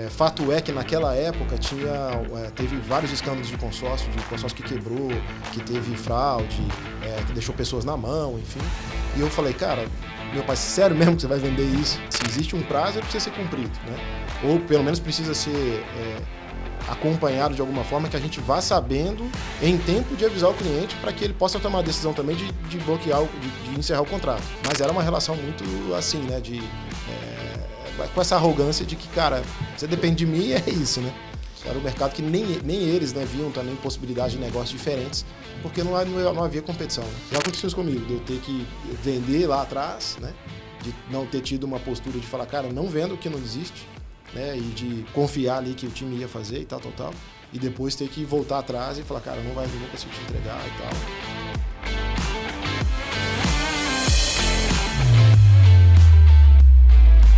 Fato é que naquela época teve vários escândalos de consórcio que quebrou, que teve fraude, que deixou pessoas na mão, enfim. E eu falei, cara, meu pai, sério mesmo que você vai vender isso? Se existe um prazo, ele precisa ser cumprido, né? Ou pelo menos precisa ser acompanhado de alguma forma, que a gente vá sabendo em tempo de avisar o cliente para que ele possa tomar a decisão também de bloquear, de encerrar o contrato. Mas era uma relação muito assim, né? Com essa arrogância de que, cara, você depende de mim e é isso, né? Era um mercado que nem eles, né, viam também possibilidades de negócios diferentes, porque não havia competição. Né? Já aconteceu isso comigo, de eu ter que vender lá atrás, né? De não ter tido uma postura de falar, cara, não vendo que não existe, né? E de confiar ali que o time ia fazer e tal. E depois ter que voltar atrás e falar, cara, não vai conseguir te entregar e tal.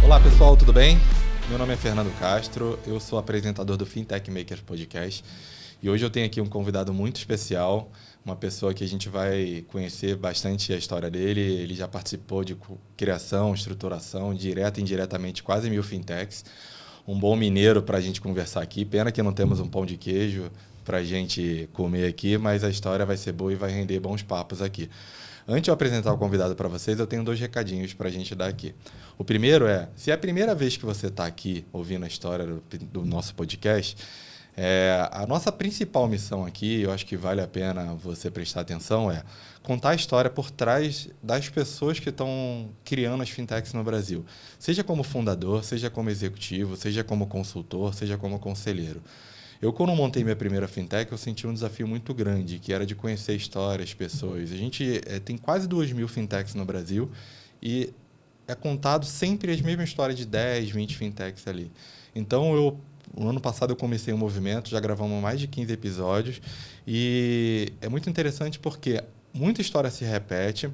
Olá pessoal, tudo bem? Meu nome é Fernando Castro, eu sou apresentador do Fintech Makers Podcast e hoje eu tenho aqui um convidado muito especial, uma pessoa que a gente vai conhecer bastante a história dele. Ele já participou de criação, estruturação, direta e indiretamente, quase 1000 fintechs. Um bom mineiro para a gente conversar aqui. Pena que não temos um pão de queijo para a gente comer aqui, mas a história vai ser boa e vai render bons papos aqui. Antes de eu apresentar o convidado para vocês, eu tenho 2 recadinhos para a gente dar aqui. O primeiro é, se é a primeira vez que você está aqui ouvindo a história do nosso podcast, a nossa principal missão aqui, eu acho que vale a pena você prestar atenção, é contar a história por trás das pessoas que estão criando as fintechs no Brasil. Seja como fundador, seja como executivo, seja como consultor, seja como conselheiro. Eu, quando montei minha primeira fintech, eu senti um desafio muito grande, que era de conhecer histórias, pessoas. A gente tem quase 2000 fintechs no Brasil e é contado sempre as mesmas histórias de 10, 20 fintechs ali. Então, no ano passado eu comecei um movimento, já gravamos mais de 15 episódios e é muito interessante porque muita história se repete,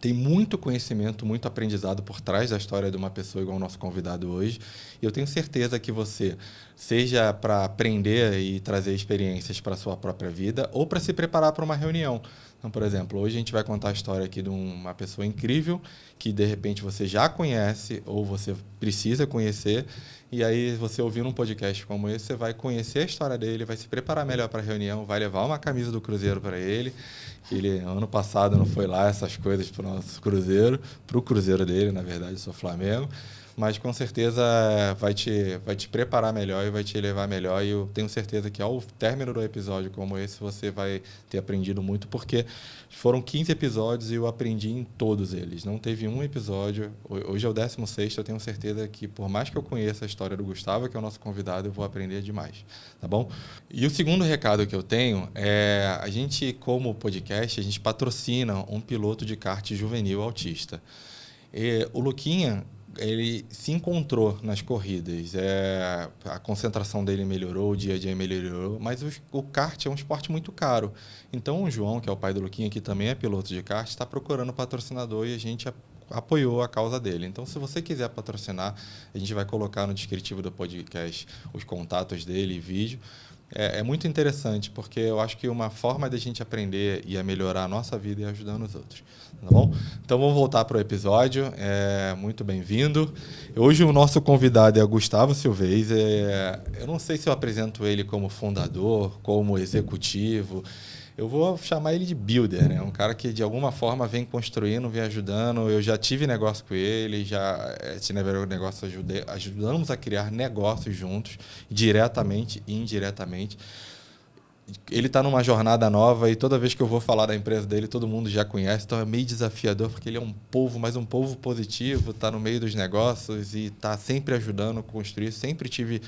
tem muito conhecimento, muito aprendizado por trás da história de uma pessoa igual o nosso convidado hoje. E eu tenho certeza que você, seja para aprender e trazer experiências para a sua própria vida ou para se preparar para uma reunião. Então, por exemplo, hoje a gente vai contar a história aqui de uma pessoa incrível que, de repente, você já conhece ou você precisa conhecer. E aí, você ouvindo um podcast como esse, você vai conhecer a história dele, vai se preparar melhor para a reunião, vai levar uma camisa do Cruzeiro para ele, que ele, ano passado, não foi lá essas coisas para o nosso Cruzeiro, para o Cruzeiro dele, na verdade, eu sou Flamengo. Mas, com certeza, vai te preparar melhor e vai te levar melhor. E eu tenho certeza que, ao término do episódio como esse, você vai ter aprendido muito, porque foram 15 episódios e eu aprendi em todos eles. Não teve um episódio. Hoje é o 16º. Eu tenho certeza que, por mais que eu conheça a história do Gustavo, que é o nosso convidado, eu vou aprender demais. Tá bom? E o segundo recado que eu tenho é, a gente, como podcast, a gente patrocina um piloto de kart juvenil autista. O Luquinha, ele se encontrou nas corridas, a concentração dele melhorou, o dia a dia melhorou, mas o kart é um esporte muito caro. Então o João, que é o pai do Luquinha, que também é piloto de kart, está procurando patrocinador e a gente apoiou a causa dele. Então, se você quiser patrocinar, a gente vai colocar no descritivo do podcast os contatos dele e vídeo. É muito interessante, porque eu acho que uma forma de a gente aprender e a melhorar a nossa vida é ajudando os outros. Tá bom? Então, vamos voltar para o episódio. Muito bem-vindo. Hoje, o nosso convidado é o Gustavo Silvez. Eu não sei se eu apresento ele como fundador, como executivo. Eu vou chamar ele de builder, né? Um cara que, de alguma forma, vem construindo, vem ajudando. Eu já tive negócio com ele, ajudamos a criar negócios juntos, diretamente e indiretamente. Ele está numa jornada nova e toda vez que eu vou falar da empresa dele, todo mundo já conhece, então é meio desafiador, porque ele é um povo, mas um povo positivo, está no meio dos negócios e está sempre ajudando a construir. Sempre tive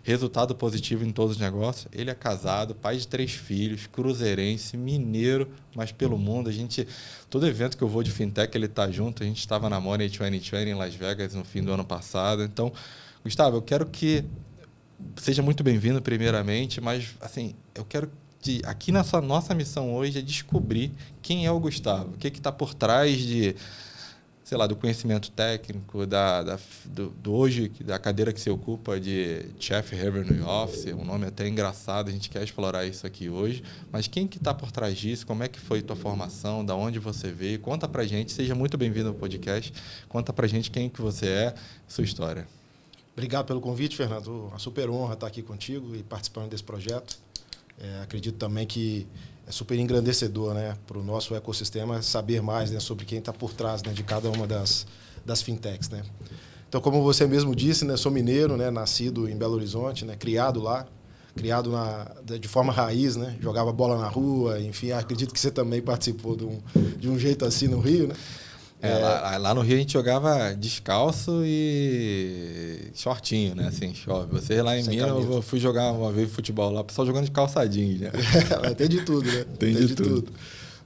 resultado positivo em todos os negócios. Ele é casado, pai de 3 filhos, cruzeirense, mineiro, mas pelo mundo. Todo evento que eu vou de fintech, ele está junto. A gente estava na Money 2020 em Las Vegas no fim do ano passado. Então, Gustavo, eu quero que seja muito bem-vindo primeiramente, mas assim, eu quero aqui nessa nossa missão hoje é descobrir quem é o Gustavo, o que está por trás do conhecimento técnico, hoje, da cadeira que você ocupa de Chief Revenue Officer, um nome até engraçado, a gente quer explorar isso aqui hoje, mas quem que está por trás disso, como é que foi tua formação, da onde você veio, conta pra gente, seja muito bem-vindo ao podcast, conta pra gente quem que você é, sua história. Obrigado pelo convite, Fernando. Uma super honra estar aqui contigo e participando desse projeto. Acredito também que é super engrandecedor, né, para o nosso ecossistema saber mais, né, sobre quem está por trás, né, de cada uma das fintechs, né. Então, como você mesmo disse, né, sou mineiro, né, nascido em Belo Horizonte, né, criado lá, criado de forma raiz, né, jogava bola na rua, enfim, acredito que você também participou de um jeito assim no Rio, né. Lá no Rio a gente jogava descalço e shortinho, né? Assim, chove. Você lá em Minas, eu fui jogar uma vez futebol lá, o pessoal jogando de calçadinho, né? Tem de tudo, né? Tem de tudo.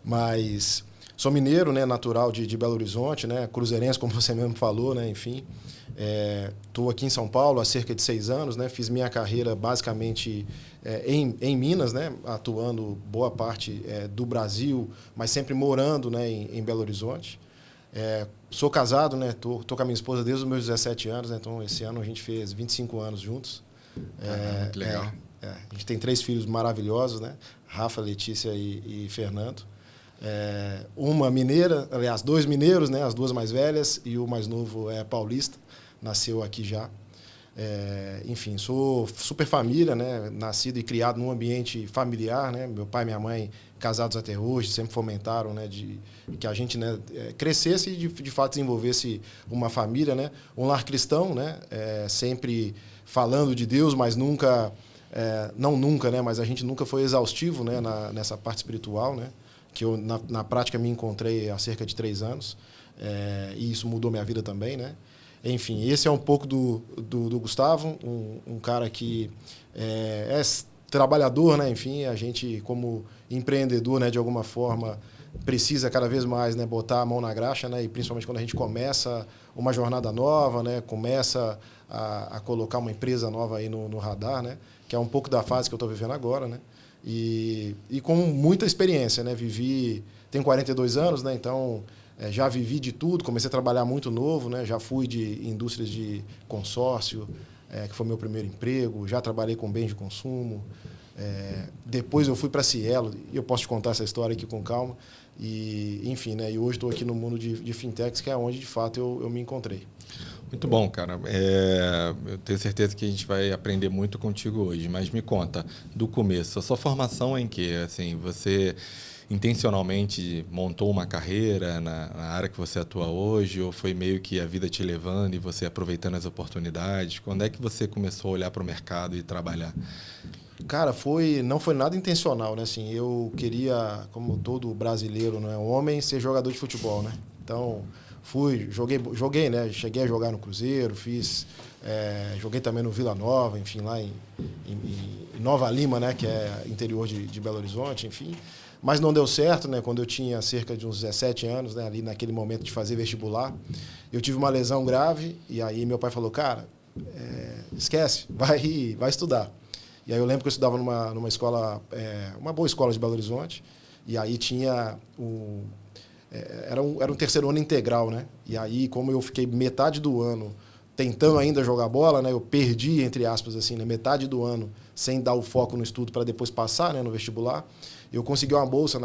Mas sou mineiro, né? Natural de Belo Horizonte, né? Cruzeirense, como você mesmo falou, né? Enfim, estou aqui em São Paulo há cerca de 6 anos, né? Fiz minha carreira basicamente em Minas, né? Atuando boa parte do Brasil, mas sempre morando, né? em Belo Horizonte. Sou casado, né? Tô com a minha esposa desde os meus 17 anos, né? Então esse ano a gente fez 25 anos juntos. Muito legal. A gente tem 3 filhos maravilhosos, né? Rafa, Letícia e Fernando. Uma mineira, aliás, 2 mineiros, né? As 2 mais velhas, e o mais novo é paulista, nasceu aqui já. Enfim, sou super família, né? Nascido e criado num ambiente familiar, né? Meu pai e minha mãe, casados até hoje, sempre fomentaram, né? Que a gente, né, crescesse e de fato desenvolvesse uma família, né? Um lar cristão, né? Sempre falando de Deus, mas nunca, não nunca, né? Mas a gente nunca foi exaustivo, né? Nessa parte espiritual, né? Que eu na prática me encontrei há cerca de 3 anos, e isso mudou minha vida também, né? Enfim, esse é um pouco do Gustavo, um cara que é trabalhador, né? Enfim, a gente, como empreendedor, né, de alguma forma, precisa cada vez mais, né, botar a mão na graxa, né? E principalmente quando a gente começa uma jornada nova, né? Começa a colocar uma empresa nova aí no radar, né? Que é um pouco da fase que eu estou vivendo agora, né? E com muita experiência, né? Tenho 42 anos, né? Então já vivi de tudo, comecei a trabalhar muito novo, né? Já fui de indústrias de consórcio, que foi meu primeiro emprego, já trabalhei com bens de consumo. Depois eu fui para a Cielo, e eu posso te contar essa história aqui com calma. E, enfim, né? E hoje estou aqui no mundo de fintechs, que é onde, de fato, eu me encontrei. Muito bom, cara. Eu tenho certeza que a gente vai aprender muito contigo hoje, mas me conta, do começo, a sua formação é em quê? Assim, você intencionalmente montou uma carreira na área que você atua hoje, ou foi meio que a vida te levando e você aproveitando as oportunidades? Quando é que você começou a olhar para o mercado e trabalhar? Cara, não foi nada intencional, né? Assim, eu queria, como todo brasileiro, né, homem, ser jogador de futebol, né? Então, joguei, né? Cheguei a jogar no Cruzeiro, joguei também no Vila Nova, enfim, lá em Nova Lima, né? Que é interior de Belo Horizonte, enfim. Mas não deu certo, né? Quando eu tinha cerca de uns 17 anos, né? Ali naquele momento de fazer vestibular, eu tive uma lesão grave e aí meu pai falou, cara, esquece, vai estudar. E aí eu lembro que eu estudava numa escola, uma boa escola de Belo Horizonte, e aí tinha era um terceiro ano integral, né? E aí, como eu fiquei metade do ano tentando ainda jogar bola, né? Eu perdi, entre aspas, assim, né? Metade do ano sem dar o foco no estudo para depois passar, né? No vestibular. Eu consegui uma bolsa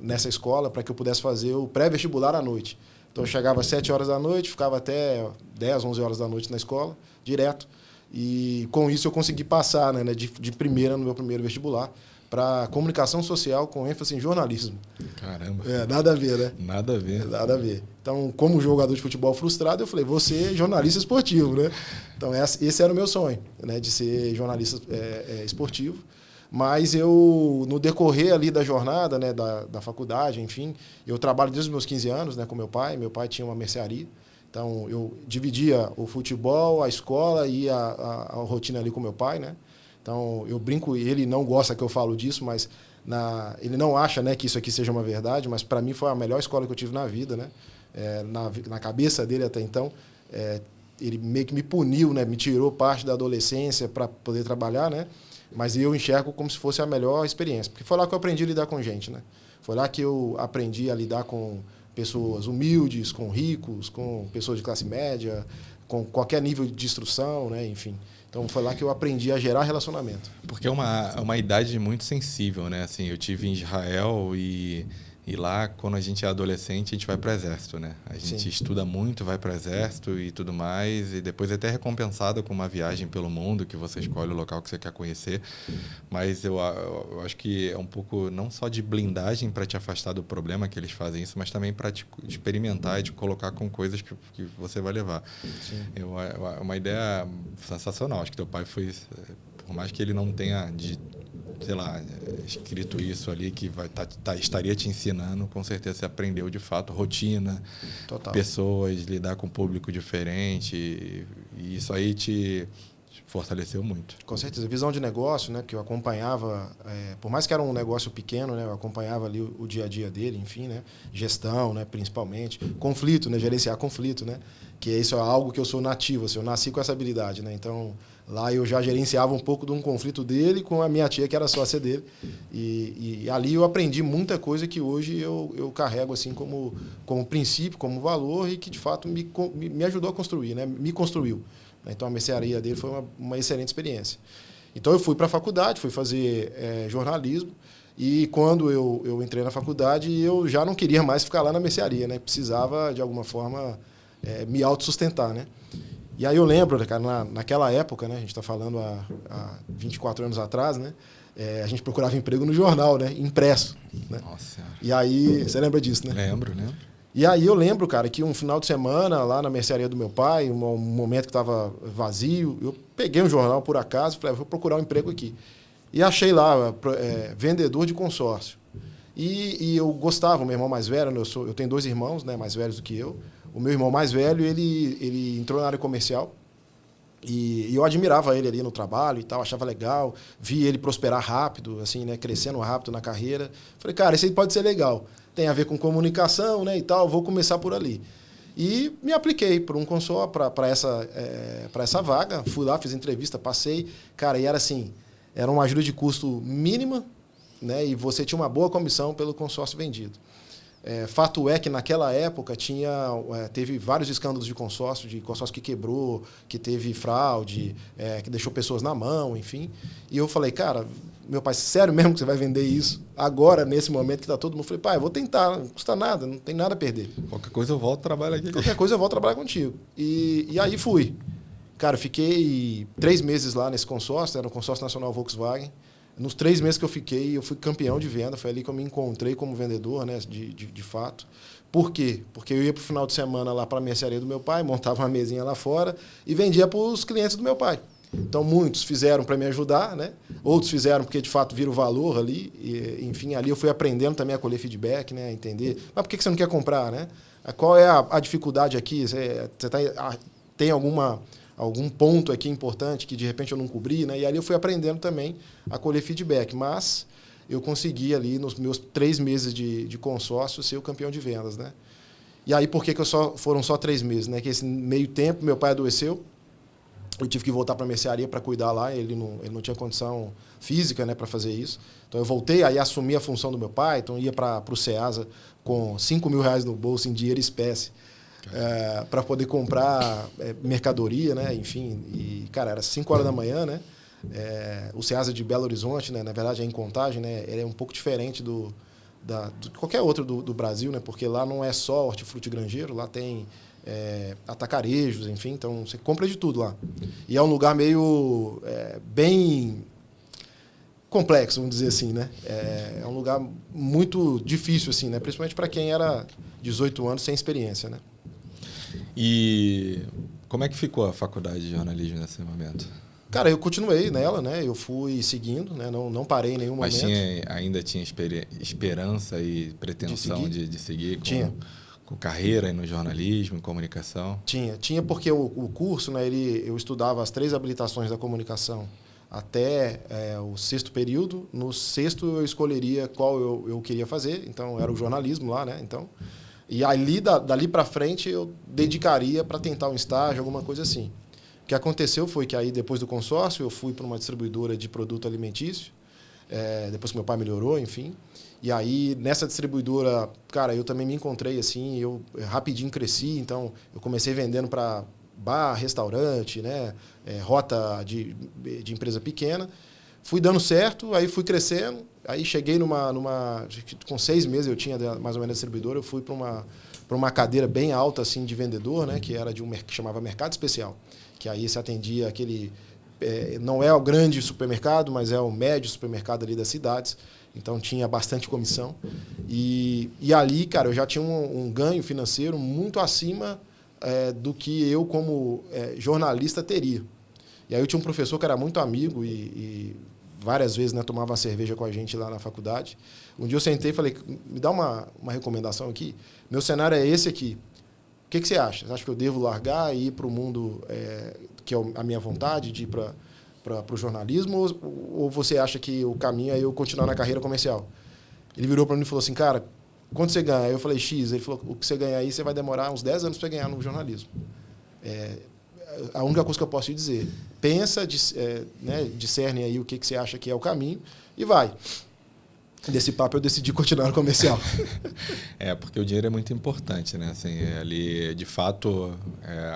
nessa escola para que eu pudesse fazer o pré-vestibular à noite. Então eu chegava às 7 horas da noite, ficava até 10, 11 horas da noite na escola, direto. E com isso eu consegui passar, né, de primeira no meu primeiro vestibular para comunicação social com ênfase em jornalismo. Caramba. Nada a ver, né? Nada a ver. Nada a ver. Então, como jogador de futebol frustrado, eu falei, vou ser jornalista esportivo, né? Então, esse era o meu sonho, né, de ser jornalista esportivo. Mas no decorrer ali da jornada, né, da faculdade, enfim, eu trabalho desde os meus 15 anos, né, com meu pai. Meu pai tinha uma mercearia. Então, eu dividia o futebol, a escola e a rotina ali com meu pai, né? Então, eu brinco, ele não gosta que eu falo disso, mas ele não acha, né, que isso aqui seja uma verdade, mas para mim foi a melhor escola que eu tive na vida, né? Na cabeça dele até então, ele meio que me puniu, né? Me tirou parte da adolescência para poder trabalhar, né? Mas eu enxergo como se fosse a melhor experiência, porque foi lá que eu aprendi a lidar com gente, né? Foi lá que eu aprendi a lidar com pessoas humildes, com ricos, com pessoas de classe média, com qualquer nível de instrução, né? Enfim. Então, foi lá que eu aprendi a gerar relacionamento. Porque é uma idade muito sensível, né? Assim, eu tive em Israel e E lá, quando a gente é adolescente, a gente vai para o exército, né? A gente Sim. estuda muito, vai para o exército e tudo mais, e depois é até recompensado com uma viagem pelo mundo, que você escolhe o local que você quer conhecer. Mas eu acho que é um pouco, não só de blindagem para te afastar do problema que eles fazem isso, mas também para te experimentar e te colocar com coisas que você vai levar. Sim. É uma ideia sensacional. Acho que teu pai foi, por mais que ele não tenha sei lá, escrito isso ali que estaria te ensinando, com certeza você aprendeu de fato rotina, Total. pessoas, lidar com um público diferente, e isso aí te fortaleceu muito. Com certeza. Visão de negócio, né, que eu acompanhava, por mais que era um negócio pequeno, né, eu acompanhava ali o dia a dia dele, enfim, né, gestão, né, principalmente, conflito, né, gerenciar conflito, né, que isso é algo que eu sou nativo, assim, eu nasci com essa habilidade, né, então lá eu já gerenciava um pouco de um conflito dele com a minha tia, que era sócia dele, e ali eu aprendi muita coisa que hoje eu carrego assim como princípio, como valor, e que de fato me ajudou a construir, né, me construiu. Então a mercearia dele foi uma excelente experiência. Então eu fui para a faculdade, fui fazer jornalismo, e quando eu entrei na faculdade eu já não queria mais ficar lá na mercearia, né? Precisava de alguma forma me autossustentar, né? E aí eu lembro, cara, naquela época, né? A gente está falando há 24 anos atrás, né? A gente procurava emprego no jornal, né? Impresso. Né? Nossa. E aí, você lembra disso, né? Lembro. E aí eu lembro, cara, que um final de semana lá na mercearia do meu pai, um momento que estava vazio, eu peguei um jornal por acaso e falei, vou procurar um emprego aqui. E achei lá, vendedor de consórcio. E eu gostava, o meu irmão mais velho, eu tenho 2 irmãos, né, mais velhos do que eu. O meu irmão mais velho, ele entrou na área comercial e eu admirava ele ali no trabalho e tal, achava legal, vi ele prosperar rápido, assim, né, crescendo rápido na carreira. Falei, cara, esse aí pode ser legal. Tem a ver com comunicação, né, e tal, vou começar por ali. E me apliquei por um consórcio para essa vaga, fui lá, fiz entrevista, passei, cara, e era assim, era uma ajuda de custo mínima, né, e você tinha uma boa comissão pelo consórcio vendido. Fato é que naquela época teve vários escândalos de consórcio que quebrou, que teve fraude, que deixou pessoas na mão, enfim. E eu falei, cara, meu pai, sério mesmo que você vai vender isso? Agora, nesse momento que está todo mundo, eu falei, pai, eu vou tentar, não custa nada, não tem nada a perder. Qualquer coisa eu volto trabalhar aqui. Qualquer coisa eu volto trabalhar contigo. E aí fui. Cara, eu fiquei 3 meses lá nesse consórcio, era o consórcio nacional Volkswagen. Nos 3 meses que eu fiquei, eu fui campeão de venda. Foi ali que eu me encontrei como vendedor, né, de fato. Por quê? Porque eu ia para o final de semana lá para a mercearia do meu pai, montava uma mesinha lá fora e vendia para os clientes do meu pai. Então, muitos fizeram para me ajudar, né? Outros fizeram porque, de fato, viram o valor ali. E, enfim, ali eu fui aprendendo também a colher feedback, né? A entender. Mas por que você não quer comprar, né? Qual é a dificuldade aqui? Tem algum ponto aqui importante que de repente eu não cobri, né? E ali eu fui aprendendo também a colher feedback, mas eu consegui ali nos meus 3 meses de consórcio ser o campeão de vendas, né? E aí por que foram só 3 meses, né? Que esse meio tempo meu pai adoeceu, eu tive que voltar para a mercearia para cuidar lá, ele não tinha condição física, né, para fazer isso. Então eu voltei, aí assumi a função do meu pai, então ia para o Ceasa com R$5.000 no bolso em dinheiro espécie. Para poder comprar mercadoria, né? Enfim, e, cara, era 5 horas da manhã, né? O Ceasa de Belo Horizonte, né? Na verdade, é em Contagem, né? Ele é um pouco diferente de qualquer outro do Brasil, né? Porque lá não é só hortifruti granjeiro, lá tem atacarejos, enfim, então você compra de tudo lá. E é um lugar meio bem complexo, vamos dizer assim, né? É um lugar muito difícil, assim, né? Principalmente para quem era 18 anos sem experiência, né? E como é que ficou a faculdade de jornalismo nesse momento? Cara, eu continuei nela, né? Eu fui seguindo, né? Não parei em nenhum Mas momento. ainda tinha esperança e pretensão de seguir com carreira no jornalismo, em comunicação? Tinha porque o curso, né? Eu estudava as 3 habilitações da comunicação até o 6º período. No 6º eu escolheria qual eu queria fazer, então era o jornalismo lá, né? Então, e ali, dali para frente eu dedicaria para tentar um estágio, alguma coisa assim. O que aconteceu foi que aí depois do consórcio eu fui para uma distribuidora de produto alimentício, depois que meu pai melhorou, enfim. E aí nessa distribuidora, cara, eu também me encontrei assim, eu rapidinho cresci, então eu comecei vendendo para bar, restaurante, né, rota de empresa pequena. Fui dando certo, aí fui crescendo, aí cheguei com 6 meses eu tinha mais ou menos distribuidora, eu fui para uma cadeira bem alta assim de vendedor, né, que era que chamava Mercado Especial, que aí se atendia aquele não é o grande supermercado, mas é o médio supermercado ali das cidades, então tinha bastante comissão e ali, cara, eu já tinha um ganho financeiro muito acima do que eu como jornalista teria. E aí eu tinha um professor que era muito amigo e várias vezes, né, tomava uma cerveja com a gente lá na faculdade. Um dia eu sentei e falei, me dá uma recomendação aqui. Meu cenário é esse aqui. O que você acha? Você acha que eu devo largar e ir para o mundo que é a minha vontade, de ir para o jornalismo? Ou você acha que o caminho é eu continuar na carreira comercial? Ele virou para mim e falou assim, cara, quanto você ganha? Eu falei, X. Ele falou, o que você ganha aí, você vai demorar uns 10 anos para ganhar no jornalismo. A única coisa que eu posso te dizer, pensa, discerne aí o que você acha que é o caminho e vai. Desse papo eu decidi continuar no comercial. Porque o dinheiro é muito importante, né? Assim, ali, de fato,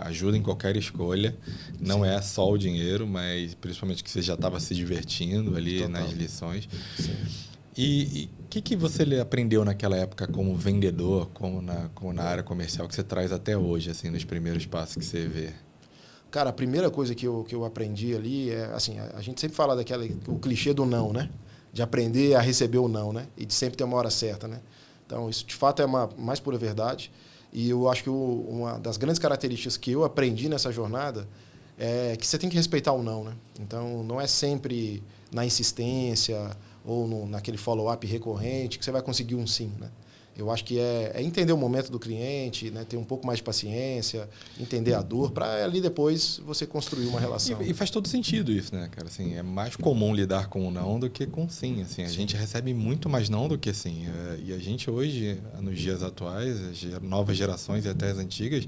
ajuda em qualquer escolha. Não é só o dinheiro, mas principalmente que você já estava se divertindo ali Total. Nas lições. Sim. E o que você aprendeu naquela época como vendedor, como na área comercial, que você traz até hoje, assim, nos primeiros passos que você vê? Cara, a primeira coisa que eu aprendi ali assim, a gente sempre fala o clichê do não, né? De aprender a receber o não, né? E de sempre ter uma hora certa, né? Então, isso de fato é a mais pura verdade. E eu acho que uma das grandes características que eu aprendi nessa jornada é que você tem que respeitar o não, né? Então, não é sempre na insistência ou naquele follow-up recorrente que você vai conseguir um sim, né? Eu acho que é entender o momento do cliente, né? Ter um pouco mais de paciência, entender a dor, para ali depois você construir uma relação. E faz todo sentido isso, né, cara? Assim, é mais comum lidar com o não do que com o sim. Assim, a gente recebe muito mais não do que sim. E a gente hoje, nos dias atuais, as novas gerações e até as antigas,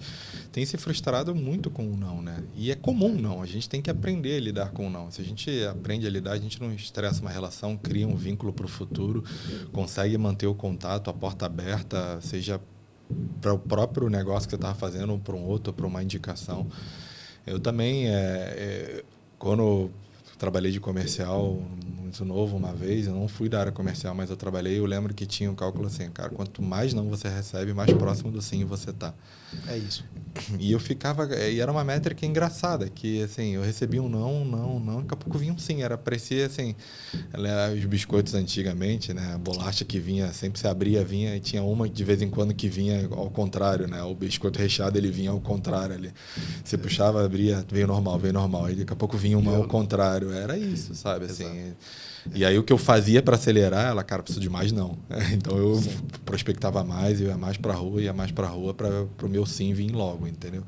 tem se frustrado muito com o não, né? E é comum não. A gente tem que aprender a lidar com o não. Se a gente aprende a lidar, a gente não estressa uma relação, cria um vínculo para o futuro, consegue manter o contato, a porta aberta, seja para o próprio negócio que você estava fazendo, ou para um outro, ou para uma indicação. Eu também, quando trabalhei de comercial muito novo uma vez, eu não fui da área comercial, mas eu trabalhei, eu lembro que tinha um cálculo assim, cara, quanto mais não você recebe, mais próximo do sim você tá. É isso. E eu ficava, e era uma métrica engraçada, que assim, eu recebia um não, daqui a pouco vinha um sim, parecia assim, os biscoitos antigamente, né, a bolacha que vinha, sempre se abria, vinha, e tinha uma de vez em quando que vinha ao contrário, né, o biscoito recheado ele vinha ao contrário ali, você puxava, abria, veio normal, aí daqui a pouco vinha uma ao contrário, era isso, sabe, assim. Exato. E aí o que eu fazia para acelerar, ela, cara, preciso de mais não. Então eu prospectava mais, eu ia mais para a rua para o meu sim vir logo, entendeu?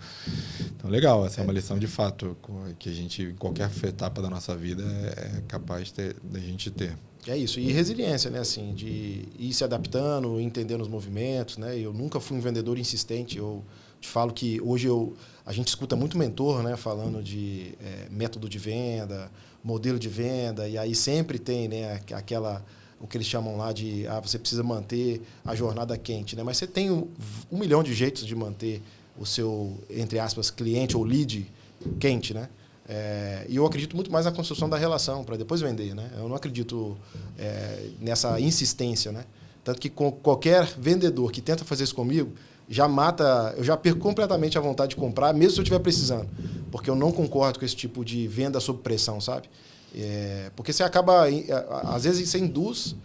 Então legal, essa é uma lição de fato que a gente, em qualquer etapa da nossa vida, é capaz da gente ter. É isso, e resiliência, né, assim, de ir se adaptando, entendendo os movimentos, né? Eu nunca fui um vendedor insistente, eu te falo que hoje a gente escuta muito mentor, né, falando de método de venda, modelo de venda, e aí sempre tem, né, o que eles chamam lá de você precisa manter a jornada quente, né? Mas você tem 1 milhão de jeitos de manter o seu, entre aspas, cliente ou lead quente, né? E eu acredito muito mais na construção da relação para depois vender, né? Eu não acredito nessa insistência, né? Tanto que com qualquer vendedor que tenta fazer isso comigo, eu já perco completamente a vontade de comprar, mesmo se eu estiver precisando, porque eu não concordo com esse tipo de venda sob pressão, sabe? Porque você acaba, às vezes você induz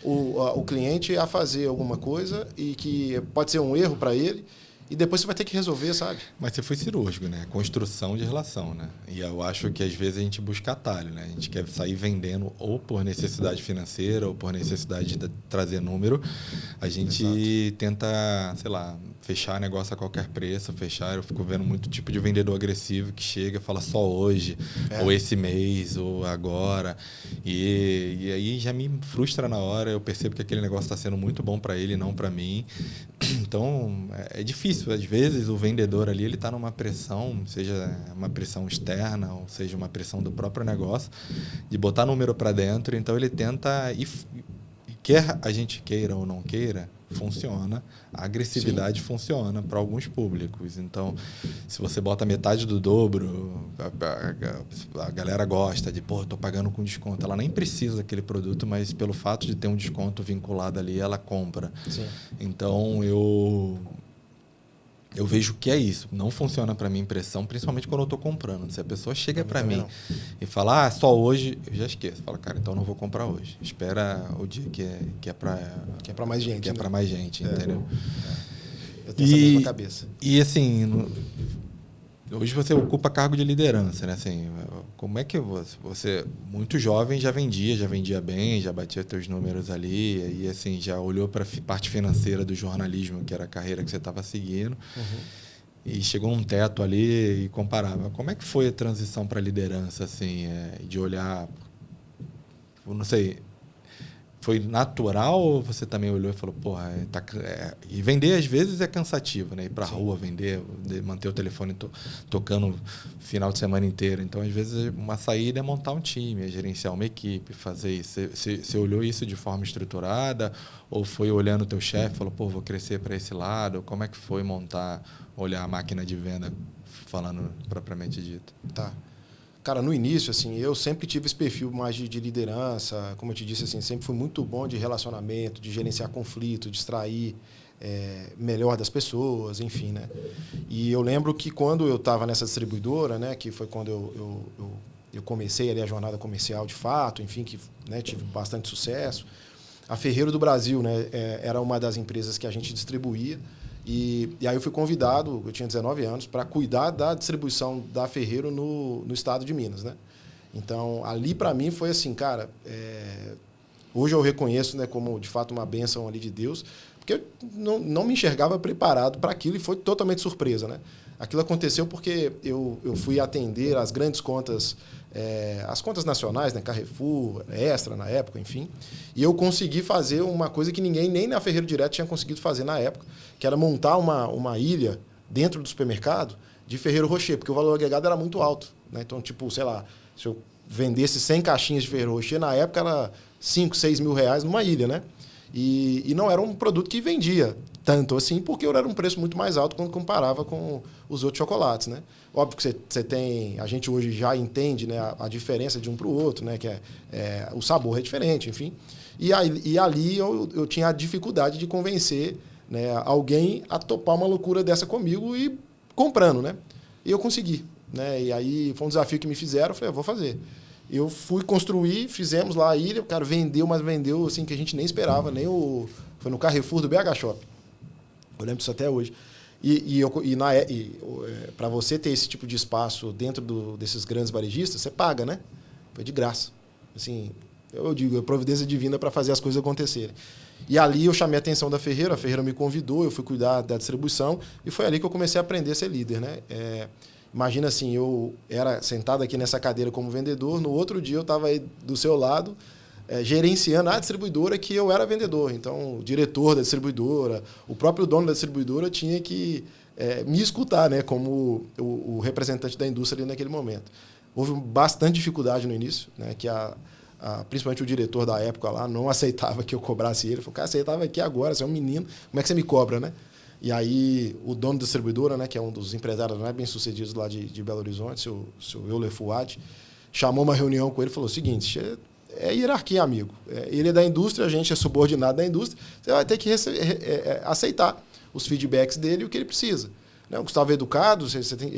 o cliente a fazer alguma coisa e que pode ser um erro para ele, e depois você vai ter que resolver, sabe? Mas você foi cirúrgico, né? Construção de relação, né? E eu acho que às vezes a gente busca atalho, né? A gente quer sair vendendo ou por necessidade financeira ou por necessidade de trazer número. A gente Exato. Tenta, sei lá, fechar negócio a qualquer preço, eu fico vendo muito tipo de vendedor agressivo que chega e fala só hoje, ou esse mês, ou agora. E aí já me frustra na hora, eu percebo que aquele negócio está sendo muito bom para ele, não para mim. Então, é difícil. Às vezes, o vendedor ali ele está numa pressão, seja uma pressão externa, ou seja, uma pressão do próprio negócio, de botar número para dentro. Então, ele tenta ir quer a gente queira ou não queira, funciona. A agressividade funciona para alguns públicos. Então, se você bota metade do dobro, a galera gosta de, pô, tô pagando com desconto. Ela nem precisa daquele produto, mas pelo fato de ter um desconto vinculado ali, ela compra. Sim. Então, eu vejo que é isso. Não funciona para mim impressão, principalmente quando eu estou comprando. Se a pessoa chega para mim e fala, só hoje, eu já esqueço. Fala, cara, então não vou comprar hoje. Espera o dia que é para mais gente. Que é para mais gente, entendeu? Eu tenho essa mesma cabeça. E assim, hoje você ocupa cargo de liderança, né? Assim, como é que você muito jovem, já vendia bem, já batia teus números ali e assim já olhou para a parte financeira do jornalismo, que era a carreira que você estava seguindo, e chegou um teto ali e comparava. Como é que foi a transição para a liderança, assim, de olhar, não sei, foi natural ou você também olhou e falou, porra, e vender às vezes é cansativo, né? Ir pra rua, vender, manter o telefone tocando final de semana inteiro. Então, às vezes, uma saída é montar um time, é gerenciar uma equipe, fazer isso. Você olhou isso de forma estruturada ou foi olhando o teu chefe e falou, pô, vou crescer para esse lado? Como é que foi olhar a máquina de venda, falando propriamente dito? Tá. Cara, no início, assim, eu sempre tive esse perfil mais de liderança, como eu te disse, assim, sempre fui muito bom de relacionamento, de gerenciar conflito, de extrair melhor das pessoas, enfim, né? E eu lembro que quando eu estava nessa distribuidora, né, que foi quando eu comecei ali a jornada comercial de fato, enfim, que, né, tive bastante sucesso, a Ferreiro do Brasil, né, era uma das empresas que a gente distribuía. E aí eu fui convidado, eu tinha 19 anos, para cuidar da distribuição da Ferreiro no estado de Minas, né? Então, ali para mim foi assim, cara, hoje eu reconheço, né, como de fato uma bênção ali de Deus, porque eu não me enxergava preparado para aquilo e foi totalmente surpresa, né? Aquilo aconteceu porque eu fui atender as grandes contas, as contas nacionais, né? Carrefour, Extra na época, enfim. E eu consegui fazer uma coisa que ninguém, nem na Ferreiro Direto, tinha conseguido fazer na época, que era montar uma ilha dentro do supermercado de Ferreiro Rocher, porque o valor agregado era muito alto, né? Então, tipo, sei lá, se eu vendesse 100 caixinhas de Ferreiro Rocher, na época era 5, 6 mil reais numa ilha, né? E não era um produto que vendia tanto assim, porque era um preço muito mais alto quando comparava com os outros chocolates, né? Óbvio que você tem... A gente hoje já entende, né, a diferença de um para o outro, né? Que o sabor é diferente, enfim. E ali eu tinha a dificuldade de convencer, né, alguém a topar uma loucura dessa comigo e comprando, né? E eu consegui, né? E aí foi um desafio que me fizeram, eu falei, eu vou fazer. Eu fui construir, fizemos lá a ilha, o cara vendeu, mas vendeu assim que a gente nem esperava, foi no Carrefour do BH Shop. Eu lembro disso até hoje. Para você ter esse tipo de espaço dentro desses grandes varejistas, você paga, né? Foi de graça. Assim, eu digo, é providência divina para fazer as coisas acontecerem. E ali eu chamei a atenção da Ferreiro, a Ferreiro me convidou, eu fui cuidar da distribuição e foi ali que eu comecei a aprender a ser líder, né? Imagina assim, eu era sentado aqui nessa cadeira como vendedor, no outro dia eu estava aí do seu lado, gerenciando a distribuidora que eu era vendedor. Então, o diretor da distribuidora, o próprio dono da distribuidora tinha que me escutar, né, como o representante da indústria ali naquele momento. Houve bastante dificuldade no início, né, que principalmente o diretor da época lá não aceitava que eu cobrasse ele. Ele falou, cara, você estava aqui agora, você é um menino, como é que você me cobra, né? E aí o dono da distribuidora, né, que é um dos empresários mais bem-sucedidos lá de Belo Horizonte, o seu Euler Fuad, chamou uma reunião com ele e falou o seguinte, é hierarquia, amigo. Ele é da indústria, a gente é subordinado da indústria, você vai ter que aceitar os feedbacks dele e o que ele precisa. Né? O Gustavo é educado, a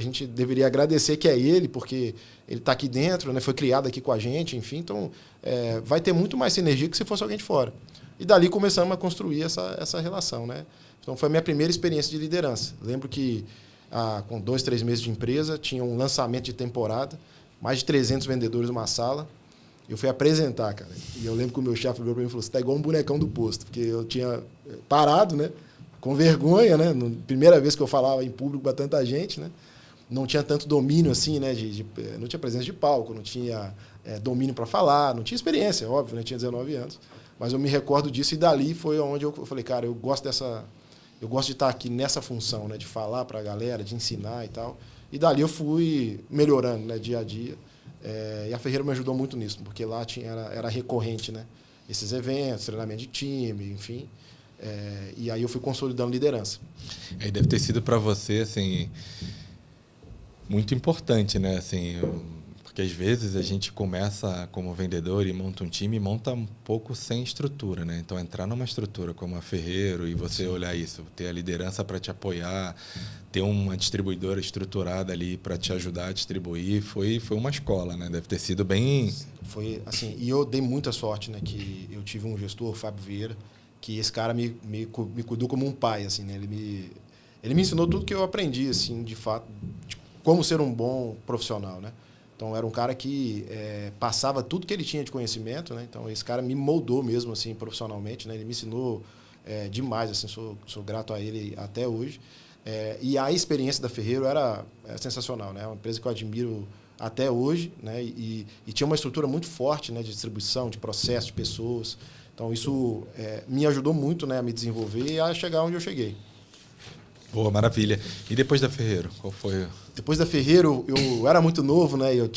gente deveria agradecer que é ele, porque ele está aqui dentro, né, foi criado aqui com a gente, enfim, então vai ter muito mais sinergia que se fosse alguém de fora. E dali começamos a construir essa relação, né? Então, foi a minha primeira experiência de liderança. Lembro que, com 2, 3 meses de empresa, tinha um lançamento de temporada, mais de 300 vendedores numa sala. Eu fui apresentar, cara. E eu lembro que o meu chefe virou para mim e falou, você está igual um bonecão do posto. Porque eu tinha parado, né? Com vergonha, né? Primeira vez que eu falava em público para tanta gente, né? Não tinha tanto domínio, assim, né? Não tinha presença de palco, não tinha domínio para falar, não tinha experiência, óbvio, né? Tinha 19 anos. Mas eu me recordo disso e dali foi onde eu falei, cara, eu gosto de estar aqui nessa função, né, de falar para a galera, de ensinar e tal. E dali eu fui melhorando, né, dia a dia. E a Ferreira me ajudou muito nisso, porque lá era recorrente, né? esses eventos, treinamento de time, enfim. E aí eu fui consolidando liderança. Aí deve ter sido para você, assim, muito importante, né? Assim, porque às vezes a gente começa como vendedor e monta um time e monta um pouco sem estrutura, né? Então, entrar numa estrutura como a Ferreiro e você olhar isso, ter a liderança para te apoiar, ter uma distribuidora estruturada ali para te ajudar a distribuir, foi uma escola, né? Deve ter sido bem... Foi assim, e eu dei muita sorte, né? Que eu tive um gestor, o Fábio Vieira, que esse cara me cuidou como um pai, assim, né? Ele me ensinou tudo que eu aprendi, assim, de fato, de como ser um bom profissional, né? Então, era um cara que passava tudo que ele tinha de conhecimento, né? Então, esse cara me moldou mesmo, assim, profissionalmente, né? Ele me ensinou demais, assim, sou grato a ele até hoje. E a experiência da Ferreiro era sensacional, né? É uma empresa que eu admiro até hoje, né? E tinha uma estrutura muito forte, né? De distribuição, de processo, de pessoas. Então, isso me ajudou muito, né? A me desenvolver e a chegar onde eu cheguei. Boa, maravilha. E depois da Ferreiro, qual foi? Depois da Ferreiro, eu era muito novo, né? Eu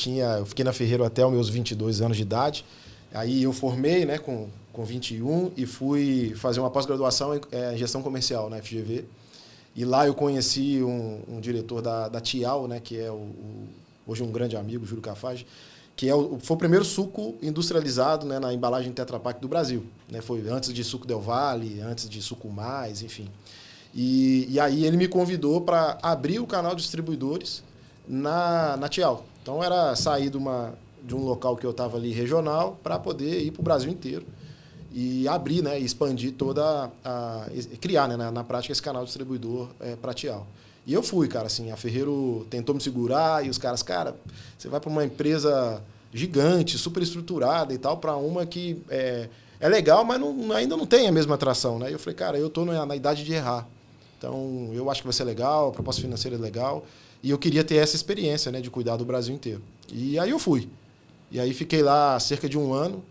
fiquei na Ferreiro até os meus 22 anos de idade. Aí eu formei, né, com 21 e fui fazer uma pós-graduação em gestão comercial na FGV. E lá eu conheci um diretor da Tial, né, que é hoje um grande amigo, Júlio Cafage, que foi o primeiro suco industrializado, né, na embalagem Tetra Pak do Brasil. Né? Foi antes de Suco Del Valle, antes de Suco Mais, enfim. E aí ele me convidou para abrir o canal de distribuidores na Tial. Então era sair de um local que eu estava ali regional para poder ir para o Brasil inteiro e abrir, né, e expandir criar, né, na prática esse canal de distribuidor para Tial. E eu fui, cara, assim, a Ferreiro tentou me segurar e os caras, cara, você vai para uma empresa gigante, super estruturada e tal, para uma que é legal, mas ainda não tem a mesma atração, né? E eu falei, cara, eu estou na idade de errar. Então, eu acho que vai ser legal, a proposta financeira é legal. E eu queria ter essa experiência, né, de cuidar do Brasil inteiro. E aí eu fui. E aí fiquei lá cerca de um ano.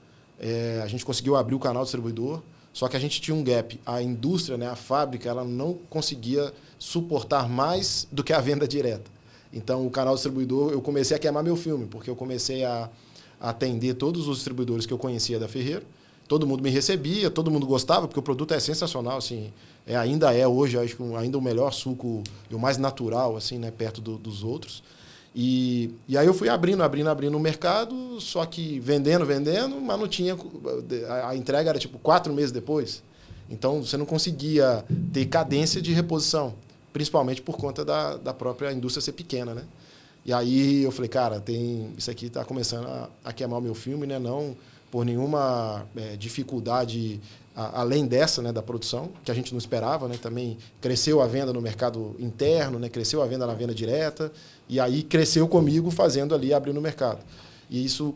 A gente conseguiu abrir o canal distribuidor, só que a gente tinha um gap. A indústria, né, a fábrica, ela não conseguia suportar mais do que a venda direta. Então, o canal distribuidor, eu comecei a queimar meu filme, porque eu comecei a atender todos os distribuidores que eu conhecia da Ferreiro. Todo mundo me recebia, todo mundo gostava, porque o produto é sensacional, assim, ainda hoje, acho que ainda o melhor suco e o mais natural, assim, né, perto dos outros. E aí eu fui abrindo o mercado, só que vendendo, mas não tinha... A entrega era tipo 4 meses depois. Então, você não conseguia ter cadência de reposição, principalmente por conta da própria indústria ser pequena, né? E aí eu falei, cara, isso aqui está começando a queimar o meu filme, né? Não por nenhuma dificuldade além dessa, né, da produção, que a gente não esperava, né? Também cresceu a venda no mercado interno, né? Cresceu a venda na venda direta, e aí cresceu comigo fazendo ali, abrindo o mercado. E isso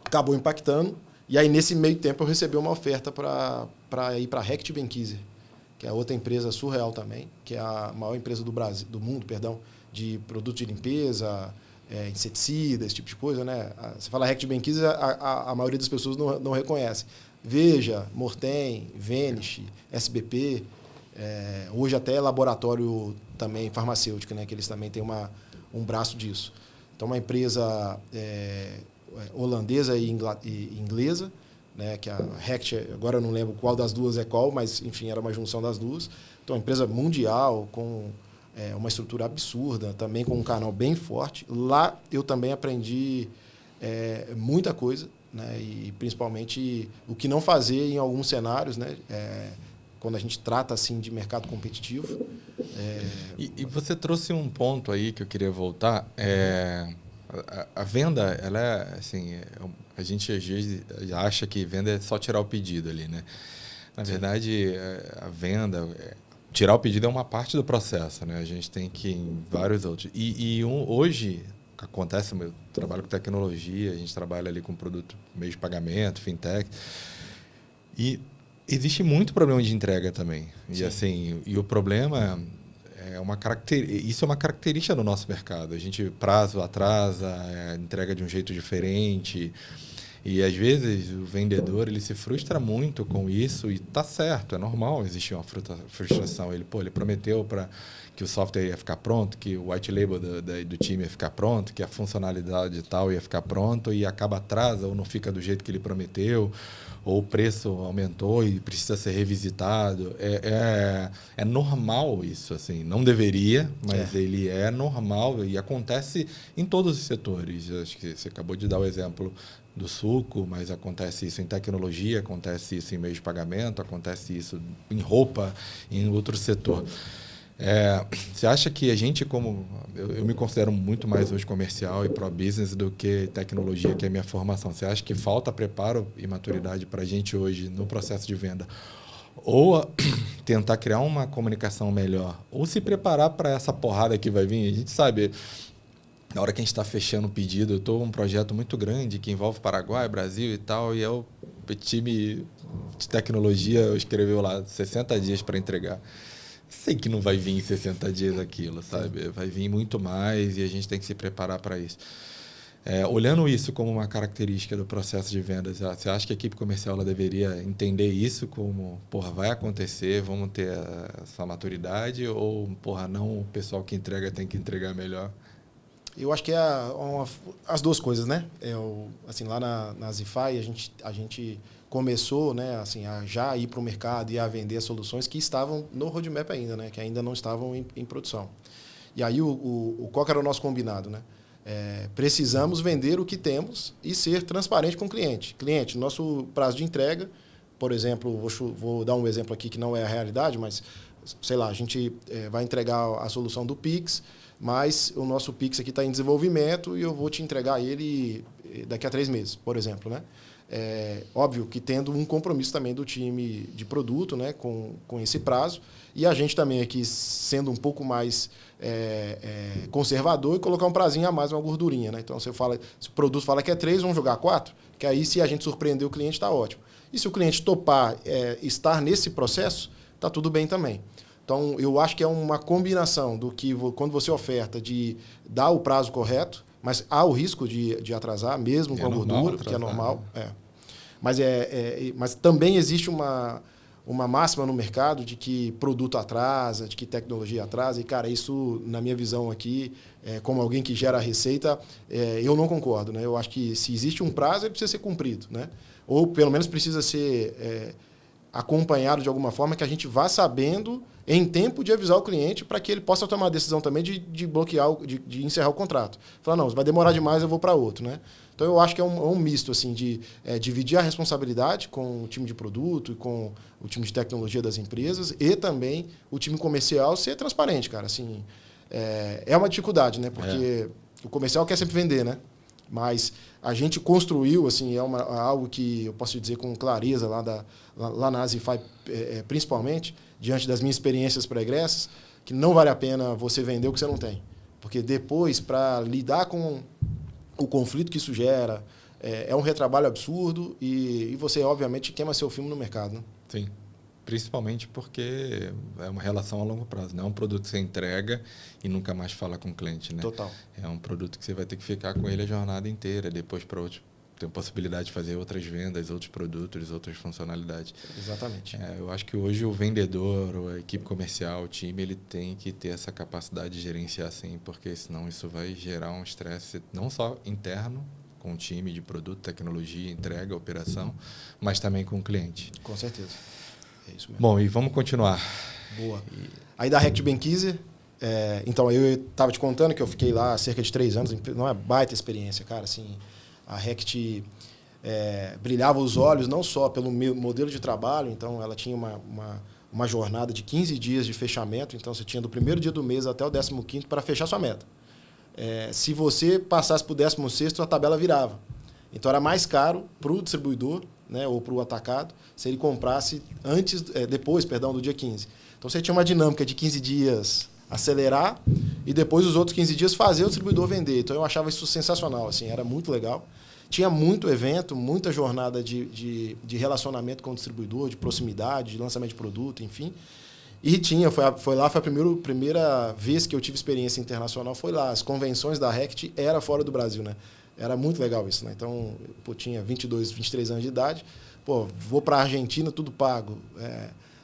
acabou impactando, e aí nesse meio tempo eu recebi uma oferta para ir para a Reckitt Benckiser, que é outra empresa surreal também, que é a maior empresa do mundo, de produtos de limpeza, inseticida, esse tipo de coisa, né? Você fala Reckitt Benckiser, a maioria das pessoas não reconhece. Veja, Mortem, Vanish, SBP, hoje até laboratório também farmacêutico, né? Que eles também têm um braço disso. Então, uma empresa holandesa e inglesa, né? Que a Reckitt, agora eu não lembro qual das duas é qual, mas, enfim, era uma junção das duas. Então, uma empresa mundial, com uma estrutura absurda, também com um canal bem forte. Lá eu também aprendi muita coisa, né? E principalmente o que não fazer em alguns cenários, né? Quando a gente trata assim de mercado competitivo. E você trouxe um ponto aí que eu queria voltar. A venda, ela é assim, a gente às vezes acha que venda é só tirar o pedido ali, né? Na verdade, a venda, tirar o pedido é uma parte do processo, né? A gente tem que ir em vários outros. Hoje acontece, eu trabalho com tecnologia, a gente trabalha ali com produto, meio de pagamento, fintech, e existe muito problema de entrega também. Sim. E assim, o problema isso é uma característica do nosso mercado. A gente prazo atrasa, entrega de um jeito diferente. E às vezes o vendedor ele se frustra muito com isso e tá certo, é normal existir uma frustração. Ele prometeu que o software ia ficar pronto, que o white label do time ia ficar pronto, que a funcionalidade e tal ia ficar pronto e acaba atrasa ou não fica do jeito que ele prometeu, ou o preço aumentou e precisa ser revisitado. É normal isso, assim. Não deveria, mas ele é normal e acontece em todos os setores. Acho que você acabou de dar o exemplo do suco, mas acontece isso em tecnologia, acontece isso em meio de pagamento, acontece isso em roupa, em outro setor. Você acha que a gente, como... Eu me considero muito mais hoje comercial e pro-business do que tecnologia, que é a minha formação. Você acha que falta preparo e maturidade para a gente hoje no processo de venda? Ou tentar criar uma comunicação melhor? Ou se preparar para essa porrada que vai vir? A gente sabe... Na hora que a gente está fechando o pedido, eu estou um projeto muito grande que envolve Paraguai, Brasil e tal, e o time de tecnologia escreveu lá 60 dias para entregar. Sei que não vai vir em 60 dias aquilo, sabe? Vai vir muito mais e a gente tem que se preparar para isso. Olhando isso como uma característica do processo de vendas, você acha que a equipe comercial ela deveria entender isso como, vai acontecer, vamos ter essa maturidade, ou, não, o pessoal que entrega tem que entregar melhor? Eu acho que as duas coisas, né? Assim, lá na Zify, a gente começou, né, assim, a já ir para o mercado e a vender soluções que estavam no roadmap ainda, né, que ainda não estavam em produção. E aí, qual que era o nosso combinado, né? Precisamos vender o que temos e ser transparente com o cliente. Cliente, nosso prazo de entrega, por exemplo, vou dar um exemplo aqui que não é a realidade, mas, sei lá, a gente vai entregar a solução do Pix, mas o nosso Pix aqui está em desenvolvimento e eu vou te entregar ele daqui a 3 meses, por exemplo, né? Óbvio que tendo um compromisso também do time de produto, né, com esse prazo, e a gente também aqui sendo um pouco mais conservador e colocar um prazinho a mais, uma gordurinha, né? Então, se o produto fala que é 3, vamos jogar 4, que aí se a gente surpreender o cliente, está ótimo. E se o cliente topar estar nesse processo, está tudo bem também. Então, eu acho que é uma combinação do que, quando você oferta, de dar o prazo correto, mas há o risco de atrasar, mesmo com a gordura, que é normal. Mas também existe uma máxima no mercado de que produto atrasa, de que tecnologia atrasa. E, cara, isso, na minha visão aqui, como alguém que gera receita, eu não concordo, né? Eu acho que se existe um prazo, ele precisa ser cumprido, né? Ou, pelo menos, precisa ser acompanhado de alguma forma, que a gente vá sabendo em tempo de avisar o cliente para que ele possa tomar a decisão também de bloquear, de encerrar o contrato. Falar, não, vai demorar demais, eu vou para outro, né? Então, eu acho que é um misto assim, de dividir a responsabilidade com o time de produto e com o time de tecnologia das empresas e também o time comercial ser transparente, cara. Assim, é uma dificuldade, né? Porque o comercial quer sempre vender, né? Mas a gente construiu, assim, algo que eu posso dizer com clareza lá na Zify, principalmente, diante das minhas experiências pregressas, que não vale a pena você vender o que você não tem. Porque depois, para lidar com o conflito que isso gera, é um retrabalho absurdo e você, obviamente, queima seu filme no mercado. Né? Sim. Principalmente porque é uma relação a longo prazo. Não é um produto que você entrega e nunca mais fala com o cliente, né? Total. É um produto que você vai ter que ficar com ele a jornada inteira. Depois, para outro, tem possibilidade de fazer outras vendas, outros produtos, outras funcionalidades. Exatamente. Eu acho que hoje o vendedor, a equipe comercial, o time, ele tem que ter essa capacidade de gerenciar assim, porque senão isso vai gerar um estresse não só interno, com o time de produto, tecnologia, entrega, operação, mas também com o cliente. Com certeza. É isso mesmo. Bom, e vamos continuar. Boa. Aí da Rect Benkiser, então eu estava te contando que eu fiquei lá cerca de 3 anos, não é baita experiência, cara, assim, a Rect brilhava os olhos não só pelo meu modelo de trabalho, então ela tinha uma jornada de 15 dias de fechamento, então você tinha do primeiro dia do mês até o 15º para fechar sua meta. Se você passasse para o 16º, a tabela virava. Então era mais caro para o distribuidor, né, ou para o atacado, se ele comprasse depois do dia 15. Então você tinha uma dinâmica de 15 dias acelerar e depois os outros 15 dias fazer o distribuidor vender. Então eu achava isso sensacional, assim, era muito legal. Tinha muito evento, muita jornada de relacionamento com o distribuidor, de proximidade, de lançamento de produto, enfim. E foi a primeira vez que eu tive experiência internacional, foi lá. As convenções da Rect era fora do Brasil, né? Era muito legal isso, né? Então, tinha 22, 23 anos de idade. Vou para a Argentina, tudo pago.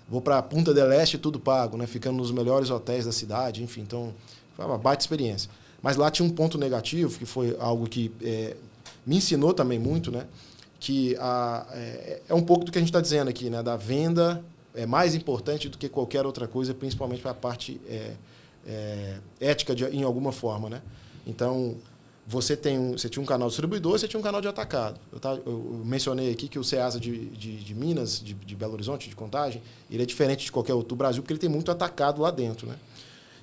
vou para Punta del Este, tudo pago, né? Ficando nos melhores hotéis da cidade, enfim. Então, foi uma baita experiência. Mas lá tinha um ponto negativo, que foi algo que me ensinou também muito, né? Que é um pouco do que a gente está dizendo aqui, né? Da venda é mais importante do que qualquer outra coisa, principalmente para a parte ética em alguma forma, né? Então, você tinha um canal distribuidor, você tinha um canal de atacado. Eu mencionei aqui que o Ceasa de Minas, de Belo Horizonte, de Contagem, ele é diferente de qualquer outro do Brasil, porque ele tem muito atacado lá dentro, né?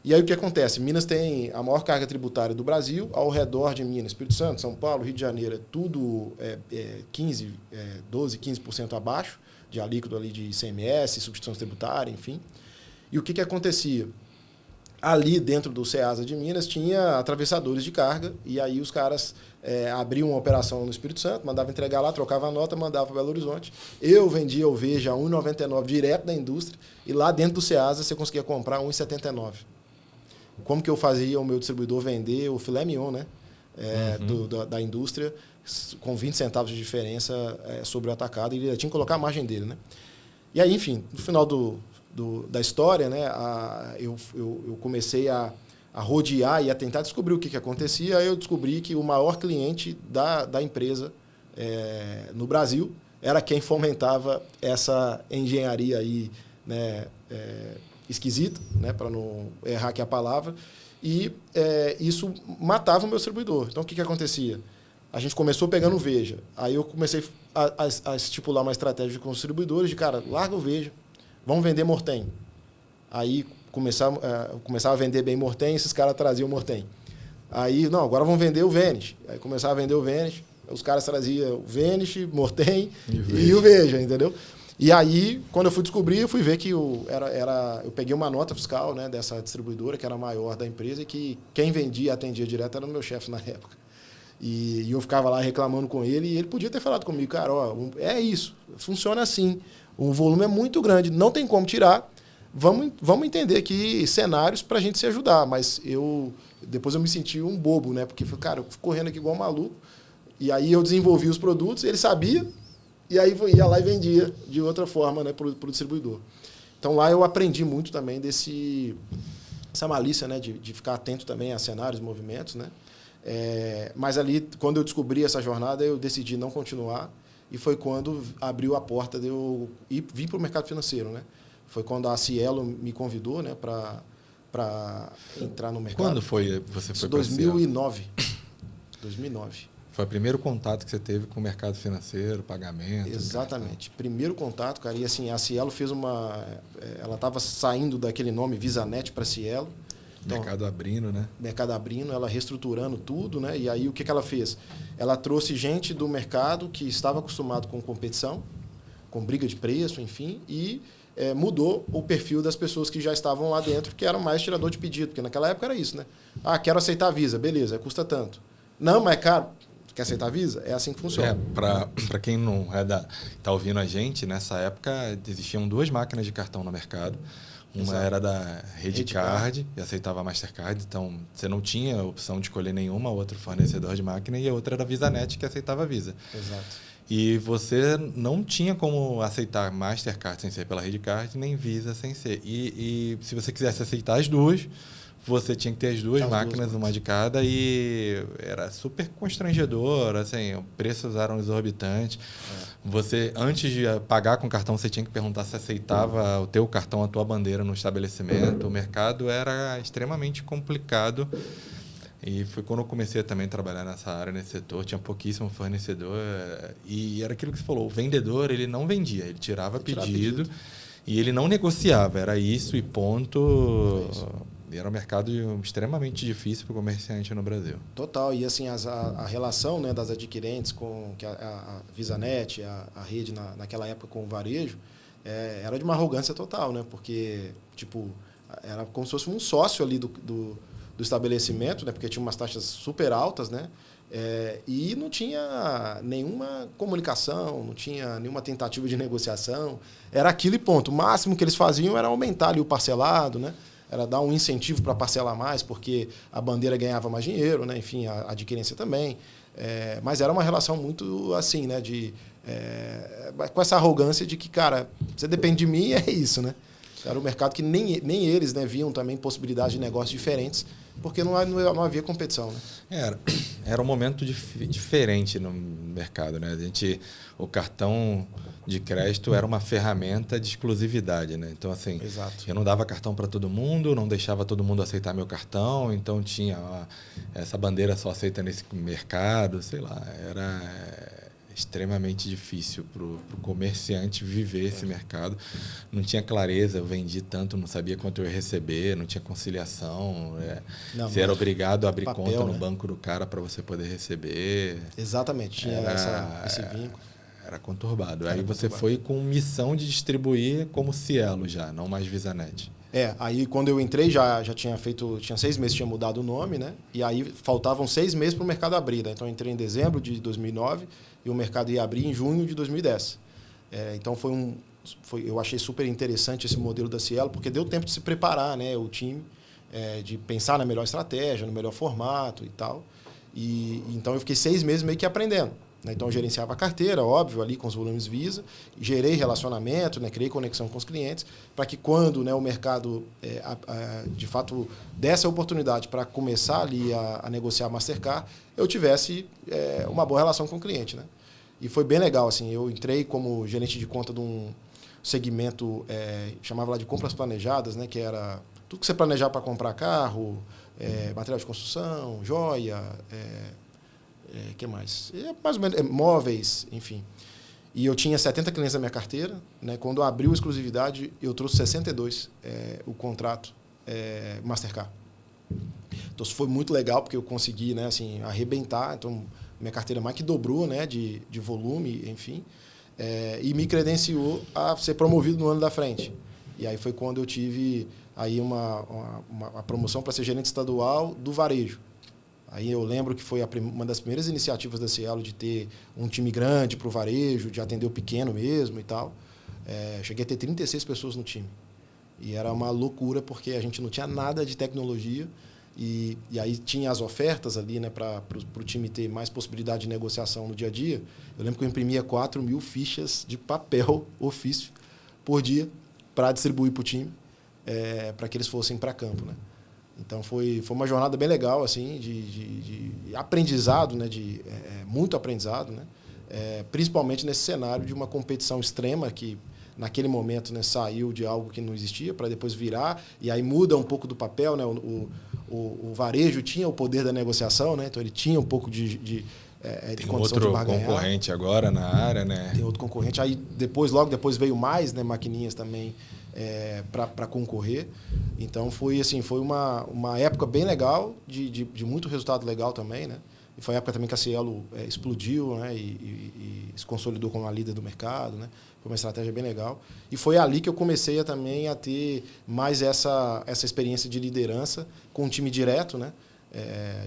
E aí o que acontece? Minas tem a maior carga tributária do Brasil, ao redor de Minas, Espírito Santo, São Paulo, Rio de Janeiro, é tudo 12, 15% abaixo de alíquota ali de ICMS, substituição tributária, enfim. E o que acontecia? Ali dentro do Ceasa de Minas tinha atravessadores de carga, e aí os caras abriam uma operação no Espírito Santo, mandavam entregar lá, trocava a nota, mandava para Belo Horizonte. Eu vendia o Veja a R$ 1,99 direto da indústria, e lá dentro do Ceasa você conseguia comprar R$ 1,79. Como que eu fazia o meu distribuidor vender o filé mignon, né? Da indústria, com 20 centavos de diferença sobre o atacado, e ele tinha que colocar a margem dele, né? E aí, enfim, no final da história, né, eu comecei a rodear e a tentar descobrir o que acontecia. Aí eu descobri que o maior cliente da empresa no Brasil era quem fomentava essa engenharia aí, né, esquisita, né, para não errar aqui a palavra, e isso matava o meu distribuidor. Então, o que acontecia? A gente começou pegando o Veja. Aí eu comecei a estipular uma estratégia com os distribuidores de, cara, larga o Veja, vamos vender Mortem. Aí começava a vender bem Mortem, esses caras traziam Mortem. Aí, não, agora vamos vender o Vanish. Aí começava a vender o Vanish, os caras traziam o Vanish, Mortem e o Veja, entendeu? E aí, quando eu fui descobrir, eu fui ver que eu peguei uma nota fiscal, né, dessa distribuidora, que era a maior da empresa, e que quem vendia e atendia direto era o meu chefe na época. E eu ficava lá reclamando com ele, e ele podia ter falado comigo, cara, é isso, funciona assim, o volume é muito grande, não tem como tirar, vamos entender aqui cenários para a gente se ajudar. Mas depois eu me senti um bobo, né, porque, cara, eu fui correndo aqui igual um maluco, e aí eu desenvolvi os produtos, ele sabia, e aí ia lá e vendia de outra forma, né, para o distribuidor. Então lá eu aprendi muito também essa malícia, né, de ficar atento também a cenários, movimentos, né. Mas ali, quando eu descobri essa jornada, eu decidi não continuar, e foi quando abriu a porta de eu vir para o mercado financeiro, né. Foi quando a Cielo me convidou, né, para entrar no mercado. Quando foi você foi para 2009. 2009. Foi o primeiro contato que você teve com o mercado financeiro, pagamento? Exatamente. Primeiro contato, cara. E assim, a Cielo fez ela estava saindo daquele nome VisaNet para Cielo. Então, mercado abrindo, né? Mercado abrindo, ela reestruturando tudo, né? E aí o que ela fez? Ela trouxe gente do mercado que estava acostumado com competição, com briga de preço, enfim, e mudou o perfil das pessoas que já estavam lá dentro, que eram mais tirador de pedido, porque naquela época era isso, né? Ah, quero aceitar a Visa, beleza, custa tanto. Não, mas é caro. Quer aceitar a Visa? É assim que funciona. Para quem não está ouvindo a gente, nessa época existiam 2 máquinas de cartão no mercado. Uma era da Redcard e aceitava a Mastercard, então você não tinha a opção de escolher nenhuma outro fornecedor de máquina, e a outra era a VisaNet, que aceitava a Visa. Exato. E você não tinha como aceitar Mastercard sem ser pela Redcard, nem Visa sem ser. E se você quisesse aceitar as duas, você tinha que ter as duas máquinas, uma de cada, e era super constrangedor, assim, os preços eram exorbitantes. Você, antes de pagar com cartão, você tinha que perguntar se aceitava o teu cartão, a tua bandeira no estabelecimento. O mercado era extremamente complicado. E foi quando eu comecei também a trabalhar nessa área, nesse setor. Tinha pouquíssimo fornecedor. E era aquilo que você falou, o vendedor, ele não vendia, ele tirava pedido e ele não negociava. Era isso e ponto. E era um mercado extremamente difícil para o comerciante no Brasil. Total. E assim, a relação, né, das adquirentes com a VisaNet, a rede naquela época com o varejo, era de uma arrogância total, né? Porque, tipo, era como se fosse um sócio ali do estabelecimento, né? Porque tinha umas taxas super altas, né? E não tinha nenhuma comunicação, não tinha nenhuma tentativa de negociação. Era aquilo e ponto. O máximo que eles faziam era aumentar ali o parcelado, né? Era dar um incentivo para parcelar mais, porque a bandeira ganhava mais dinheiro, né? Enfim, a adquirência também. Mas era uma relação muito assim, né? De com essa arrogância de que, cara, você depende de mim e é isso, né? Era um mercado que nem eles, né, viam também possibilidades de negócios diferentes, porque não havia competição, né? Era um momento diferente no mercado, né? O cartão de crédito era uma ferramenta de exclusividade, né? Então, assim, Exato. eu não dava cartão para todo mundo, não deixava todo mundo aceitar meu cartão, então tinha essa bandeira só aceita nesse mercado, sei lá, era extremamente difícil para o comerciante viver esse mercado. Não tinha clareza, eu vendi tanto, não sabia quanto eu ia receber, não tinha conciliação. Você era obrigado a abrir papel, conta no banco do cara para você poder receber. Exatamente, tinha esse vínculo. Era conturbado. Aí você foi com missão de distribuir como Cielo já, não mais VisaNet. Aí quando eu entrei tinha 6 meses, tinha mudado o nome, né? E aí faltavam 6 meses para o mercado abrir, né? Então eu entrei em dezembro de 2009 e o mercado ia abrir em junho de 2010. Então eu achei super interessante esse modelo da Cielo, porque deu tempo de se preparar, né? O time, de pensar na melhor estratégia, no melhor formato e tal. E então eu fiquei 6 meses meio que aprendendo. Então, eu gerenciava a carteira, óbvio, ali com os volumes Visa, gerei relacionamento, né, criei conexão com os clientes, para que quando, né, o mercado, de fato, desse a oportunidade para começar ali a negociar a Mastercard, eu tivesse uma boa relação com o cliente. Né? E foi bem legal. Assim, eu entrei como gerente de conta de um segmento, chamava lá de compras planejadas, né, que era tudo que você planejava para comprar carro, material de construção, joia... que mais? Mais ou menos, móveis, enfim. E eu tinha 70 clientes na minha carteira. Né? Quando abriu a exclusividade, eu trouxe 62, o contrato Mastercard. Então, isso foi muito legal, porque eu consegui, né, assim, arrebentar. Então, minha carteira mais que dobrou, né, de volume, enfim. E me credenciou a ser promovido no ano da frente. E aí foi quando eu tive aí uma promoção para ser gerente estadual do varejo. Aí eu lembro que foi uma das primeiras iniciativas da Cielo de ter um time grande para o varejo, de atender o pequeno mesmo e tal. Cheguei a ter 36 pessoas no time. E era uma loucura, porque a gente não tinha nada de tecnologia. E aí tinha as ofertas ali, né, para o time ter mais possibilidade de negociação no dia a dia. Eu lembro que eu imprimia 4.000 fichas de papel, ofício, por dia, para distribuir para o time, para que eles fossem para campo, né? Então, foi uma jornada bem legal, assim, de aprendizado, né? Muito aprendizado, né? Principalmente nesse cenário de uma competição extrema que, naquele momento, né, saiu de algo que não existia para depois virar, e aí muda um pouco do papel. Né? O varejo tinha o poder da negociação, né? Então ele tinha um pouco de tem condição de barganhar. Outro concorrente agora na área, né? Tem outro concorrente. Aí, logo depois veio mais, né, maquininhas também, para concorrer. Então foi uma época bem legal, de muito resultado legal também, né? E foi a época também que a Cielo explodiu, né? E se consolidou como a líder do mercado, né? Foi uma estratégia bem legal. E foi ali que eu comecei também a ter mais essa experiência de liderança com um time direto, né?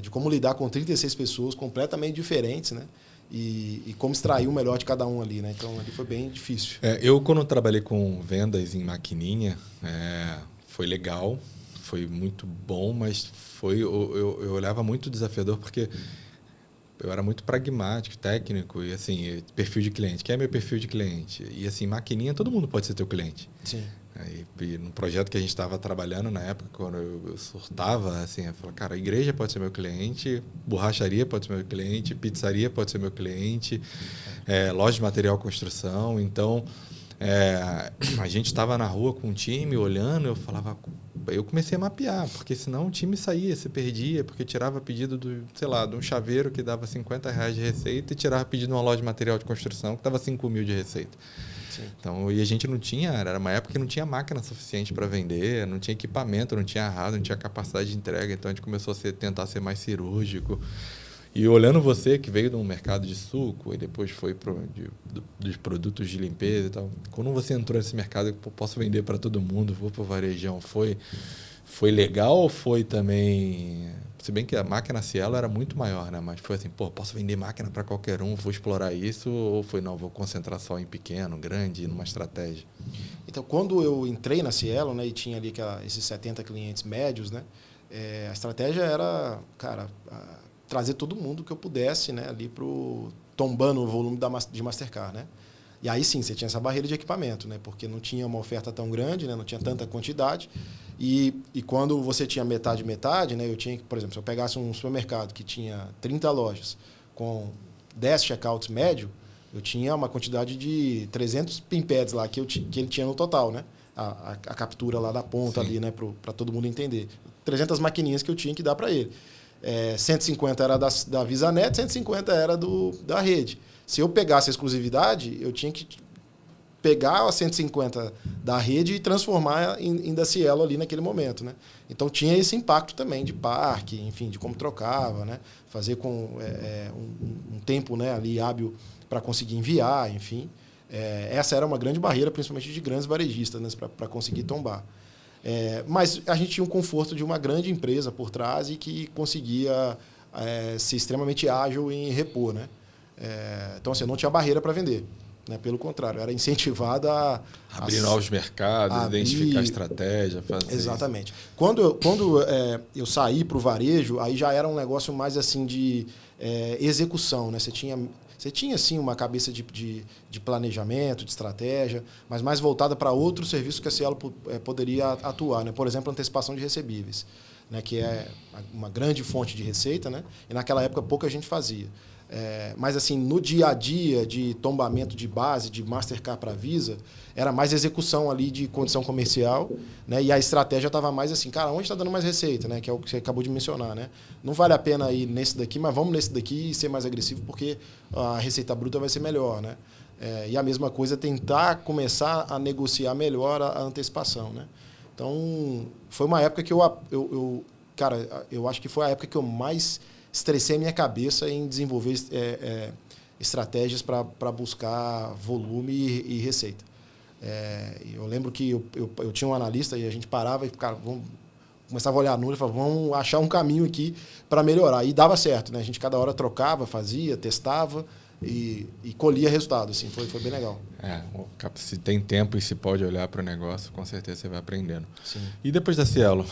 De como lidar com 36 pessoas completamente diferentes, né? E como extrair o melhor de cada um ali, né? Então, ali foi bem difícil. Eu, quando trabalhei com vendas em maquininha, foi legal, foi muito bom, mas eu olhava muito desafiador, porque eu era muito pragmático, técnico, e assim, perfil de cliente. Quem é meu perfil de cliente? E assim, maquininha, todo mundo pode ser teu cliente. Sim. E no projeto que a gente estava trabalhando na época, quando eu surtava, assim, eu falava, cara, a igreja pode ser meu cliente, borracharia pode ser meu cliente, pizzaria pode ser meu cliente, loja de material construção. Então, a gente estava na rua com um time, olhando, eu comecei a mapear, porque senão o time saía, se perdia, porque tirava pedido de um chaveiro que dava R$50 de receita e tirava pedido de uma loja de material de construção que dava 5.000 de receita. Então, e a gente não tinha, era uma época que não tinha máquina suficiente para vender, não tinha equipamento, não tinha arraso, não tinha capacidade de entrega, então a gente começou a tentar ser mais cirúrgico. E olhando você, que veio de um mercado de suco e depois foi dos produtos de limpeza e tal, quando você entrou nesse mercado, eu posso vender para todo mundo, vou para o varejão, foi legal ou foi também... Se bem que a máquina Cielo era muito maior, né? Mas foi assim, posso vender máquina para qualquer um, vou explorar isso, ou foi, não, vou concentrar só em pequeno, grande, numa estratégia? Então, quando eu entrei na Cielo, né, e tinha ali esses 70 clientes médios, né, a estratégia era, cara, trazer todo mundo que eu pudesse, né, ali tombando o volume de Mastercard, né? E aí sim, você tinha essa barreira de equipamento, né? Porque não tinha uma oferta tão grande, né? Não tinha tanta quantidade. E quando você tinha metade, né? Eu tinha, por exemplo, se eu pegasse um supermercado que tinha 30 lojas com 10 checkouts médio, eu tinha uma quantidade de 300 pinpads lá que ele tinha no total, né? A captura lá da ponta ali, né? Para todo mundo entender. 300 maquininhas que eu tinha que dar para ele. 150 era da VisaNet, 150 era da rede. Se eu pegasse a exclusividade, eu tinha que pegar a 150 da rede e transformar em da Cielo ali naquele momento, né? Então tinha esse impacto também de parque, enfim, de como trocava, né? Fazer com um tempo, né, ali hábil para conseguir enviar, enfim. Essa era uma grande barreira, principalmente de grandes varejistas, né, para conseguir tombar. Mas a gente tinha um conforto de uma grande empresa por trás e que conseguia ser extremamente ágil em repor, né? Então, assim, não tinha barreira para vender. Né? Pelo contrário, era incentivado a abrir novos mercados, identificar a estratégia. Fazer exatamente. Isso. Quando eu saí para o varejo, aí já era um negócio mais assim de execução. Né? Você tinha, sim, uma cabeça de planejamento, de estratégia, mas mais voltada para outros serviços que a Cielo poderia atuar. Né? Por exemplo, antecipação de recebíveis, né? Que é uma grande fonte de receita, né? E naquela época pouca gente fazia. Mas assim, no dia a dia de tombamento de base, de Mastercard para Visa, era mais execução ali de condição comercial, né? E a estratégia estava mais assim, cara, onde está dando mais receita, né? Que é o que você acabou de mencionar, né? Não vale a pena ir nesse daqui, mas vamos nesse daqui e ser mais agressivo porque a receita bruta vai ser melhor, né? E a mesma coisa é tentar começar a negociar melhor a antecipação, né? Então, foi uma época que cara, eu acho que foi a época que eu mais estressei a minha cabeça em desenvolver estratégias para buscar volume e receita. Eu lembro que eu tinha um analista e a gente parava e começava a olhar a número e falava, vamos achar um caminho aqui para melhorar. E dava certo, né? A gente cada hora trocava, fazia, testava e colhia resultado. Assim, foi bem legal. Se tem tempo e se pode olhar para o negócio, com certeza você vai aprendendo. Sim. E depois da Cielo?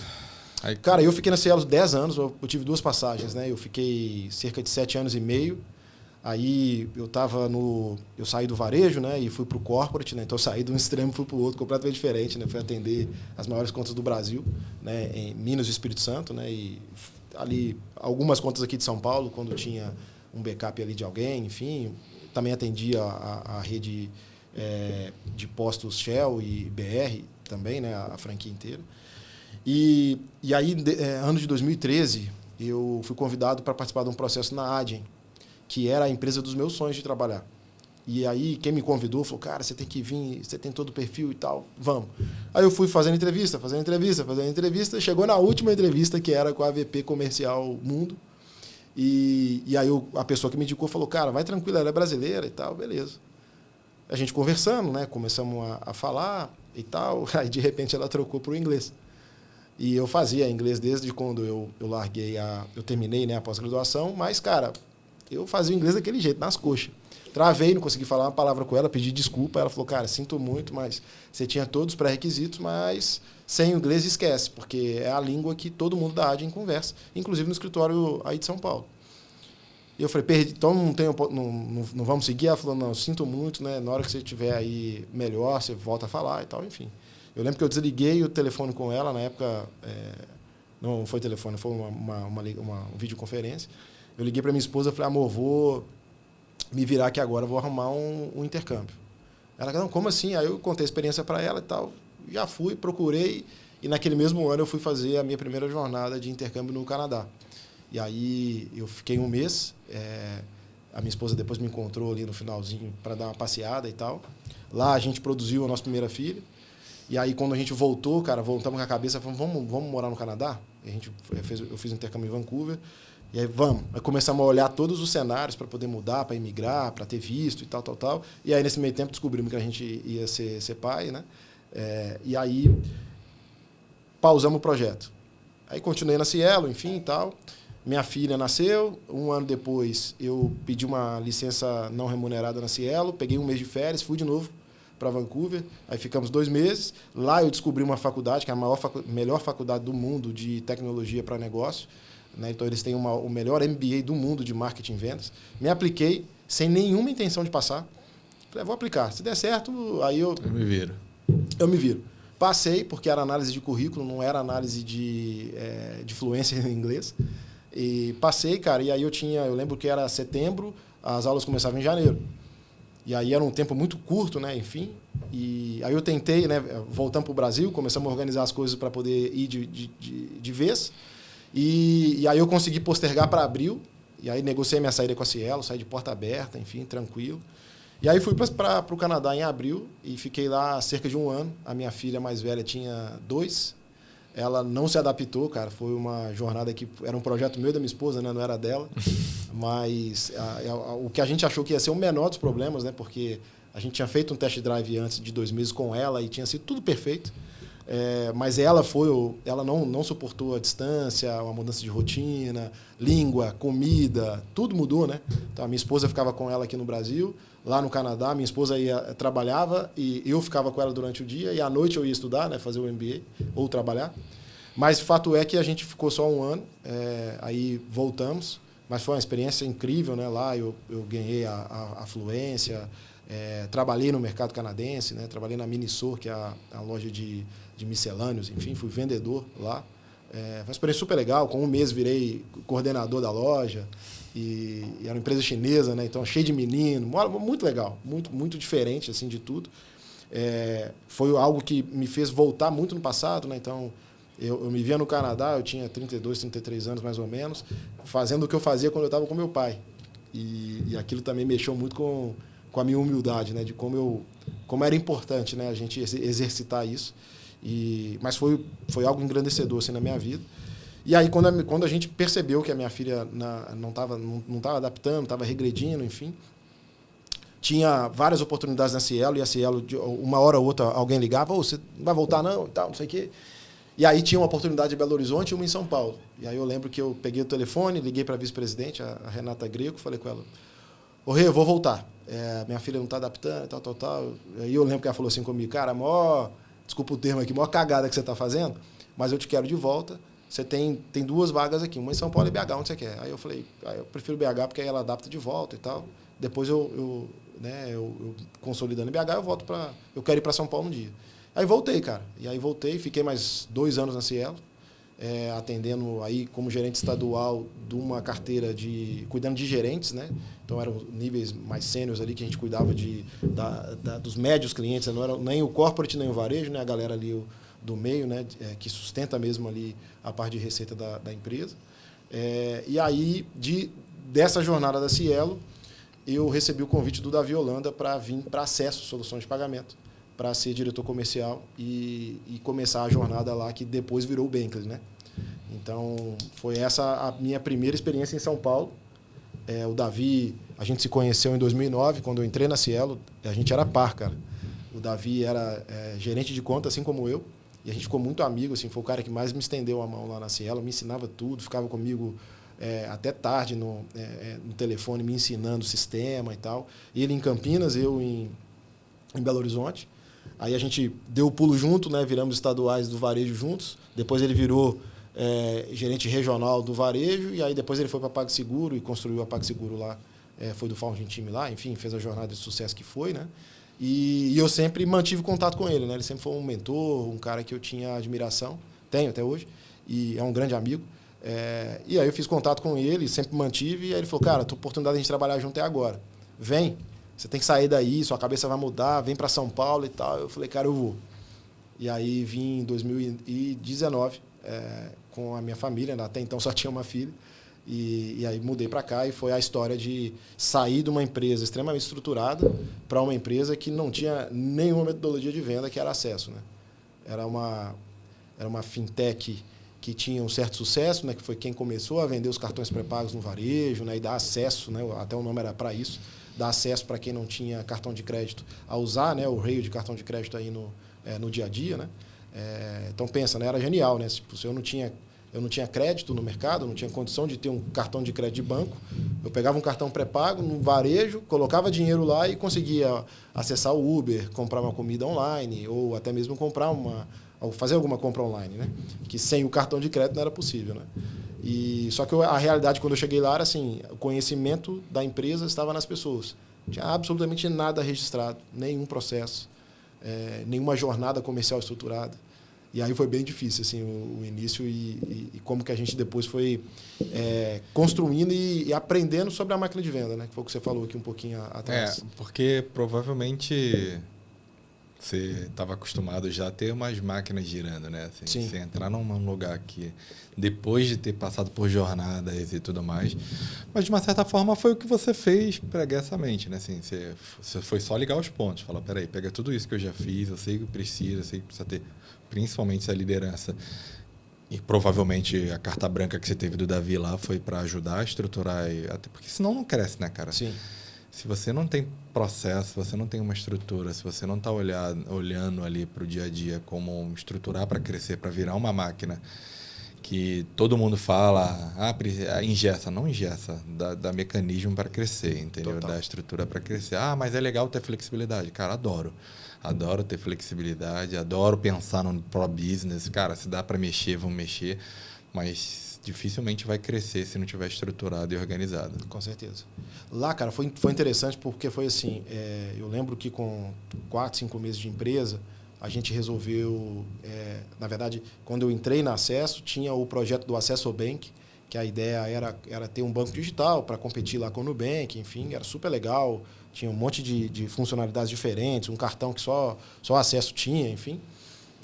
Cara, eu fiquei na Cielo 10 anos, eu tive 2 passagens, né? Eu fiquei cerca de 7 anos e meio. Aí eu saí do varejo, né? E fui para o corporate, né? Então eu saí de um extremo e fui para o outro, completamente diferente, né? Fui atender as maiores contas do Brasil, né? Em Minas e Espírito Santo, né? E ali algumas contas aqui de São Paulo, quando tinha um backup ali de alguém, enfim. Também atendia a rede de postos Shell e BR também, né? A franquia inteira. E aí, ano de 2013, eu fui convidado para participar de um processo na Adyen, que era a empresa dos meus sonhos de trabalhar. E aí, quem me convidou falou, cara, você tem que vir, você tem todo o perfil e tal, vamos. Aí eu fui fazendo entrevista. Chegou na última entrevista, que era com a VP Comercial Mundo. E aí a pessoa que me indicou falou, cara, vai tranquilo, ela é brasileira e tal, beleza. A gente conversando, né? Começamos a falar e tal. Aí, de repente, ela trocou para o inglês. E eu fazia inglês desde quando eu larguei eu terminei, né, a pós-graduação, mas, cara, eu fazia inglês daquele jeito, nas coxas. Travei, não consegui falar uma palavra com ela, pedi desculpa. Ela falou, cara, sinto muito, mas você tinha todos os pré-requisitos, mas sem o inglês esquece, porque é a língua que todo mundo da Adyen conversa, inclusive no escritório aí de São Paulo. E eu falei, perdi, então não vamos seguir? Ela falou, não, sinto muito, né, na hora que você estiver aí melhor, você volta a falar e tal, enfim. Eu lembro que eu desliguei o telefone com ela, na época, não foi telefone, foi uma videoconferência. Eu liguei para minha esposa e falei, amor, vou me virar aqui agora, vou arrumar um intercâmbio. Ela, não, como assim? Aí eu contei a experiência para ela e tal, já fui, procurei, e naquele mesmo ano eu fui fazer a minha primeira jornada de intercâmbio no Canadá. E aí eu fiquei 1 mês, a minha esposa depois me encontrou ali no finalzinho para dar uma passeada e tal. Lá a gente produziu a nossa primeira filha. E aí, quando a gente voltou, cara, voltamos com a cabeça, falamos, vamos morar no Canadá? E eu fiz um intercâmbio em Vancouver. E aí, vamos. Aí começamos a olhar todos os cenários para poder mudar, para imigrar, para ter visto e tal. E aí, nesse meio tempo, descobrimos que a gente ia ser pai, né? E aí, pausamos o projeto. Aí, continuei na Cielo, enfim, e tal. Minha filha nasceu. 1 ano depois, eu pedi uma licença não remunerada na Cielo. Peguei 1 mês de férias, fui de novo para Vancouver, aí ficamos 2 meses. Lá eu descobri uma faculdade, que é a melhor faculdade do mundo de tecnologia para negócio, né? Então eles têm o melhor MBA do mundo de marketing e vendas. Me apliquei, sem nenhuma intenção de passar. Falei, vou aplicar. Se der certo, aí eu me viro. Eu me viro. Passei, porque era análise de currículo, não era análise de fluência em inglês. E passei, cara, e aí eu lembro que era setembro, as aulas começavam em janeiro. E aí era um tempo muito curto, né, enfim. E aí eu tentei, né, voltando para o Brasil, começamos a organizar as coisas para poder ir de vez. E aí eu consegui postergar para abril, e aí negociei minha saída com a Cielo, saí de porta aberta, enfim, tranquilo. E aí fui para o Canadá em abril e fiquei lá cerca de 1 ano. A minha filha mais velha tinha 2. Ela não se adaptou, cara. Foi uma jornada que era um projeto meu e da minha esposa, né? Não era dela. Mas o que a gente achou que ia ser o menor dos problemas, né? Porque a gente tinha feito um test drive antes de 2 meses com ela e tinha sido tudo perfeito. Mas ela não suportou a distância, a mudança de rotina, língua, comida, tudo mudou, né? Então a minha esposa ficava com ela aqui no Brasil, lá no Canadá, minha esposa trabalhava e eu ficava com ela durante o dia e à noite eu ia estudar, né, fazer o MBA ou trabalhar. Mas o fato é que a gente ficou só 1 ano, aí voltamos, mas foi uma experiência incrível, né? Lá eu ganhei a fluência, trabalhei no mercado canadense, né? Trabalhei na Minissor, que é a loja de miscelâneos, enfim, fui vendedor lá. Foi uma experiência super legal, com 1 mês virei coordenador da loja e era uma empresa chinesa, né? Então cheio de menino, muito legal, muito, muito diferente assim, de tudo. Foi algo que me fez voltar muito no passado, né? Então eu me via no Canadá, eu tinha 32, 33 anos mais ou menos, fazendo o que eu fazia quando eu estava com meu pai. E aquilo também mexeu muito com a minha humildade, né? De como era importante, né? A gente exercitar isso. Mas foi algo engrandecedor assim, na minha vida. E aí, quando a gente percebeu que a minha filha não estava adaptando, estava regredindo, enfim, tinha várias oportunidades na Cielo, e a Cielo, uma hora ou outra, alguém ligava, você não vai voltar não, e tal, não sei o quê. E aí tinha uma oportunidade em Belo Horizonte e uma em São Paulo. E aí eu lembro que eu peguei o telefone, liguei para a vice-presidente, a Renata Greco, falei com ela, Rê, eu vou voltar. Minha filha não está adaptando, tal. Aí eu lembro que ela falou assim comigo, cara, desculpa o termo aqui, maior cagada que você está fazendo, mas eu te quero de volta. Você tem 2 vagas aqui, uma em São Paulo e BH, onde você quer? Aí eu falei, eu prefiro BH porque aí ela adapta de volta e tal. Depois eu consolidando em BH, eu quero ir para São Paulo um dia. Aí voltei, cara. E aí voltei, fiquei mais 2 anos na Cielo, atendendo aí como gerente estadual de uma carteira cuidando de gerentes, né? Então eram níveis mais sêniores ali que a gente cuidava dos médios clientes, não era nem o corporate nem o varejo, né? A galera ali do meio, né? Que sustenta mesmo ali a parte de receita da empresa. E aí, dessa jornada da Cielo, eu recebi o convite do Davi Holanda para vir para Acesso Soluções de Pagamento, para ser diretor comercial e começar a jornada lá, que depois virou o Bankless, né? Então, foi essa a minha primeira experiência em São Paulo. O Davi, a gente se conheceu em 2009, quando eu entrei na Cielo, a gente era par, cara. O Davi era gerente de conta, assim como eu, e a gente ficou muito amigo, assim, foi o cara que mais me estendeu a mão lá na Cielo, me ensinava tudo, ficava comigo até tarde no telefone, me ensinando o sistema e tal. Ele em Campinas, eu em Belo Horizonte. Aí a gente deu o pulo junto, né? Viramos estaduais do varejo juntos. Depois ele virou gerente regional do varejo, e aí depois ele foi para a PagSeguro e construiu a PagSeguro lá. Foi do Founding Team lá, enfim, fez a jornada de sucesso que foi, né? E eu sempre mantive contato com ele, né? Ele sempre foi um mentor, um cara que eu tinha admiração, tenho até hoje, e é um grande amigo. E aí eu fiz contato com ele, sempre mantive, e aí ele falou, cara, a tua oportunidade de a gente trabalhar junto é agora. Vem, você tem que sair daí, sua cabeça vai mudar, vem para São Paulo e tal. Eu falei, cara, eu vou. E aí vim em 2019 com a minha família, até então só tinha uma filha, e aí mudei para cá, e foi a história de sair de uma empresa extremamente estruturada para uma empresa que não tinha nenhuma metodologia de venda, que era Acesso, né? Era uma fintech que tinha um certo sucesso, né? Que foi quem começou a vender os cartões pré-pagos no varejo, né? E dar acesso, né? Até o nome era para isso, dar acesso para quem não tinha cartão de crédito a usar, né? O rail de cartão de crédito aí no dia a dia, né? Então pensa, né? Era genial, né? Tipo, se eu não tinha crédito no mercado, eu não tinha condição de ter um cartão de crédito de banco, eu pegava um cartão pré-pago no varejo, colocava dinheiro lá e conseguia acessar o Uber, comprar uma comida online, ou até mesmo fazer alguma compra online, né? Que sem o cartão de crédito não era possível, né? Só que a realidade, quando eu cheguei lá, era assim, o conhecimento da empresa estava nas pessoas. Não tinha absolutamente nada registrado, nenhum processo, nenhuma jornada comercial estruturada. E aí foi bem difícil assim, o início e como que a gente depois foi construindo e aprendendo sobre a máquina de venda, né? Que foi o que você falou aqui um pouquinho atrás. Porque provavelmente você estava acostumado já a ter umas máquinas girando, né? Assim, Sim. Você entrar num lugar que, depois de ter passado por jornadas e tudo mais, mas de uma certa forma foi o que você fez preguiçamente, né? Assim, você foi só ligar os pontos, falar, peraí, pega tudo isso que eu já fiz, eu sei que precisa ter principalmente essa liderança. E provavelmente a carta branca que você teve do Davi lá foi para ajudar a estruturar, até porque senão não cresce, né, cara? Sim. Se você não tem processo, se você não tem uma estrutura, se você não está olhando ali para o dia a dia como estruturar para crescer, para virar uma máquina que todo mundo fala, ingessa, não ingessa, dá mecanismo para crescer, entendeu? Total. Dá estrutura para crescer. Mas é legal ter flexibilidade. Cara, adoro. Adoro ter flexibilidade, adoro pensar no pro-business. Cara, se dá para mexer, vamos mexer, mas dificilmente vai crescer se não tiver estruturado e organizado. Com certeza. Lá, cara, foi interessante porque foi assim, eu lembro que com 4, 5 meses de empresa, a gente resolveu, na verdade, quando eu entrei na Acesso, tinha o projeto do Acesso Bank, que a ideia era ter um banco digital para competir lá com o Nubank, enfim, era super legal, tinha um monte de funcionalidades diferentes, um cartão que só Acesso tinha, enfim.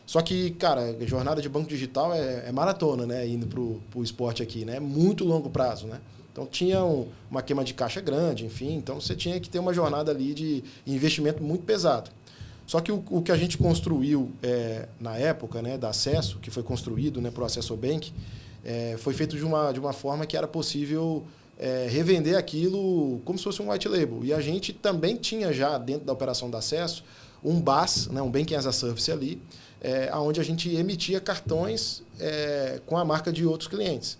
Só que, cara, a jornada de banco digital é maratona, né? Indo pro esporte aqui, né? É muito longo prazo, né? Então, tinha uma queima de caixa grande, enfim. Então, você tinha que ter uma jornada ali de investimento muito pesado. Só que o que a gente construiu na época, né, da Acesso, que foi construído, né, para o Acesso Bank, foi feito de uma forma que era possível revender aquilo como se fosse um white label. E a gente também tinha já, dentro da operação da Acesso, um BaaS, né, um Banking as a Service ali, onde a gente emitia cartões com a marca de outros clientes,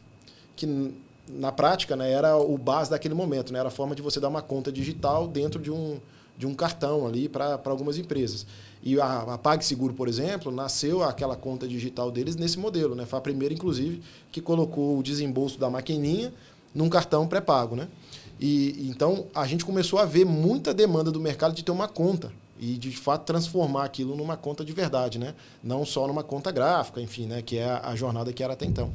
que na prática, né, era o BaaS daquele momento, né, era a forma de você dar uma conta digital dentro de um cartão ali para algumas empresas. E a PagSeguro, por exemplo, nasceu aquela conta digital deles nesse modelo, né? Foi a primeira, inclusive, que colocou o desembolso da maquininha num cartão pré-pago, né? E então a gente começou a ver muita demanda do mercado de ter uma conta e de fato transformar aquilo numa conta de verdade, né? Não só numa conta gráfica, enfim, né? Que é a jornada que era até então.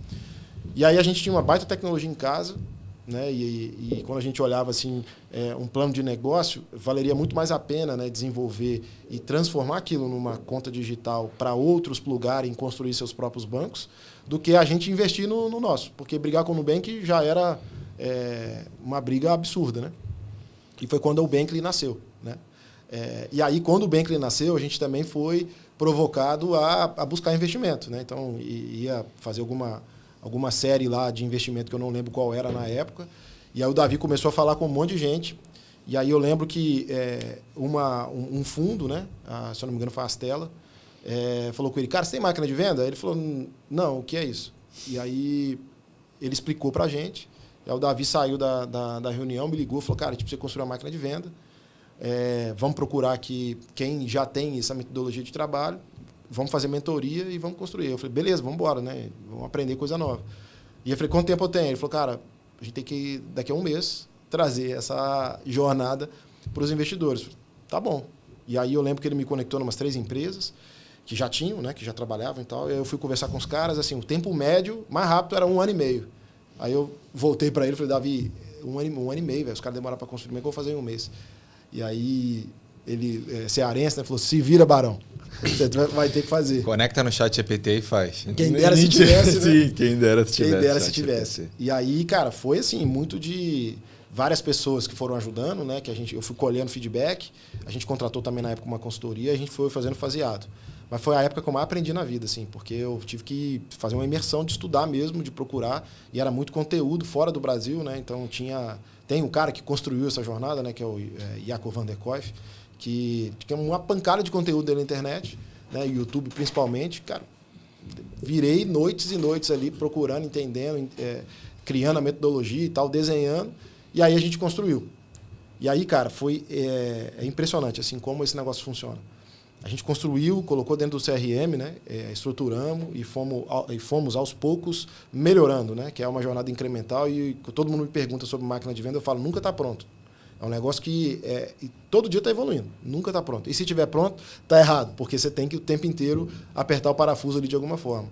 E aí a gente tinha uma baita tecnologia em casa, né? E quando a gente olhava assim, um plano de negócio, valeria muito mais a pena, né, desenvolver e transformar aquilo numa conta digital para outros plugarem e construir seus próprios bancos, do que a gente investir no nosso. Porque brigar com o Nubank já era uma briga absurda, né? E foi quando o Bankly nasceu, né? E aí, quando o Bankly nasceu, a gente também foi provocado a buscar investimento, né? Então, ia fazer alguma série lá de investimento que eu não lembro qual era na época. E aí o Davi começou a falar com um monte de gente. E aí eu lembro que um fundo, né, se eu não me engano foi a Astela, falou com ele, cara, você tem máquina de venda? Ele falou, não, o que é isso? E aí ele explicou pra gente. E aí o Davi saiu da reunião, me ligou, falou, cara, a gente precisa construir uma máquina de venda. Vamos procurar aqui quem já tem essa metodologia de trabalho. Vamos fazer mentoria e vamos construir. Eu falei, beleza, vamos embora, né? Vamos aprender coisa nova. E eu falei, quanto tempo eu tenho? Ele falou, cara, a gente tem que, daqui a um mês, trazer essa jornada para os investidores. Eu falei, tá bom. E aí eu lembro que ele me conectou em umas 3 empresas que já tinham, né? Que já trabalhavam e tal. E aí eu fui conversar com os caras, assim, o tempo médio, mais rápido, era 1 ano e meio. Aí eu voltei para ele e falei, Davi, 1 ano e meio, velho, os caras demoraram para construir, como é que eu vou fazer em um mês? E aí ele, cearense, né? Falou, se vira, Barão. Você vai ter que fazer. Conecta no chat GPT e faz. Quem dera se tivesse, né? Sim, quem dera se tivesse. Quem dera se tivesse. E aí, cara, foi assim, muito de várias pessoas que foram ajudando, né? Eu fui colhendo feedback, a gente contratou também na época uma consultoria, a gente foi fazendo faseado. Mas foi a época que eu mais aprendi na vida, assim, porque eu tive que fazer uma imersão de estudar mesmo, de procurar, e era muito conteúdo fora do Brasil, né? Então tem um cara que construiu essa jornada, né? Que é o Jacob van der Koef, que tinha uma pancada de conteúdo na internet, né, YouTube principalmente, cara, virei noites e noites ali procurando, entendendo, criando a metodologia e tal, desenhando, e aí a gente construiu. E aí, cara, foi impressionante, assim, como esse negócio funciona. A gente construiu, colocou dentro do CRM, né? Estruturamos e fomos aos poucos melhorando, né? Que é uma jornada incremental e todo mundo me pergunta sobre máquina de venda, eu falo, nunca está pronto. É um negócio que todo dia está evoluindo, nunca está pronto. E se estiver pronto, está errado, porque você tem que o tempo inteiro apertar o parafuso ali de alguma forma.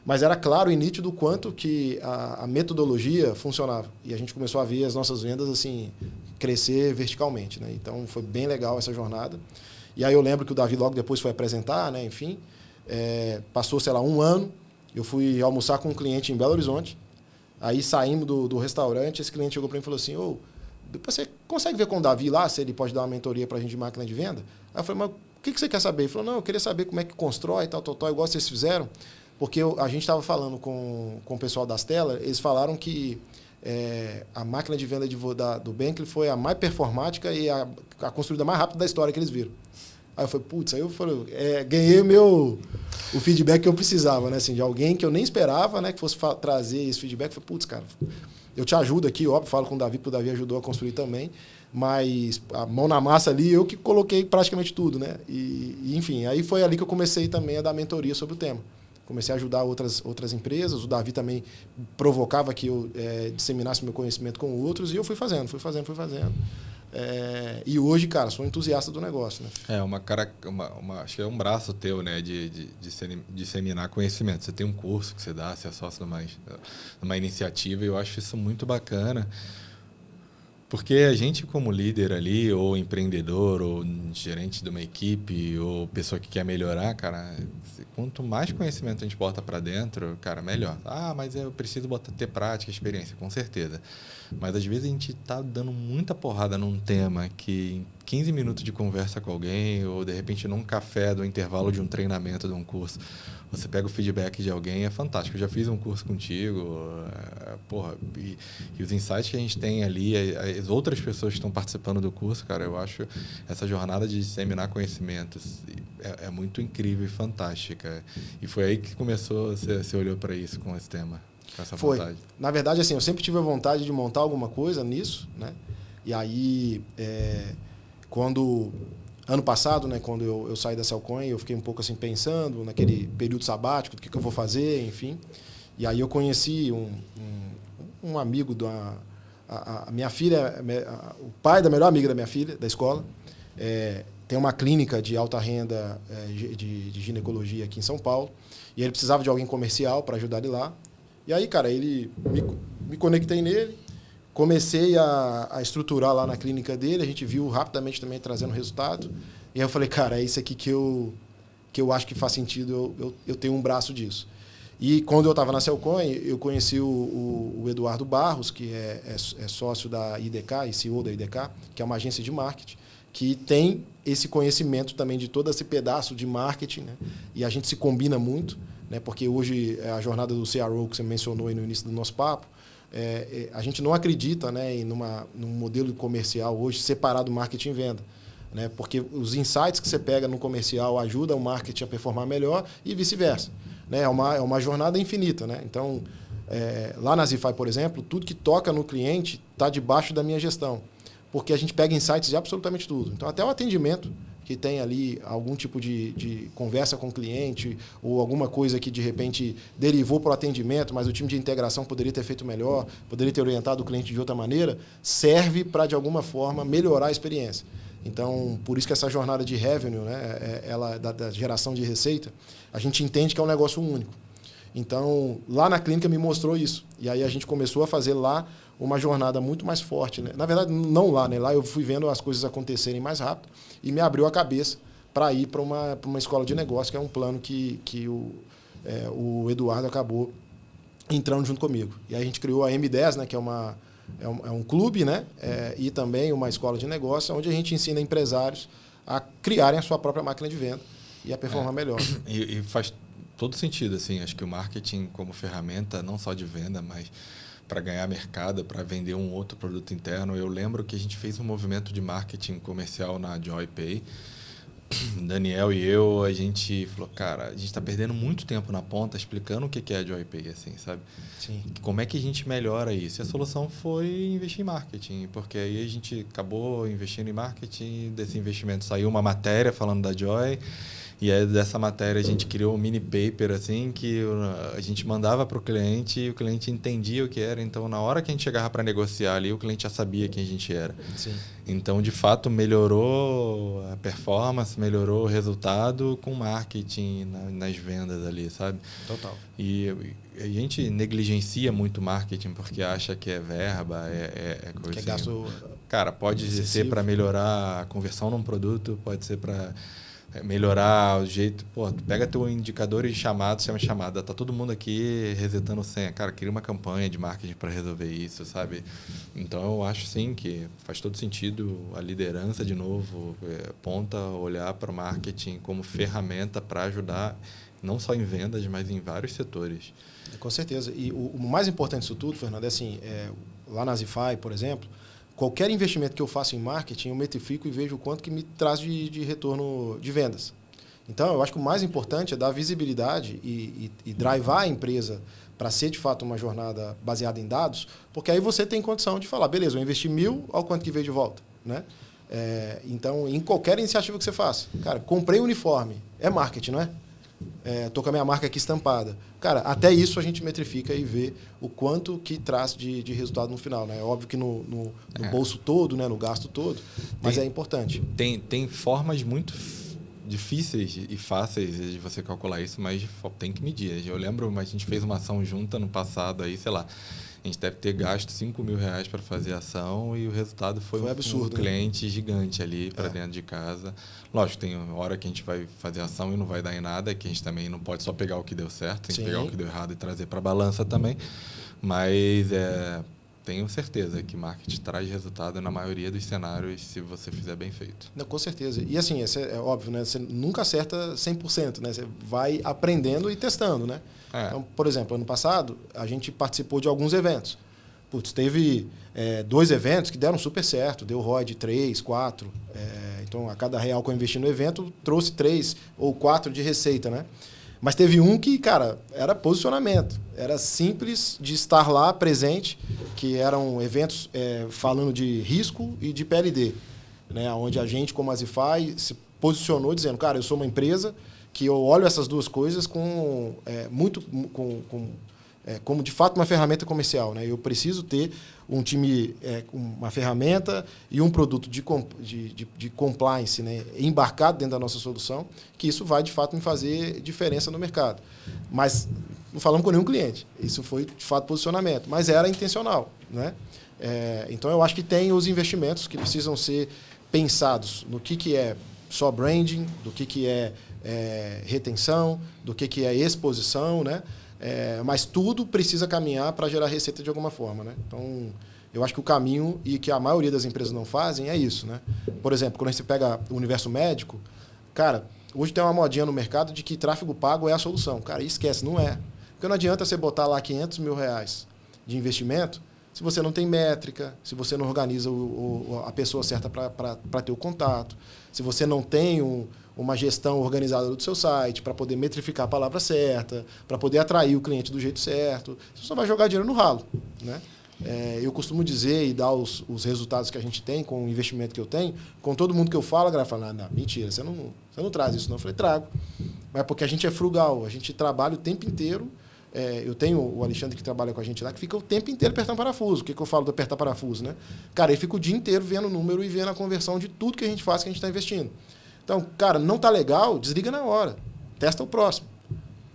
Mas era claro e nítido o quanto que a metodologia funcionava. E a gente começou a ver as nossas vendas assim crescer verticalmente, né? Então foi bem legal essa jornada. E aí eu lembro que o Davi logo depois foi apresentar, né? Enfim, passou, sei lá, 1 ano, eu fui almoçar com um cliente em Belo Horizonte, aí saímos do restaurante, esse cliente chegou para mim e falou assim, depois você consegue ver com o Davi lá, se ele pode dar uma mentoria para a gente de máquina de venda? Aí eu falei, mas o que você quer saber? Ele falou, não, eu queria saber como é que constrói, tal, igual vocês fizeram, porque a gente estava falando com o pessoal das telas, eles falaram que a máquina de venda do Bentley foi a mais performática e a construída mais rápida da história que eles viram. Aí eu falei, putz, aí eu falei, ganhei o feedback que eu precisava, né? Assim, de alguém que eu nem esperava, né, que fosse trazer esse feedback. Eu falei, putz, cara, eu te ajudo aqui, óbvio, falo com o Davi, porque o Davi ajudou a construir também, mas a mão na massa ali, eu que coloquei praticamente tudo, né? E enfim, aí foi ali que eu comecei também a dar mentoria sobre o tema. Comecei a ajudar outras empresas, o Davi também provocava que eu disseminasse meu conhecimento com outros, e eu fui fazendo. E hoje, cara, sou entusiasta do negócio, né? Acho que é um braço teu, né, de disseminar conhecimento. Você tem um curso que você dá, você é sócio numa iniciativa, e eu acho isso muito bacana. Porque a gente, como líder ali, ou empreendedor, ou gerente de uma equipe, ou pessoa que quer melhorar, cara, quanto mais conhecimento a gente bota para dentro, cara, melhor. Mas eu preciso ter prática, experiência, com certeza. Mas às vezes a gente está dando muita porrada num tema que em 15 minutos de conversa com alguém, ou de repente num café do intervalo de um treinamento, de um curso, você pega o feedback de alguém, é fantástico. Eu já fiz um curso contigo, e os insights que a gente tem ali, as outras pessoas que estão participando do curso, cara, eu acho essa jornada de disseminar conhecimentos é muito incrível e fantástica. E foi aí que começou, você olhou para isso com esse tema, com essa vontade. Na verdade, assim, eu sempre tive a vontade de montar alguma coisa nisso, né? E aí, ano passado, né, quando eu saí da Cellcoin, eu fiquei um pouco assim pensando naquele período sabático, do que eu vou fazer, enfim. E aí eu conheci um amigo a minha filha, o pai da melhor amiga da minha filha, da escola, tem uma clínica de alta renda de ginecologia aqui em São Paulo, e ele precisava de alguém comercial para ajudar ele lá. E aí, cara, me conectei nele, comecei a estruturar lá na clínica dele, a gente viu rapidamente também trazendo resultado. E aí eu falei, cara, é isso aqui que eu acho que faz sentido eu ter um braço disso. E quando eu estava na Cellcoin, eu conheci o Eduardo Barros, que é sócio da IDK e CEO da IDK, que é uma agência de marketing, que tem esse conhecimento também de todo esse pedaço de marketing, né? E a gente se combina muito, né? Porque hoje a jornada do CRO que você mencionou aí no início do nosso papo, a gente não acredita, né, num modelo comercial hoje separado do marketing e venda, né? Porque os insights que você pega no comercial ajudam o marketing a performar melhor e vice-versa, né? É uma jornada infinita, né? Então, lá na Zify, por exemplo, tudo que toca no cliente está debaixo da minha gestão, porque a gente pega insights de absolutamente tudo. Então, até o atendimento, que tem ali algum tipo de conversa com o cliente ou alguma coisa que, de repente, derivou para o atendimento, mas o time de integração poderia ter feito melhor, poderia ter orientado o cliente de outra maneira, serve para, de alguma forma, melhorar a experiência. Então, por isso que essa jornada de revenue, né, da geração de receita, a gente entende que é um negócio único. Então, lá na clínica me mostrou isso. E aí a gente começou a fazer lá uma jornada muito mais forte, né? Na verdade, não lá, né? Lá eu fui vendo as coisas acontecerem mais rápido e me abriu a cabeça para ir para uma escola de negócio, que é um plano que o Eduardo acabou entrando junto comigo. E aí a gente criou a M10, né? Que é um clube, né? E também uma escola de negócio, onde a gente ensina empresários a criarem a sua própria máquina de venda e a performar melhor. E faz todo sentido, assim. Acho que o marketing como ferramenta, não só de venda, mas para ganhar mercado, para vender um outro produto interno. Eu lembro que a gente fez um movimento de marketing comercial na JoyPay, Daniel e eu, a gente falou, cara, a gente está perdendo muito tempo na ponta explicando o que é a JoyPay, assim, sabe? Sim. Como é que a gente melhora isso? E a solução foi investir em marketing, porque aí a gente acabou investindo em marketing, desse investimento saiu uma matéria falando da Joy, e aí dessa matéria a gente criou um mini paper, assim, que a gente mandava para o cliente e o cliente entendia o que era. Então, na hora que a gente chegava para negociar ali, o cliente já sabia quem a gente era. Sim. Então, de fato, melhorou a performance, melhorou o resultado com marketing nas vendas ali, sabe? Total. E a gente negligencia muito marketing porque acha que é verba, coisa Que é assim. gasto. Cara, pode excessivo. ser para melhorar a conversão num produto, pode ser para melhorar o jeito. Pô, tu pega teu indicador de chamada, chama chamada, tá todo mundo aqui resetando senha. Cara, cria uma campanha de marketing para resolver isso, sabe? Então eu acho sim que faz todo sentido a liderança, de novo, ponta olhar para o marketing como ferramenta para ajudar, não só em vendas, mas em vários setores. Com certeza. E o mais importante disso tudo, Fernando, é assim, lá na Zify, por exemplo, qualquer investimento que eu faço em marketing, eu metrifico e vejo o quanto que me traz de retorno de vendas. Então, eu acho que o mais importante é dar visibilidade e drivar a empresa para ser, de fato, uma jornada baseada em dados, porque aí você tem condição de falar, beleza, eu investi 1.000, olha o quanto que veio de volta. Né? Então, em qualquer iniciativa que você faça, cara, comprei um uniforme, é marketing, não é? Estou com a minha marca aqui estampada. Cara, até isso a gente metrifica e vê o quanto que traz de resultado no final. Né? É óbvio que no bolso todo, né? No gasto todo, mas é importante. Tem formas muito difíceis e fáceis de você calcular isso, mas tem que medir. Eu lembro, a gente fez uma ação junta no passado, aí, sei lá, a gente deve ter gasto R$5.000 para fazer a ação e o resultado foi absurdo, um cliente gigante ali para dentro de casa. Lógico, tem hora que a gente vai fazer ação e não vai dar em nada, que a gente também não pode só pegar o que deu certo, tem que pegar o que deu errado e trazer para a balança também. Mas tenho certeza que marketing traz resultado na maioria dos cenários se você fizer bem feito. Não, com certeza. E assim, é óbvio, né? Você nunca acerta 100%, né? Você vai aprendendo e testando, né? Então, por exemplo, ano passado, a gente participou de alguns eventos. Putz, teve 2 eventos que deram super certo, deu ROI de 3, 4. Então, a cada real que eu investi no evento, trouxe 3 ou 4 de receita, né? Mas teve um que, cara, era posicionamento. Era simples de estar lá presente, que eram eventos falando de risco e de PLD, né? Onde a gente, como a Zify, se posicionou dizendo, cara, eu sou uma empresa que eu olho essas duas coisas como de fato uma ferramenta comercial. Né? Eu preciso ter um time, uma ferramenta e um produto de compliance, né? Embarcado dentro da nossa solução, que isso vai de fato me fazer diferença no mercado. Mas não falamos com nenhum cliente. Isso foi de fato posicionamento, mas era intencional. Né? Então eu acho que tem os investimentos que precisam ser pensados no que é só branding, do que é retenção, do que é exposição, né? Mas tudo precisa caminhar para gerar receita de alguma forma. Né? Então, eu acho que o caminho, e que a maioria das empresas não fazem, é isso. Né? Por exemplo, quando a gente pega o universo médico, cara, hoje tem uma modinha no mercado de que tráfego pago é a solução. Cara, esquece, não é. Porque não adianta você botar lá R$500 mil de investimento se você não tem métrica, se você não organiza a pessoa certa para ter o contato, se você não tem uma gestão organizada do seu site para poder metrificar a palavra certa, para poder atrair o cliente do jeito certo, você só vai jogar dinheiro no ralo. Né? Eu costumo dizer e dar os resultados que a gente tem com o investimento que eu tenho, com todo mundo que eu falo, a galera fala, não, mentira, você não traz isso não. Eu falei, trago. Mas é porque a gente é frugal, a gente trabalha o tempo inteiro. Eu tenho o Alexandre que trabalha com a gente lá, que fica o tempo inteiro apertando parafuso. O que eu falo do apertar parafuso? Né? Cara, ele fica o dia inteiro vendo o número e vendo a conversão de tudo que a gente faz, que a gente está investindo. Então, cara, não está legal, desliga na hora. Testa o próximo.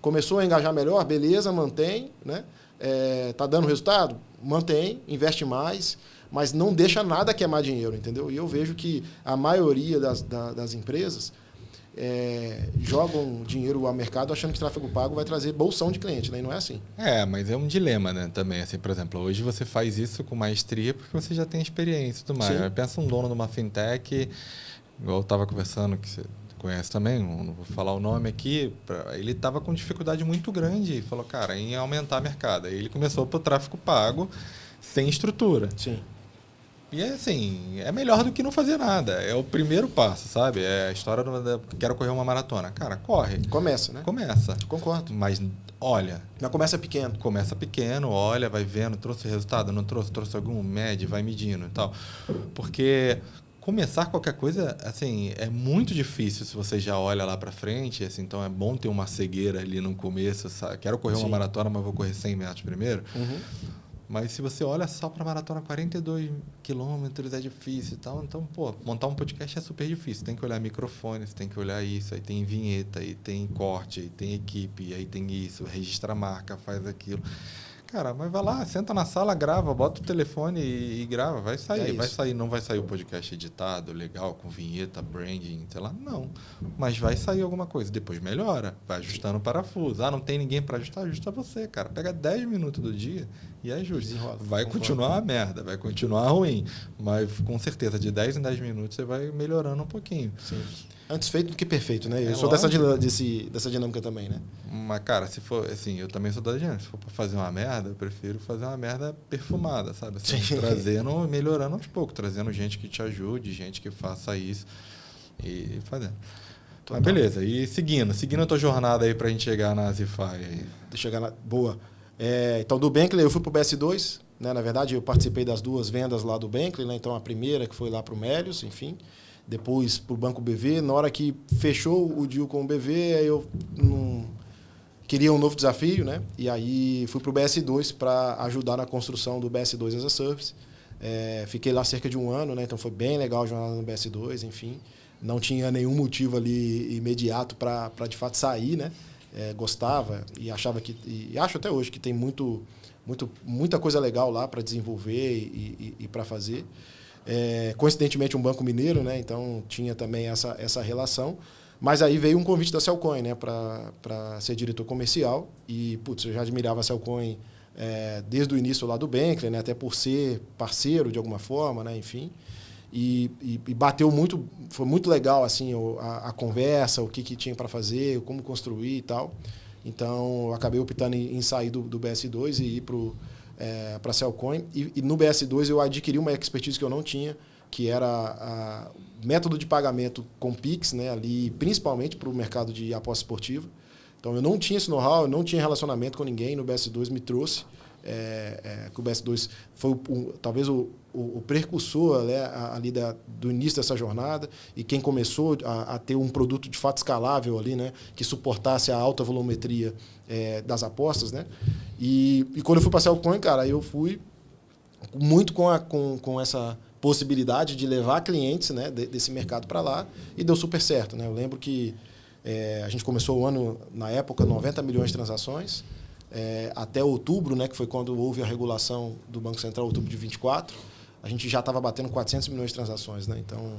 Começou a engajar melhor, beleza, mantém. Né? Tá dando resultado? Mantém, investe mais, mas não deixa nada queimar dinheiro, entendeu? E eu vejo que a maioria das empresas jogam dinheiro ao mercado achando que tráfego pago vai trazer bolsão de cliente, né? E não é assim. Mas é um dilema, né? Também, assim, por exemplo, hoje você faz isso com maestria porque você já tem experiência e tudo mais. Pensa um dono de uma fintech, igual eu estava conversando, que você conhece também, não vou falar o nome aqui, ele estava com dificuldade muito grande e falou, cara, em aumentar o mercado. Aí ele começou para o tráfego pago sem estrutura. Sim. E é assim, é melhor do que não fazer nada. É o primeiro passo, sabe? É a história do quero correr uma maratona. Cara, corre. Começa, né? Começa. Concordo. Mas olha. Já começa pequeno. Começa pequeno, olha, vai vendo, trouxe resultado, não trouxe, trouxe algum, mede, vai medindo e tal. Porque começar qualquer coisa, assim, é muito difícil se você já olha lá pra frente, assim, então é bom ter uma cegueira ali no começo, sabe? Quero correr uma maratona, mas vou correr 100 metros primeiro. Mas se você olha só para maratona, 42 quilômetros é difícil e tal. Então, pô, montar um podcast é super difícil. Tem que olhar microfone, você tem que olhar isso. Aí tem vinheta, aí tem corte, aí tem equipe, aí tem isso. Registra a marca, faz aquilo. Cara, mas vai lá, senta na sala, grava, bota o telefone e grava. Vai sair, vai sair. Não vai sair o podcast editado, legal, com vinheta, branding, sei lá. Não. Mas vai sair alguma coisa. Depois melhora. Vai ajustando o parafuso. Ah, não tem ninguém para ajustar? Ajusta você, cara. Pega 10 minutos do dia e ajusta. Vai continuar uma merda, vai continuar ruim. Mas com certeza, de 10 em 10 minutos, você vai melhorando um pouquinho. Sim. Antes feito do que perfeito, né? Eu sou dessa dinâmica também, né? Mas, cara, se for, assim, eu também sou da dinâmica. Se for pra fazer uma merda, eu prefiro fazer uma merda perfumada, sabe? Assim, trazendo e melhorando aos poucos, trazendo gente que te ajude, gente que faça isso e fazendo. Mas beleza, e seguindo a tua jornada aí pra gente chegar na Zify aí. Chegar na... Boa. Então, do Bentley eu fui pro BS2, né? Na verdade, eu participei das 2 vendas lá do Bentley, né? Então, a primeira que foi lá pro Melius, enfim. Depois para o Banco BV. Na hora que fechou o deal com o BV, aí eu não queria um novo desafio, né? E aí fui para o BS2 para ajudar na construção do BS2 as a Service. Fiquei lá cerca de 1 ano, né? Então foi bem legal a jornada no BS2, enfim. Não tinha nenhum motivo ali imediato para de fato sair, né? Gostava e achava que... E acho até hoje que tem muita coisa legal lá para desenvolver e para fazer. Coincidentemente um banco mineiro, né? Então tinha também essa relação, mas aí veio um convite da Cellcoin, né? Para ser diretor comercial e putz, eu já admirava a Cellcoin desde o início lá do Bentley, né? Até por ser parceiro de alguma forma, né? Enfim, e bateu muito, foi muito legal assim a conversa, o que tinha para fazer, como construir e tal. Então eu acabei optando em sair do BS2 e ir para a Cellcoin. E no BS2 eu adquiri uma expertise que eu não tinha, que era método de pagamento com Pix, né, ali, principalmente para o mercado de aposta esportiva. Então eu não tinha esse know-how, eu não tinha relacionamento com ninguém. No BS2 me trouxe, que o BS2 foi talvez o precursor, né, ali do início dessa jornada, e quem começou a ter um produto de fato escalável ali, né, que suportasse a alta volumetria das apostas, né? E quando eu fui para a Cellcoin, cara, eu fui muito com essa possibilidade de levar clientes, né, desse mercado para lá, e deu super certo, né? Eu lembro que a gente começou o ano, na época, 90 milhões de transações, até outubro, né, que foi quando houve a regulação do Banco Central, outubro de 24, a gente já estava batendo 400 milhões de transações, né? Então,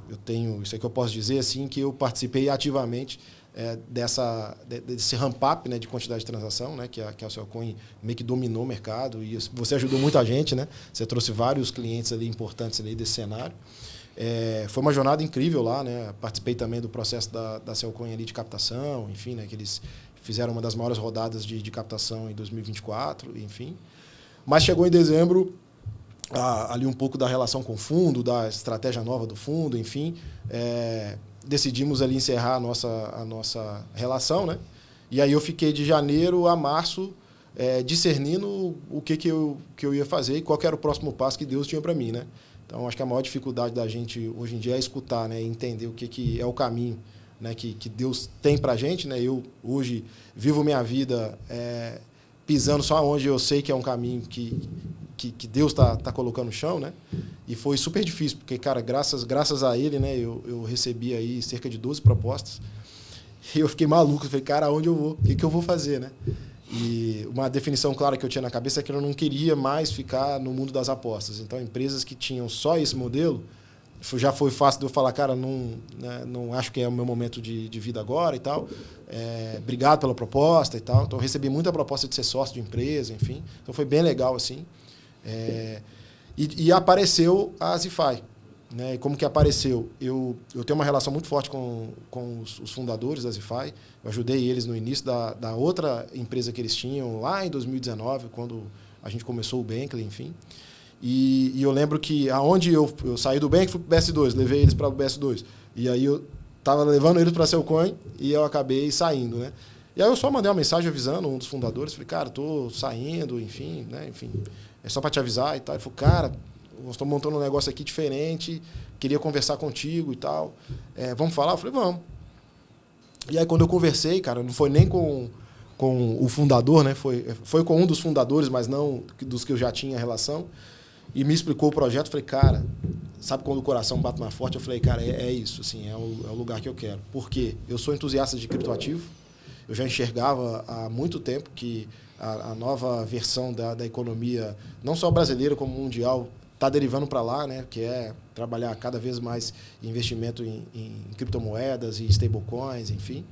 eu tenho, isso é que eu posso dizer, assim, que eu participei ativamente desse ramp-up, né, de quantidade de transação, né, que a Cellcoin meio que dominou o mercado, e você ajudou muita gente, né? Você trouxe vários clientes ali importantes ali desse cenário. Foi uma jornada incrível lá, né? Participei também do processo da Cellcoin ali de captação, enfim, né, que eles fizeram uma das maiores rodadas de captação em 2024, enfim. Mas chegou em dezembro, ali um pouco da relação com o fundo, da estratégia nova do fundo, enfim, decidimos ali encerrar a nossa relação, né? E aí eu fiquei de janeiro a março discernindo o que eu ia fazer e qual que era o próximo passo que Deus tinha para mim, né? Então, acho que a maior dificuldade da gente hoje em dia é escutar, né? Entender o que é o caminho, né, que Deus tem para a gente, né? Eu hoje vivo minha vida pisando só onde eu sei que é um caminho que Deus tá colocando no chão, né? E foi super difícil, porque, cara, graças a Ele, né, eu recebi aí cerca de 12 propostas. E eu fiquei maluco, falei, cara, aonde eu vou? O que eu vou fazer, né? E uma definição clara que eu tinha na cabeça é que eu não queria mais ficar no mundo das apostas. Então, empresas que tinham só esse modelo, já foi fácil de eu falar, cara, não acho que é o meu momento de vida agora e tal. Obrigado pela proposta e tal. Então, eu recebi muita proposta de ser sócio de empresa, enfim. Então, foi bem legal, assim. E apareceu a Zify. Né? E como que apareceu? Eu tenho uma relação muito forte com os fundadores da Zify. Eu ajudei eles no início da outra empresa que eles tinham, lá em 2019, quando a gente começou o Bentley, enfim. E eu lembro que aonde eu saí do Bank, fui pro BS2, levei eles para o BS2. E aí eu tava levando eles para a Cellcoin e eu acabei saindo, né? E aí eu só mandei uma mensagem avisando um dos fundadores, falei, cara, tô saindo, enfim, né? Enfim, é só para te avisar e tal. Ele falou, cara, nós estamos montando um negócio aqui diferente, queria conversar contigo e tal. Vamos falar? Eu falei, vamos. E aí quando eu conversei, cara, não foi nem com o fundador, né? Foi com um dos fundadores, mas não dos que eu já tinha relação. E me explicou o projeto, falei, cara, sabe quando o coração bate mais forte? Eu falei, cara, é isso, assim, é o lugar que eu quero. Por quê? Eu sou entusiasta de criptoativo, eu já enxergava há muito tempo que a nova versão da economia, não só brasileira como mundial, está derivando para lá, né? Que é trabalhar cada vez mais investimento em criptomoedas e stablecoins, enfim.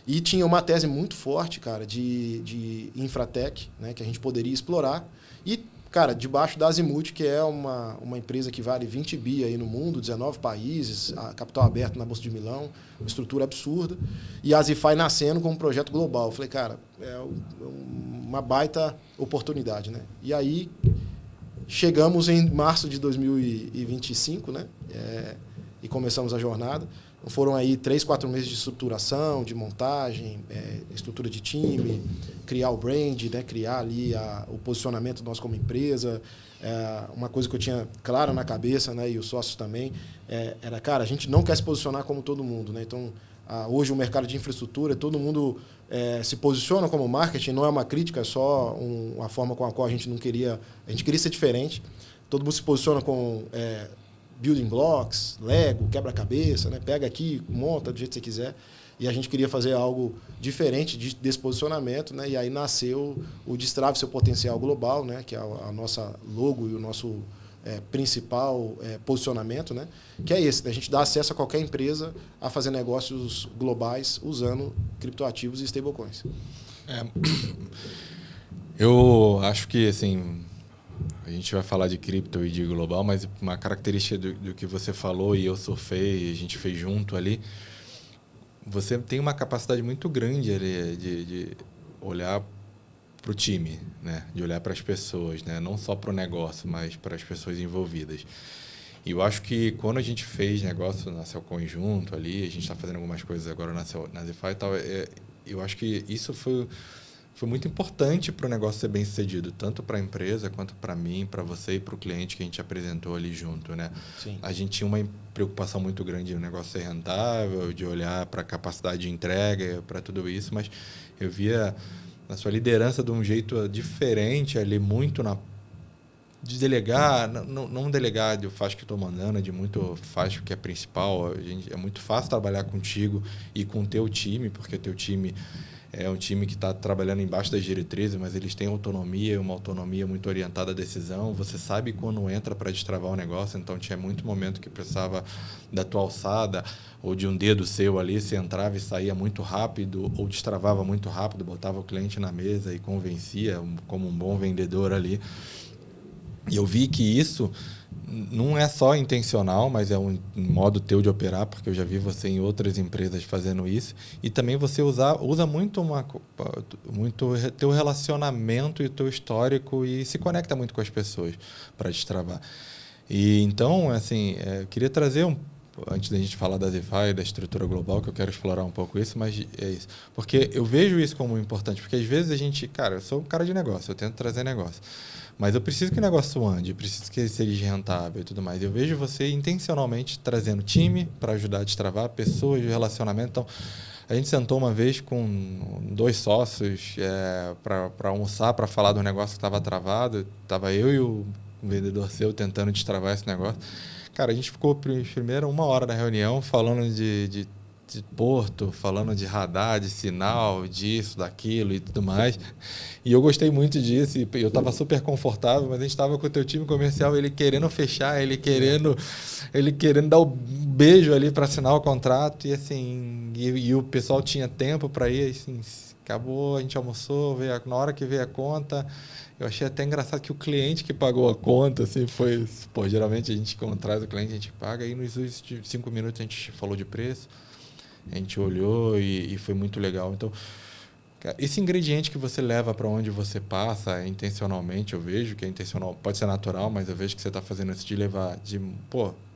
E tinha uma tese muito forte, cara, de infratech, né? Que a gente poderia explorar. E cara, debaixo da Azimuth, que é uma empresa que vale 20 bi aí no mundo, 19 países, capital aberto na Bolsa de Milão, uma estrutura absurda. E a Azify nascendo como um projeto global. Eu falei, cara, é uma baita oportunidade, né? E aí, chegamos em março de 2025, né? E começamos a jornada. Foram aí 3, 4 meses de estruturação, de montagem, estrutura de time, criar o brand, né? Criar ali o posicionamento nosso como empresa. Uma coisa que eu tinha clara na cabeça, né? E os sócios também, era, cara, a gente não quer se posicionar como todo mundo, né? Então, hoje o mercado de infraestrutura, todo mundo se posiciona como marketing, não é uma crítica, é só uma forma com a qual a gente queria ser diferente. Todo mundo se posiciona com building blocks, Lego, quebra-cabeça, né? Pega aqui, monta do jeito que você quiser. E a gente queria fazer algo diferente desse posicionamento, né? E aí nasceu o Destrave Seu Potencial Global, né? Que é a nossa logo e o nosso principal posicionamento, né? Que é esse, né? A gente dá acesso a qualquer empresa a fazer negócios globais usando criptoativos e stablecoins. Eu acho que, assim, a gente vai falar de cripto e de global, mas uma característica do que você falou e eu surfei, a gente fez junto ali, você tem uma capacidade muito grande ali de olhar para o time, né? De olhar para as pessoas, né? Não só para o negócio, mas para as pessoas envolvidas. E eu acho que quando a gente fez negócio na Cellcoin junto ali, a gente está fazendo algumas coisas agora na Azify e tal, eu acho que isso foi muito importante para o negócio ser bem sucedido, tanto para a empresa quanto para mim, para você e para o cliente que a gente apresentou ali junto, né? Sim. A gente tinha uma preocupação muito grande no negócio ser rentável, de olhar para a capacidade de entrega, para tudo isso, mas eu via a sua liderança de um jeito diferente ali, muito de delegar, não delegar de faz que estou mandando, de muito faz o que é principal. É muito fácil trabalhar contigo e com o teu time, porque o teu time é um time que está trabalhando embaixo das diretrizes, mas eles têm autonomia, uma autonomia muito orientada à decisão. Você sabe quando entra para destravar o negócio, então tinha muito momento que precisava da tua alçada ou de um dedo seu ali, você entrava e saía muito rápido ou destravava muito rápido, botava o cliente na mesa e convencia como um bom vendedor ali. E eu vi que isso não é só intencional, mas é um modo teu de operar, porque eu já vi você em outras empresas fazendo isso. E também você usa muito teu relacionamento e o teu histórico e se conecta muito com as pessoas para destravar. E então, assim, eu queria trazer antes da gente falar da Azify, da estrutura global, que eu quero explorar um pouco isso, mas é isso. Porque eu vejo isso como importante, porque às vezes a gente, cara, eu sou um cara de negócio, eu tento trazer negócio. Mas eu preciso que o negócio ande, eu preciso que ele seja rentável e tudo mais. Eu vejo você intencionalmente trazendo time para ajudar a destravar, pessoas de relacionamento. Então, a gente sentou uma vez com 2 sócios para almoçar, para falar do negócio que estava travado. Estava eu e o vendedor seu tentando destravar esse negócio. Cara, a gente ficou primeiro 1 hora da reunião falando de porto, falando de radar, de sinal, disso, daquilo e tudo mais. E eu gostei muito disso e eu estava super confortável, mas a gente estava com o teu time comercial, ele querendo fechar, ele querendo dar o beijo ali para assinar o contrato e assim, e o pessoal tinha tempo para ir, assim, acabou, a gente almoçou, na hora que veio a conta, eu achei até engraçado que o cliente que pagou a conta, assim, foi, geralmente a gente quando traz o cliente, a gente paga, e nos 5 minutos a gente falou de preço, a gente olhou e foi muito legal. Então, Esse ingrediente que você leva para onde você passa, intencionalmente, eu vejo que é intencional, pode ser natural, mas eu vejo que você está fazendo isso de levar,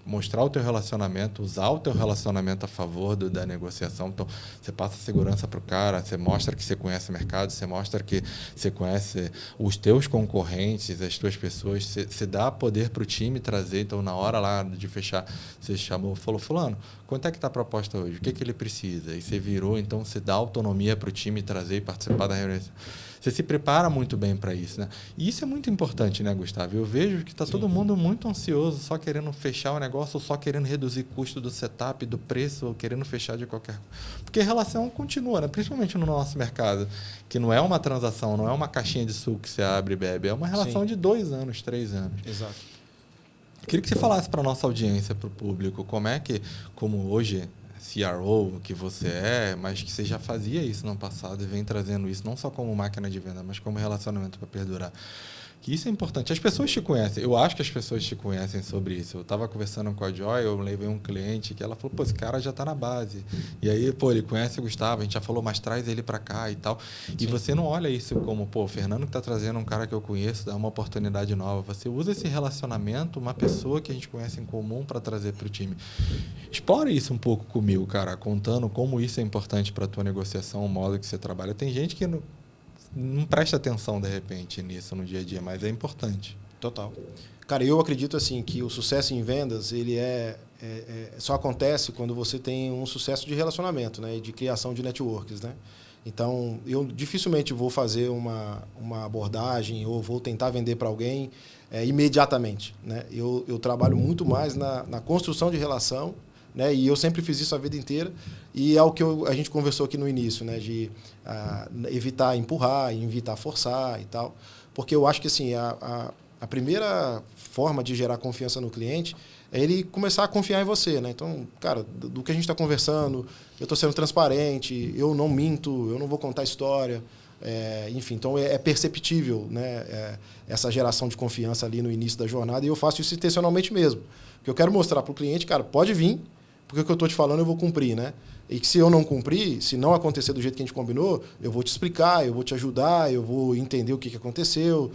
mostrar o teu relacionamento, usar o teu relacionamento a favor da negociação. Então, você passa segurança para o cara, você mostra que você conhece o mercado, você mostra que você conhece os teus concorrentes, as tuas pessoas, você dá poder para o time trazer. Então, na hora lá de fechar, você chamou, falou, fulano, quanto é que está a proposta hoje? O que ele precisa? E você virou, então você dá autonomia para o time trazer e participar da reunião. Você se prepara muito bem para isso, né? E isso é muito importante, né, Gustavo? Eu vejo que está todo mundo muito ansioso, só querendo fechar o negócio, ou só querendo reduzir custo do setup, do preço, ou querendo fechar de qualquer... Porque a relação continua, né? Principalmente no nosso mercado, que não é uma transação, não é uma caixinha de suco que você abre e bebe, é uma relação de 2 anos, 3 anos. Exato. Queria que você falasse para a nossa audiência, para o público, como é que, como hoje... CRO que você é, mas que você já fazia isso no passado e vem trazendo isso não só como máquina de venda, mas como relacionamento para perdurar. Que isso é importante. As pessoas te conhecem. Eu acho que as pessoas te conhecem sobre isso. Eu estava conversando com a Joy, eu levei um cliente que ela falou, pô, esse cara já está na base. E aí, pô, ele conhece o Gustavo, a gente já falou, mas traz ele para cá e tal. E você não olha isso como, pô, o Fernando que está trazendo um cara que eu conheço, dá uma oportunidade nova. Você usa esse relacionamento, uma pessoa que a gente conhece em comum para trazer para o time. Explore isso um pouco comigo, cara, contando como isso é importante para a tua negociação, o modo que você trabalha. Tem gente que não presta atenção, de repente, nisso no dia a dia, mas é importante. Total. Cara, eu acredito assim que o sucesso em vendas ele só acontece quando você tem um sucesso de relacionamento, né, e de criação de networks, né? Então, eu dificilmente vou fazer uma abordagem ou vou tentar vender para alguém imediatamente, né? Eu trabalho muito mais na construção de relação, né? E eu sempre fiz isso a vida inteira e é o que a gente conversou aqui no início, né? De evitar empurrar, evitar forçar e tal, porque eu acho que assim a primeira forma de gerar confiança no cliente é ele começar a confiar em você, né? Então, cara, do que a gente está conversando, eu estou sendo transparente, eu não minto, eu não vou contar história, enfim, então é perceptível, né? Essa geração de confiança ali no início da jornada e eu faço isso intencionalmente mesmo, porque eu quero mostrar para o cliente, cara, pode vir, porque o que eu estou te falando eu vou cumprir, né? E que se eu não cumprir, se não acontecer do jeito que a gente combinou, eu vou te explicar, eu vou te ajudar, eu vou entender o que aconteceu.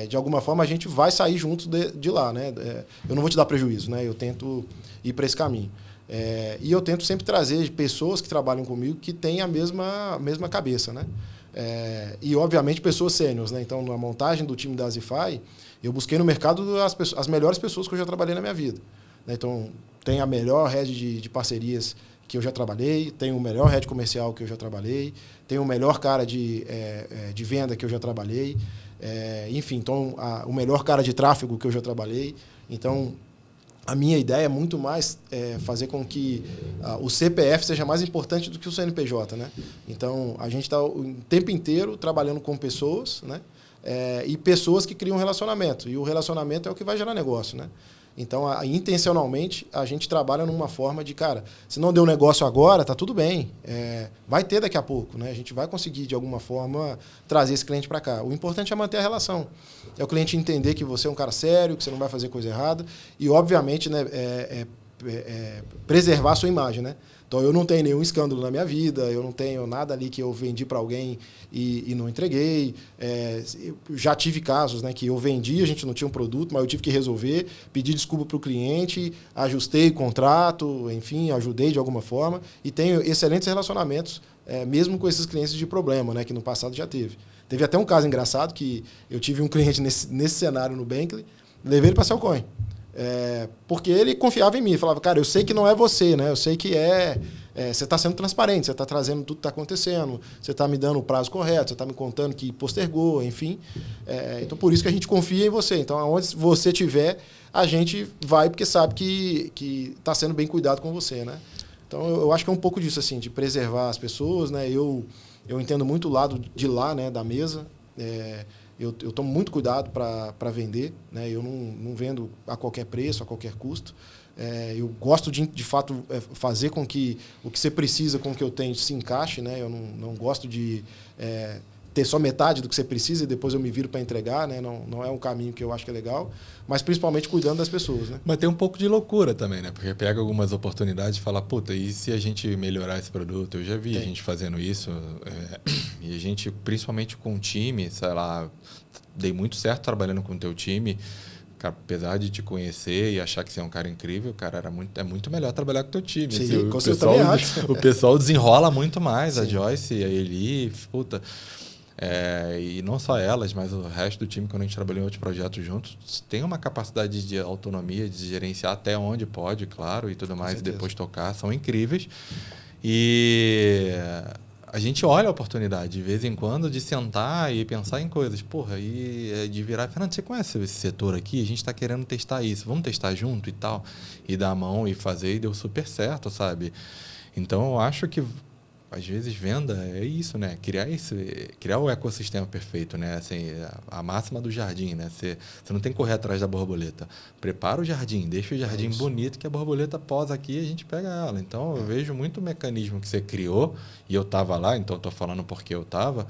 De alguma forma, a gente vai sair juntos de lá, né? Eu não vou te dar prejuízo, né? Eu tento ir para esse caminho. E eu tento sempre trazer pessoas que trabalham comigo que têm a mesma cabeça, né? E, obviamente, pessoas sêniores, né? Então, na montagem do time da Azify, eu busquei no mercado as melhores pessoas que eu já trabalhei na minha vida. Então, tem a melhor rede de parcerias que eu já trabalhei, tem o melhor head comercial que eu já trabalhei, tem o melhor cara de venda que eu já trabalhei, enfim, então o melhor cara de tráfego que eu já trabalhei. Então, a minha ideia é muito mais fazer com que o CPF seja mais importante do que o CNPJ, né? Então, a gente está o tempo inteiro trabalhando com pessoas, né? E pessoas que criam relacionamento. E o relacionamento é o que vai gerar negócio, né? Então, intencionalmente, a gente trabalha numa forma de, cara, se não deu negócio agora, tá tudo bem. Vai ter daqui a pouco, né? A gente vai conseguir, de alguma forma, trazer esse cliente para cá. O importante é manter a relação. É o cliente entender que você é um cara sério, que você não vai fazer coisa errada. E, obviamente, né, preservar a sua imagem, né? Então, eu não tenho nenhum escândalo na minha vida, eu não tenho nada ali que eu vendi para alguém e não entreguei. Eu já tive casos, né, que eu vendi, a gente não tinha um produto, mas eu tive que resolver, pedir desculpa para o cliente, ajustei o contrato, enfim, ajudei de alguma forma. E tenho excelentes relacionamentos, mesmo com esses clientes de problema, né, que no passado já teve. Teve até um caso engraçado que eu tive um cliente nesse cenário no Bankly, levei ele para a Cellcoin. Porque ele confiava em mim, falava, cara, eu sei que não é você, né? Eu sei que você está sendo transparente, você está trazendo tudo que está acontecendo, você está me dando o prazo correto, você está me contando que postergou, enfim. Então, por isso que a gente confia em você. Então, aonde você estiver, a gente vai porque sabe que está sendo bem cuidado com você, né? Então, eu acho que é um pouco disso, assim, de preservar as pessoas, né? Eu entendo muito o lado de lá, né, da mesa. Eu tomo muito cuidado para vender, né? Eu não vendo a qualquer preço, a qualquer custo. Eu gosto de fato, fazer com que o que você precisa com o que eu tenho se encaixe, né? Eu não gosto de ter só metade do que você precisa e depois eu me viro para entregar, né? Não é um caminho que eu acho que é legal, mas principalmente cuidando das pessoas, né? Mas tem um pouco de loucura também, né? Porque pega algumas oportunidades e fala, puta, e se a gente melhorar esse produto? Eu já vi a gente fazendo isso. E a gente, principalmente com o time, sei lá, dei muito certo trabalhando com o teu time. Cara, apesar de te conhecer e achar que você é um cara incrível, cara, é muito melhor trabalhar com o teu time. Sim, assim, o pessoal desenrola muito mais. Sim. A Joyce, a Eli, puta. E não só elas, mas o resto do time, quando a gente trabalhou em outros projetos juntos, tem uma capacidade de autonomia, de gerenciar até onde pode, claro, e tudo mais, e depois tocar. São incríveis. E a gente olha a oportunidade, de vez em quando, de sentar e pensar em coisas. Porra, e de virar... Fernando, você conhece esse setor aqui? A gente está querendo testar isso. Vamos testar junto e tal? E dar a mão e fazer, e deu super certo, sabe? Então, eu acho que, às vezes, venda é isso, né? Criar o ecossistema perfeito, né? Assim, a máxima do jardim, né? Você não tem que correr atrás da borboleta. Prepara o jardim, deixa o jardim bonito, que a borboleta posa aqui e a gente pega ela. Então, eu vejo muito mecanismo que você criou, e eu estava lá, então estou falando porque eu estava.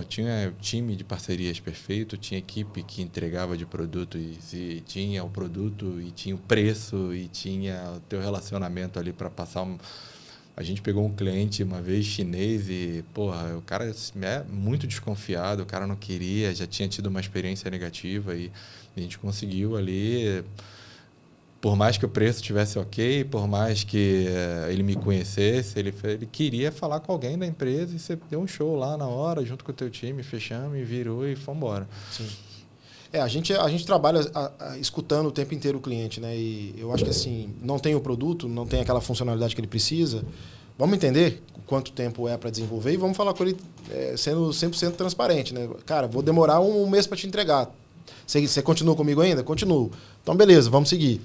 Tinha time de parcerias perfeito, tinha equipe que entregava de produto e tinha o produto, e tinha o preço, e tinha o teu relacionamento ali para passar A gente pegou um cliente uma vez chinês e, o cara é muito desconfiado, o cara não queria, já tinha tido uma experiência negativa e a gente conseguiu ali, por mais que o preço estivesse ok, por mais que ele me conhecesse, ele queria falar com alguém da empresa e você deu um show lá na hora, junto com o teu time, fechamos e virou e fomos embora. Sim. A gente trabalha escutando o tempo inteiro o cliente, né? E eu acho que assim, não tem o produto, não tem aquela funcionalidade que ele precisa. Vamos entender quanto tempo é para desenvolver e vamos falar com ele sendo 100% transparente, né? Cara, vou demorar um mês para te entregar. Você continua comigo ainda? Continuo. Então, beleza, vamos seguir.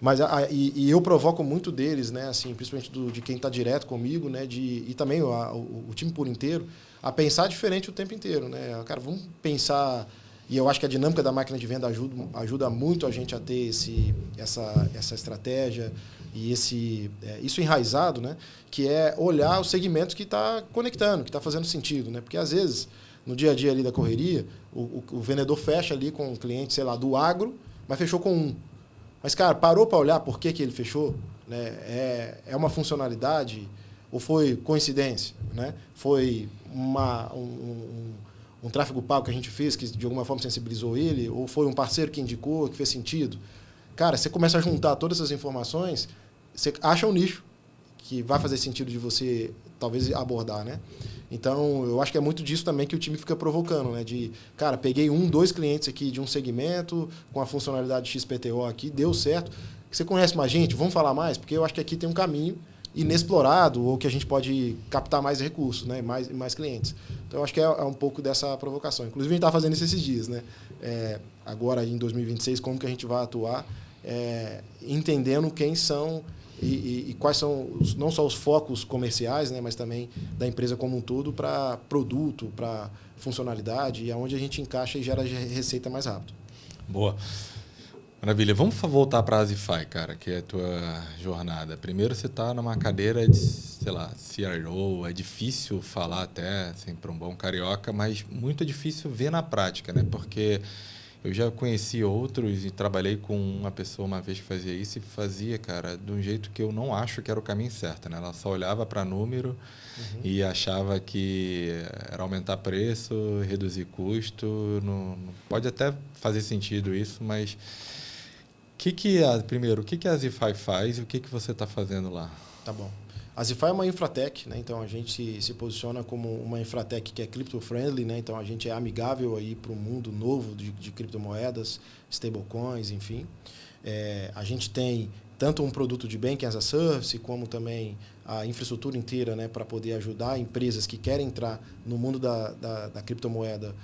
Mas e eu provoco muito deles, né? Assim, principalmente de quem está direto comigo, né? E também o time por inteiro, a pensar diferente o tempo inteiro, né? Cara, vamos pensar. E eu acho que a dinâmica da máquina de venda ajuda muito a gente a ter essa estratégia e isso enraizado, né? Que é olhar os segmentos que está conectando, que está fazendo sentido, né? Porque, às vezes, no dia a dia ali da correria, o vendedor fecha ali com um cliente, sei lá, do agro, mas fechou com um. Mas, cara, parou para olhar por que ele fechou? Né? É uma funcionalidade ou foi coincidência? Né? Foi um tráfego pago que a gente fez, que de alguma forma sensibilizou ele, ou foi um parceiro que indicou, que fez sentido. Cara, você começa a juntar todas essas informações, você acha um nicho que vai fazer sentido de você, talvez, abordar, né? Então, eu acho que é muito disso também que o time fica provocando, né? De, cara, peguei 2 clientes aqui de um segmento, com a funcionalidade XPTO aqui, deu certo. Você conhece mais gente? Vamos falar mais? Porque eu acho que aqui tem um caminho inexplorado ou que a gente pode captar mais recursos, né? Mais clientes. Então, eu acho que é um pouco dessa provocação. Inclusive, a gente está fazendo isso esses dias, né? Agora, em 2026, como que a gente vai atuar, entendendo quem são e quais são não só os focos comerciais, né? Mas também da empresa como um todo para produto, para funcionalidade e aonde a gente encaixa e gera receita mais rápido. Boa. Maravilha. Vamos voltar para a Azify, cara, que é a tua jornada. Primeiro, você está numa cadeira de, sei lá, CRO. É difícil falar até, assim, para um bom carioca, mas muito difícil ver na prática, né? Porque eu já conheci outros e trabalhei com uma pessoa uma vez que fazia isso e fazia, cara, de um jeito que eu não acho que era o caminho certo, né? Ela só olhava para número e achava que era aumentar preço, reduzir custo. Não pode até fazer sentido isso, mas... Primeiro, o que a Azify faz e o que você está fazendo lá? Tá bom. A Azify é uma infratech, né? Então a gente se posiciona como uma infratech que é crypto-friendly, né? Então a gente é amigável aí para o mundo novo de criptomoedas, stablecoins, enfim. A gente tem tanto um produto de Banking as a Service, como também a infraestrutura inteira, né? Para poder ajudar empresas que querem entrar no mundo da criptomoeda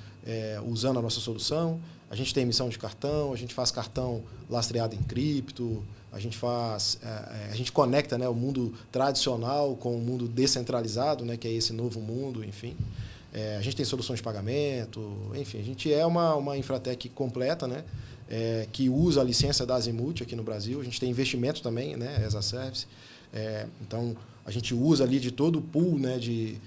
usando a nossa solução. A gente tem emissão de cartão, a gente faz cartão lastreado em cripto, a gente conecta, né, o mundo tradicional com o mundo descentralizado, né, que é esse novo mundo, enfim. A gente tem soluções de pagamento, enfim, a gente é uma infratech completa, né, que usa a licença da Azimut aqui no Brasil. A gente tem investimento também, né, as a Service. Então, a gente usa ali de todo o pool, né, de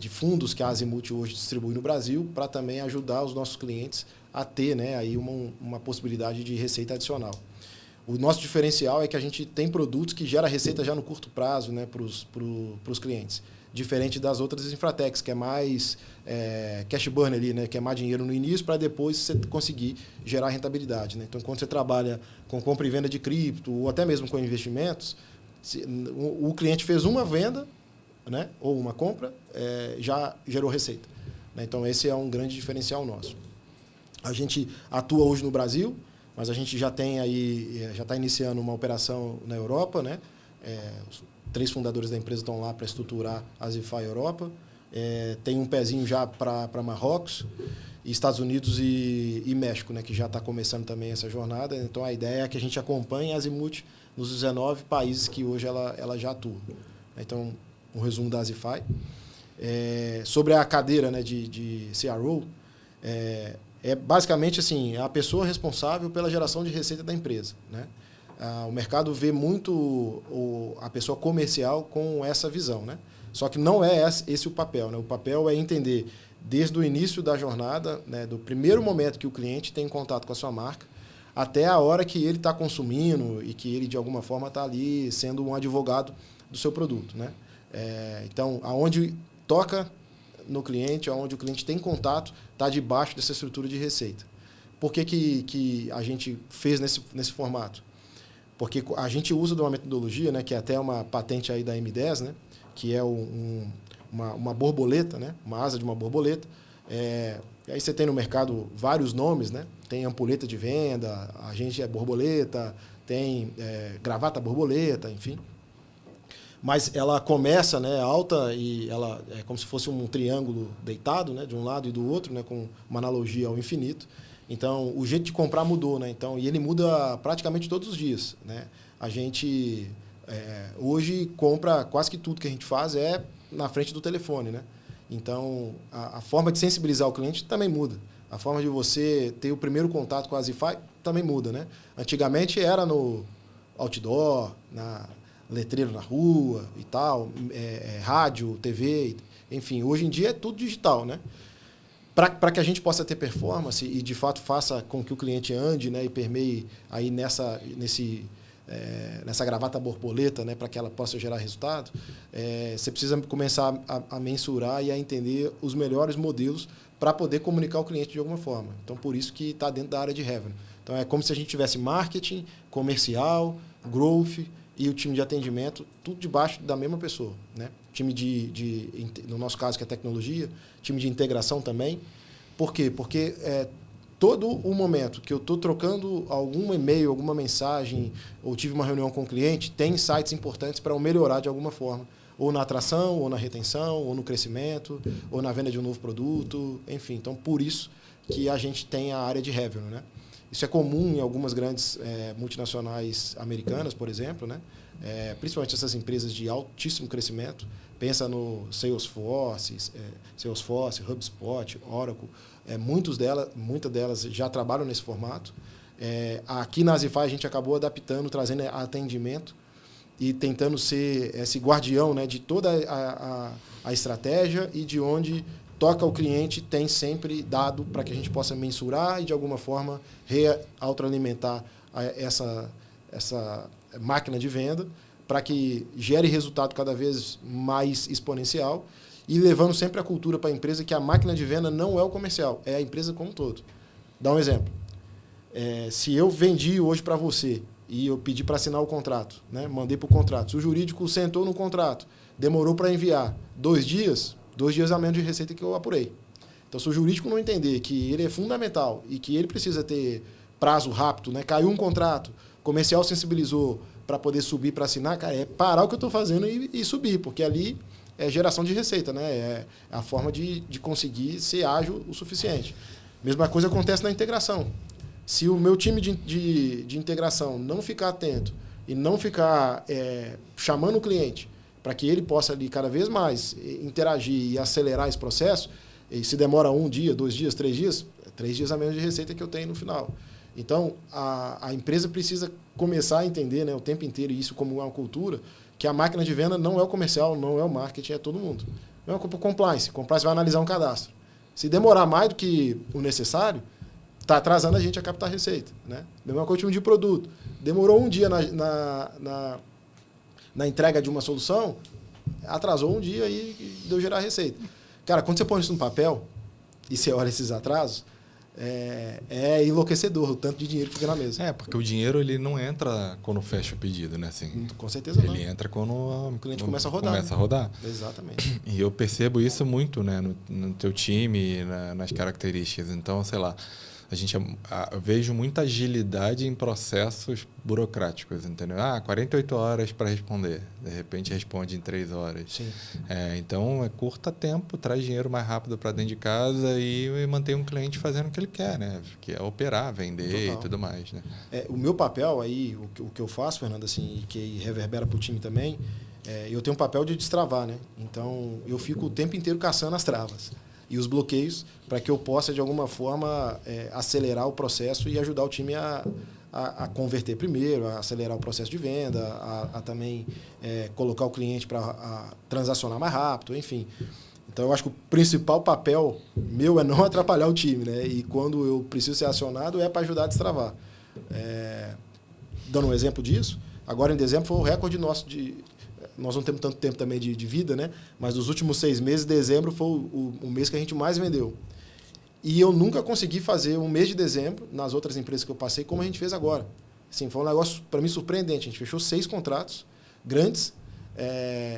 fundos que a Azimut hoje distribui no Brasil para também ajudar os nossos clientes a ter, né, aí uma possibilidade de receita adicional. O nosso diferencial é que a gente tem produtos que geram receita já no curto prazo, né, para os clientes. Diferente das outras infratechs, que é mais cash burn ali, né, que é mais dinheiro no início para depois você conseguir gerar rentabilidade. Né? Então, quando você trabalha com compra e venda de cripto ou até mesmo com investimentos, o cliente fez uma venda, né, ou uma compra, já gerou receita. Né? Então, esse é um grande diferencial nosso. A gente atua hoje no Brasil, mas a gente já está iniciando uma operação na Europa, né? Os 3 fundadores da empresa estão lá para estruturar a Zify Europa. Tem um pezinho já para Marrocos, Estados Unidos e México, né? Que já está começando também essa jornada. Então, a ideia é que a gente acompanhe a Azimuth nos 19 países que hoje ela já atua. Então, um resumo da Zify. Sobre a cadeira, né, de CRO, basicamente assim, a pessoa responsável pela geração de receita da empresa. Né? O mercado vê muito a pessoa comercial com essa visão. Né? Só que não é esse o papel. Né? O papel é entender desde o início da jornada, né, do primeiro momento que o cliente tem contato com a sua marca, até a hora que ele está consumindo e que ele, de alguma forma, está ali sendo um advogado do seu produto. Né? Então, aonde toca no cliente, onde o cliente tem contato, está debaixo dessa estrutura de receita. Por que a gente fez nesse formato? Porque a gente usa de uma metodologia, né, que é até uma patente aí da M10, né, que é uma borboleta, né, uma asa de uma borboleta. E aí você tem no mercado vários nomes, né? Tem ampulheta de venda, a gente é borboleta, tem gravata borboleta, enfim. Mas ela começa, né, alta e ela é como se fosse um triângulo deitado, né, de um lado e do outro, né, com uma analogia ao infinito. Então, o jeito de comprar mudou, né? Então, e ele muda praticamente todos os dias, né? A gente hoje compra quase que tudo que a gente faz na frente do telefone, né? Então, a forma de sensibilizar o cliente também muda. A forma de você ter o primeiro contato com a Zify também muda, né? Antigamente era no outdoor, letreiro na rua e tal, rádio, TV, enfim. Hoje em dia é tudo digital, né? Para que a gente possa ter performance e, de fato, faça com que o cliente ande, né, e permeie aí nessa gravata borboleta, né, para que ela possa gerar resultado, você precisa começar a mensurar e a entender os melhores modelos para poder comunicar o cliente de alguma forma. Então, por isso que está dentro da área de revenue. Então, é como se a gente tivesse marketing, comercial, growth e o time de atendimento, tudo debaixo da mesma pessoa. Né? Time no nosso caso, que é tecnologia, time de integração também. Por quê? Porque todo o momento que eu estou trocando algum e-mail, alguma mensagem, ou tive uma reunião com o cliente, tem insights importantes para eu melhorar de alguma forma. Ou na atração, ou na retenção, ou no crescimento, ou na venda de um novo produto, enfim. Então, por isso que a gente tem a área de revenue, né? Isso é comum em algumas grandes multinacionais americanas, por exemplo, né? Principalmente essas empresas de altíssimo crescimento. Pensa no Salesforce, HubSpot, Oracle. Muitas delas já trabalham nesse formato. Aqui na Zify a gente acabou adaptando, trazendo atendimento e tentando ser esse guardião, né, de toda a estratégia e de onde toca o cliente tem sempre dado para que a gente possa mensurar e, de alguma forma, retroalimentar essa máquina de venda para que gere resultado cada vez mais exponencial e levando sempre a cultura para a empresa que a máquina de venda não é o comercial, é a empresa como um todo. Dá um exemplo. Se eu vendi hoje para você e eu pedi para assinar o contrato, né, mandei para o contrato, se o jurídico sentou no contrato, demorou para enviar 2 dias a menos de receita que eu apurei. Então, se o jurídico não entender que ele é fundamental e que ele precisa ter prazo rápido, né? Caiu um contrato, o comercial sensibilizou para poder subir para assinar, cara, parar o que eu estou fazendo e subir, porque ali é geração de receita, né? É a forma de conseguir ser ágil o suficiente. Mesma coisa acontece na integração. Se o meu time de integração não ficar atento e não ficar chamando o cliente para que ele possa ali cada vez mais interagir e acelerar esse processo, e se demora 1 dia, 2 dias, 3 dias, 3 dias a menos de receita que eu tenho no final. Então, a empresa precisa começar a entender, né, o tempo inteiro, e isso como uma cultura, que a máquina de venda não é o comercial, não é o marketing, é todo mundo. Não é o compliance. Compliance vai analisar um cadastro. Se demorar mais do que o necessário, está atrasando a gente a captar receita. Né? Mesma coisa de produto. demorou um dia na entrega de uma solução, atrasou um dia e deu gerar receita. Cara, quando você põe isso no papel e você olha esses atrasos, é enlouquecedor o tanto de dinheiro que fica na mesa. Porque o dinheiro ele não entra quando fecha o pedido, né? Assim, com certeza não. Ele entra quando o cliente começa a rodar. Exatamente. E eu percebo isso muito, né, no teu time, nas características. Então, sei lá, eu vejo muita agilidade em processos burocráticos, entendeu? 48 horas para responder. De repente responde em 3 horas. Sim. Então, curta tempo, traz dinheiro mais rápido para dentro de casa e mantém um cliente fazendo o que ele quer, né? Que é operar, vender e tudo mais, né? O meu papel aí, o que eu faço, Fernando, assim, e que reverbera para o time também, eu tenho um papel de destravar, né? Então, eu fico o tempo inteiro caçando as travas e os bloqueios para que eu possa, de alguma forma, acelerar o processo e ajudar o time a converter primeiro, a acelerar o processo de venda, a também colocar o cliente para transacionar mais rápido, enfim. Então, eu acho que o principal papel meu é não atrapalhar o time, né? E quando eu preciso ser acionado, é para ajudar a destravar. Dando um exemplo disso, agora em dezembro foi o recorde nosso nós não temos tanto tempo também de vida, né? Mas nos últimos 6 meses, dezembro foi o mês que a gente mais vendeu. E eu nunca consegui fazer um mês de dezembro, nas outras empresas que eu passei, como a gente fez agora. Assim, foi um negócio, para mim, surpreendente. A gente fechou 6 contratos grandes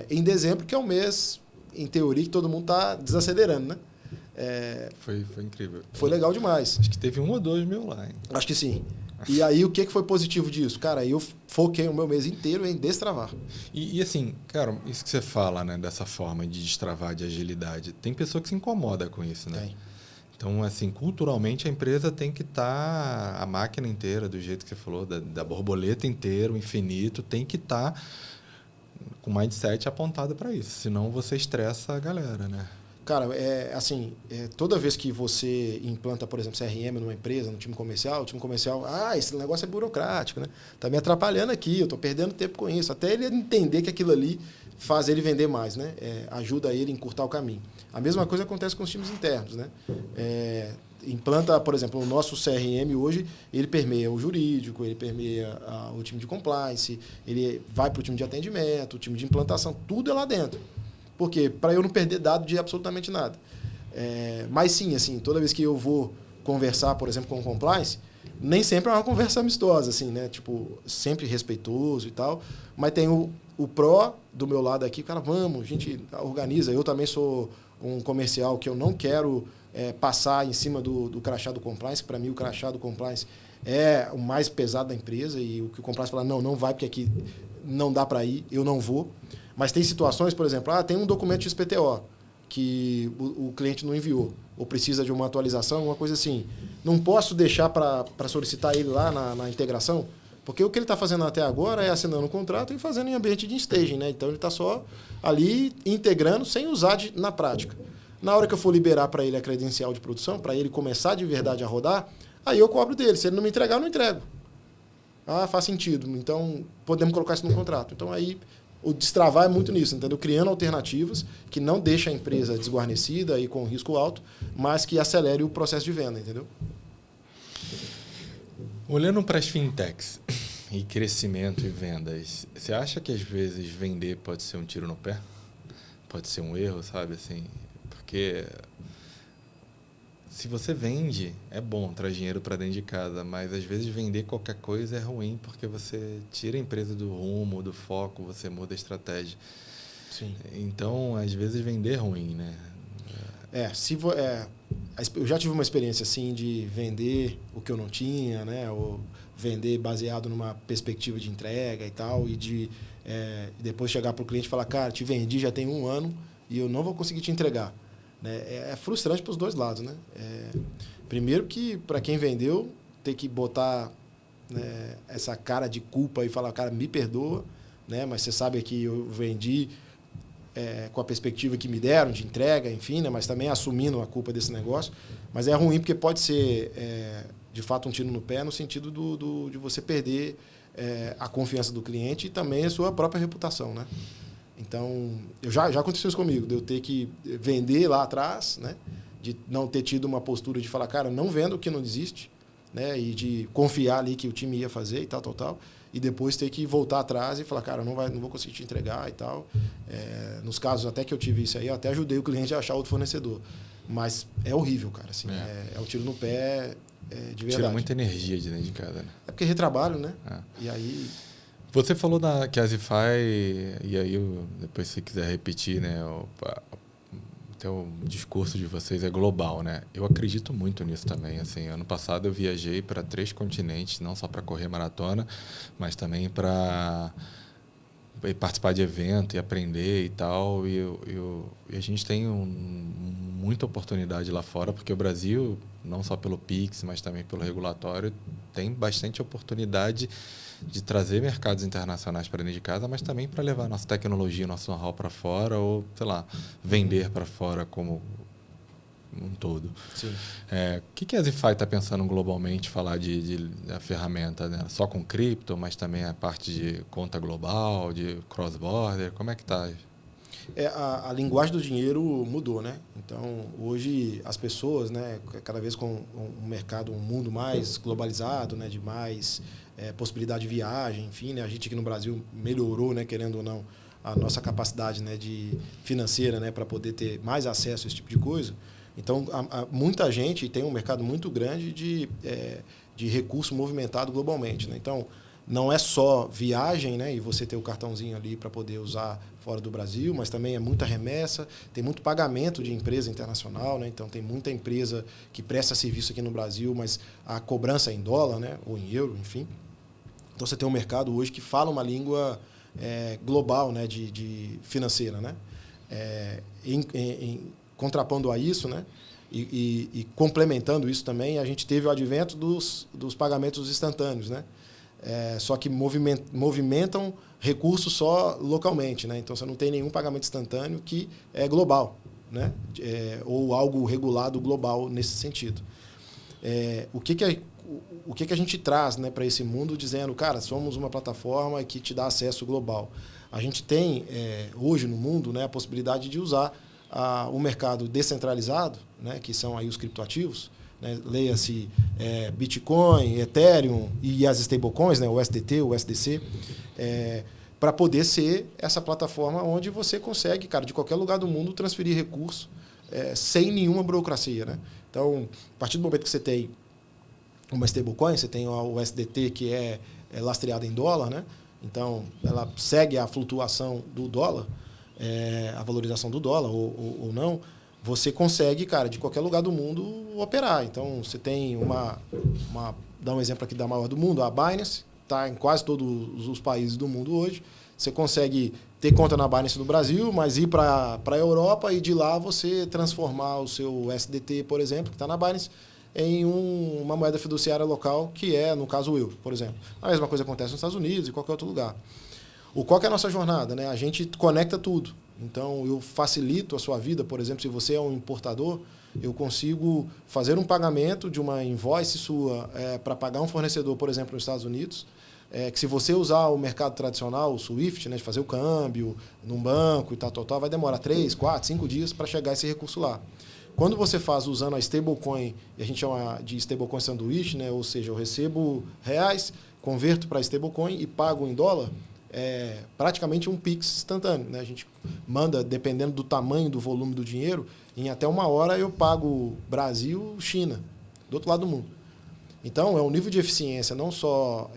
em dezembro, que é um mês, em teoria, que todo mundo está desacelerando, né? Foi incrível. Foi legal demais. Acho que teve 1 ou 2 mil lá, hein? Acho que sim. E aí, o que foi positivo disso? Cara, eu foquei o meu mês inteiro em destravar. E assim, cara, isso que você fala, né, dessa forma de destravar, de agilidade, tem pessoa que se incomoda com isso, né? Tem. Então, assim, culturalmente a empresa tem que estar, a máquina inteira, do jeito que você falou, da borboleta inteira, o infinito, tem que estar com o mindset apontado para isso. Senão você estressa a galera, né? Cara, toda vez que você implanta, por exemplo, CRM numa empresa, no time comercial, esse negócio é burocrático, né? Tá me atrapalhando aqui, eu tô perdendo tempo com isso. Até ele entender que aquilo ali faz ele vender mais, né? Ajuda ele a encurtar o caminho. A mesma coisa acontece com os times internos, né? Implanta, por exemplo, o nosso CRM hoje, ele permeia o jurídico, ele permeia o time de compliance, ele vai para o time de atendimento, o time de implantação, tudo é lá dentro. Por quê? Para eu não perder dado de absolutamente nada. Mas sim, assim, toda vez que eu vou conversar, por exemplo, com o compliance, nem sempre é uma conversa amistosa, assim, né? Tipo, sempre respeitoso e tal. Mas tem o pró do meu lado aqui, cara, vamos, a gente organiza. Eu também sou um comercial que eu não quero passar em cima do crachá do compliance. Para mim, o crachá do compliance é o mais pesado da empresa e o que o compliance fala, não vai, porque aqui não dá para ir, eu não vou. Mas tem situações, por exemplo, tem um documento de XPTO que o cliente não enviou, ou precisa de uma atualização, uma coisa assim. Não posso deixar para solicitar ele lá na integração, porque o que ele está fazendo até agora é assinando um contrato e fazendo em ambiente de staging, né? Então ele está só ali integrando sem usar na prática. Na hora que eu for liberar para ele a credencial de produção, para ele começar de verdade a rodar, aí eu cobro dele. Se ele não me entregar, eu não entrego. Faz sentido. Então, podemos colocar isso no contrato. Então, aí, o destravar é muito nisso, entendeu? Criando alternativas que não deixem a empresa desguarnecida e com risco alto, mas que acelere o processo de venda, entendeu? Olhando para as fintechs e crescimento e vendas, você acha que às vezes vender pode ser um tiro no pé? Pode ser um erro, sabe? Assim, porque se você vende, é bom, traz dinheiro para dentro de casa, mas às vezes vender qualquer coisa é ruim porque você tira a empresa do rumo, do foco, você muda a estratégia. Sim. Então, às vezes vender é ruim, né? Eu já tive uma experiência assim de vender o que eu não tinha, né? Ou vender baseado numa perspectiva de entrega e tal, e de depois chegar para o cliente e falar, cara, te vendi já tem 1 ano e eu não vou conseguir te entregar. Né? É frustrante para os dois lados, né? Primeiro que, para quem vendeu, ter que botar, né, essa cara de culpa e falar, cara, me perdoa, né? Mas você sabe que eu vendi com a perspectiva que me deram de entrega, enfim, né? Mas também assumindo a culpa desse negócio. Mas é ruim porque pode ser, de fato, um tiro no pé no sentido de você perder a confiança do cliente e também a sua própria reputação, né? Então, já aconteceu isso comigo, de eu ter que vender lá atrás, né? De não ter tido uma postura de falar, cara, não vendo o que não existe, né? E de confiar ali que o time ia fazer e tal. E depois ter que voltar atrás e falar, cara, não vou conseguir te entregar e tal. Nos casos até que eu tive isso aí, eu até ajudei o cliente a achar outro fornecedor. Mas é horrível, cara. Assim, é um tiro no pé de verdade. Tira muita energia de dentro de casa, né? É porque retrabalho, né? E aí... Você falou que a Zify, e aí depois se você quiser repetir, né? Até o discurso de vocês é global, né? Eu acredito muito nisso também. Assim, ano passado eu viajei para 3 continentes, não só para correr maratona, mas também para participar de evento e aprender e tal. E a gente tem muita oportunidade lá fora, porque o Brasil, não só pelo PIX, mas também pelo regulatório, tem bastante oportunidade de trazer mercados internacionais para dentro de casa, mas também para levar nossa tecnologia, nosso know-how para fora, ou, sei lá, vender para fora como um todo. Sim. O que a Zify está pensando globalmente, falar de ferramenta, né? Só com cripto, mas também a parte de conta global, de cross-border, como é que está? A linguagem do dinheiro mudou, né? Então, hoje as pessoas, né, cada vez com um mercado, um mundo mais globalizado, né, de mais possibilidade de viagem, enfim, né, a gente aqui no Brasil melhorou, né, querendo ou não, a nossa capacidade, né, financeira, né, para poder ter mais acesso a esse tipo de coisa. Então, muita gente tem um mercado muito grande de recurso movimentado globalmente, né? Então, não é só viagem, né, e você ter o cartãozinho ali para poder usar fora do Brasil, mas também é muita remessa, tem muito pagamento de empresa internacional, né? Então tem muita empresa que presta serviço aqui no Brasil, mas a cobrança é em dólar, né, ou em euro, enfim. Então você tem um mercado hoje que fala uma língua global, né, de financeira, né? Contrapondo a isso, né, e complementando isso também, a gente teve o advento dos pagamentos instantâneos, né? Só que movimentam recursos só localmente, né? Então você não tem nenhum pagamento instantâneo que é global, né? Ou algo regulado global nesse sentido. O que a gente traz, né, para esse mundo dizendo, cara, somos uma plataforma que te dá acesso global. A gente tem hoje no mundo, né, a possibilidade de usar o mercado descentralizado, né, que são aí os criptoativos, né, leia-se Bitcoin, Ethereum e as stablecoins, né, o USDT, o USDC, para poder ser essa plataforma onde você consegue, cara, de qualquer lugar do mundo transferir recursos sem nenhuma burocracia, né? Então, a partir do momento que você tem uma stablecoin, você tem o USDT que é lastreada em dólar, né? Então, ela segue a flutuação do dólar, a valorização do dólar ou não. Você consegue, cara, de qualquer lugar do mundo operar. Então, você tem dá um exemplo aqui da maior do mundo, a Binance, está em quase todos os países do mundo hoje. Você consegue ter conta na Binance do Brasil, mas ir para a Europa e de lá você transformar o seu SDT, por exemplo, que está na Binance, em uma moeda fiduciária local, que é, no caso, o euro, por exemplo. A mesma coisa acontece nos Estados Unidos e qualquer outro lugar. Qual que é a nossa jornada, né? A gente conecta tudo. Então, eu facilito a sua vida, por exemplo, se você é um importador, eu consigo fazer um pagamento de uma invoice sua para pagar um fornecedor, por exemplo, nos Estados Unidos, que se você usar o mercado tradicional, o SWIFT, né, de fazer o câmbio num banco e tal, vai demorar 3, 4, 5 dias para chegar esse recurso lá. Quando você faz usando a stablecoin, a gente chama de stablecoin sanduíche, né, ou seja, eu recebo reais, converto para stablecoin e pago em dólar, praticamente um Pix instantâneo, né? A gente manda, dependendo do tamanho do volume do dinheiro, em até 1 hora eu pago Brasil, China, do outro lado do mundo. Então, é um nível de eficiência não só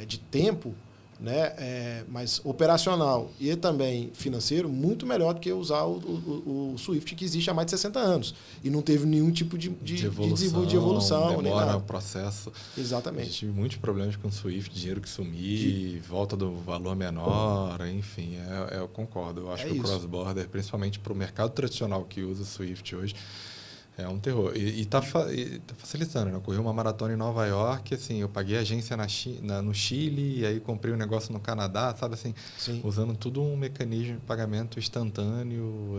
de tempo, né, mas operacional e também financeiro muito melhor do que usar o SWIFT, que existe há mais de 60 anos e não teve nenhum tipo de evolução. Demora o processo. Exatamente. A gente tive muitos problemas com o SWIFT, dinheiro que sumia, volta do valor menor, enfim, eu concordo. Eu acho que o cross-border, principalmente para o mercado tradicional que usa o SWIFT hoje, é um terror. E tá facilitando, né? Eu corri uma maratona em Nova York, assim, eu paguei agência no Chile, e aí comprei um negócio no Canadá, sabe assim? Sim. Usando tudo um mecanismo de pagamento instantâneo,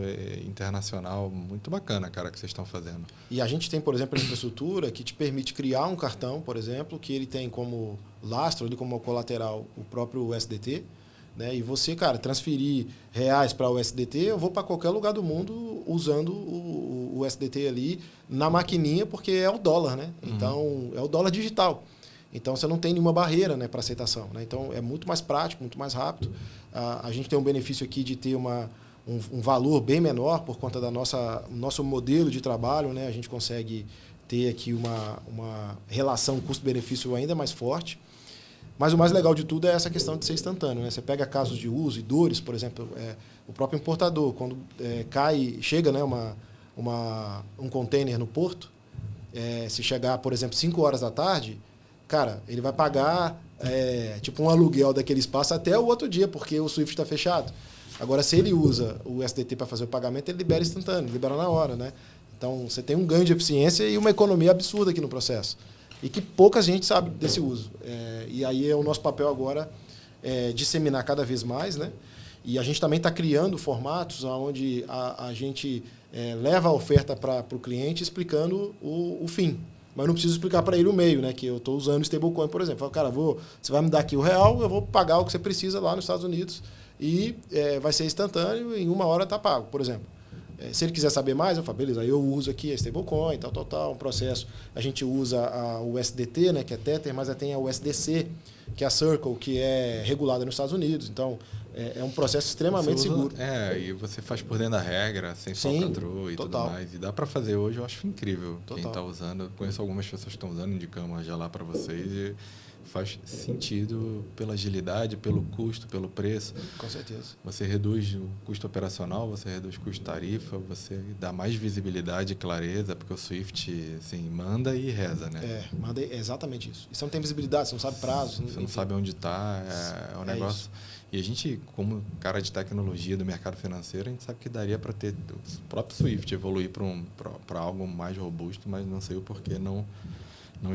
internacional. Muito bacana, cara, que vocês estão fazendo. E a gente tem, por exemplo, a infraestrutura que te permite criar um cartão, por exemplo, que ele tem como lastro, como colateral, o próprio USDT, né? E você, cara, transferir reais para o USDT, eu vou para qualquer lugar do mundo usando o o USDT ali na maquininha, porque é o dólar, né? Então, é o dólar digital. Então, você não tem nenhuma barreira, né, para aceitação, né? Então, é muito mais prático, muito mais rápido. A gente tem um benefício aqui de ter um valor bem menor por conta da nosso modelo de trabalho, né? A gente consegue ter aqui uma relação custo-benefício ainda mais forte. Mas o mais legal de tudo é essa questão de ser instantâneo, né? Você pega casos de uso e dores, por exemplo, o próprio importador, quando chega, né, um container no porto, se chegar, por exemplo, 5 horas da tarde, cara, ele vai pagar tipo um aluguel daquele espaço até o outro dia, porque o Swift está fechado. Agora, se ele usa o USDT para fazer o pagamento, ele libera instantâneo, libera na hora, né? Então, você tem um ganho de eficiência e uma economia absurda aqui no processo. E que pouca gente sabe desse uso. E aí é o nosso papel agora disseminar cada vez mais, né? E a gente também está criando formatos onde a gente leva a oferta para o cliente explicando o fim. Mas não preciso explicar para ele o meio, né? Que eu estou usando stablecoin, por exemplo. Falo, cara, você vai me dar aqui o real, eu vou pagar o que você precisa lá nos Estados Unidos e vai ser instantâneo, em 1 hora está pago, por exemplo. Se ele quiser saber mais, eu falo, beleza, eu uso aqui a stablecoin, tal, um processo. A gente usa o USDT, né, que é Tether, mas tem a USDC, que é a Circle, que é regulada nos Estados Unidos. Então, é um processo extremamente seguro. E você faz por dentro da regra, sem falcatrua e total. tudo mais. E dá para fazer hoje, eu acho incrível. Total. Quem está usando, eu conheço algumas pessoas que estão usando, indicamos já lá para vocês. E faz sentido pela agilidade, pelo custo, pelo preço. Com certeza. Você reduz o custo operacional, você reduz o custo tarifa, você dá mais visibilidade e clareza, porque o Swift assim, manda e reza, né? Manda exatamente isso. E você não tem visibilidade, você não sabe prazo. Você não sabe onde está, é um negócio. Isso. E a gente, como cara de tecnologia do mercado financeiro, a gente sabe que daria para ter o próprio Swift evoluir para algo mais robusto, mas não sei o porquê não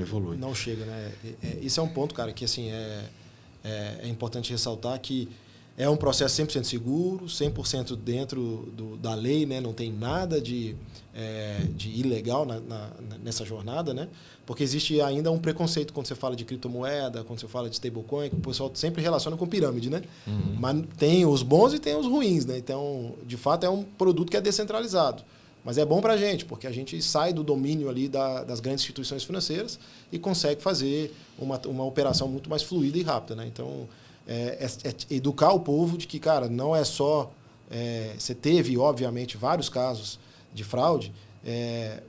evolui. Não chega, né? Isso é um ponto, cara, que assim, é importante ressaltar que é um processo 100% seguro, 100% dentro da lei, né? Não tem nada de ilegal nessa jornada, né? Porque existe ainda um preconceito quando você fala de criptomoeda, quando você fala de stablecoin, que o pessoal sempre relaciona com pirâmide, né? Mas tem os bons e tem os ruins, né? Então, de fato, é um produto que é descentralizado. Mas é bom para a gente, porque a gente sai do domínio ali das grandes instituições financeiras e consegue fazer uma operação muito mais fluida e rápida, né? Então, educar o povo de que, cara, não é só... você teve, obviamente, vários casos de fraude,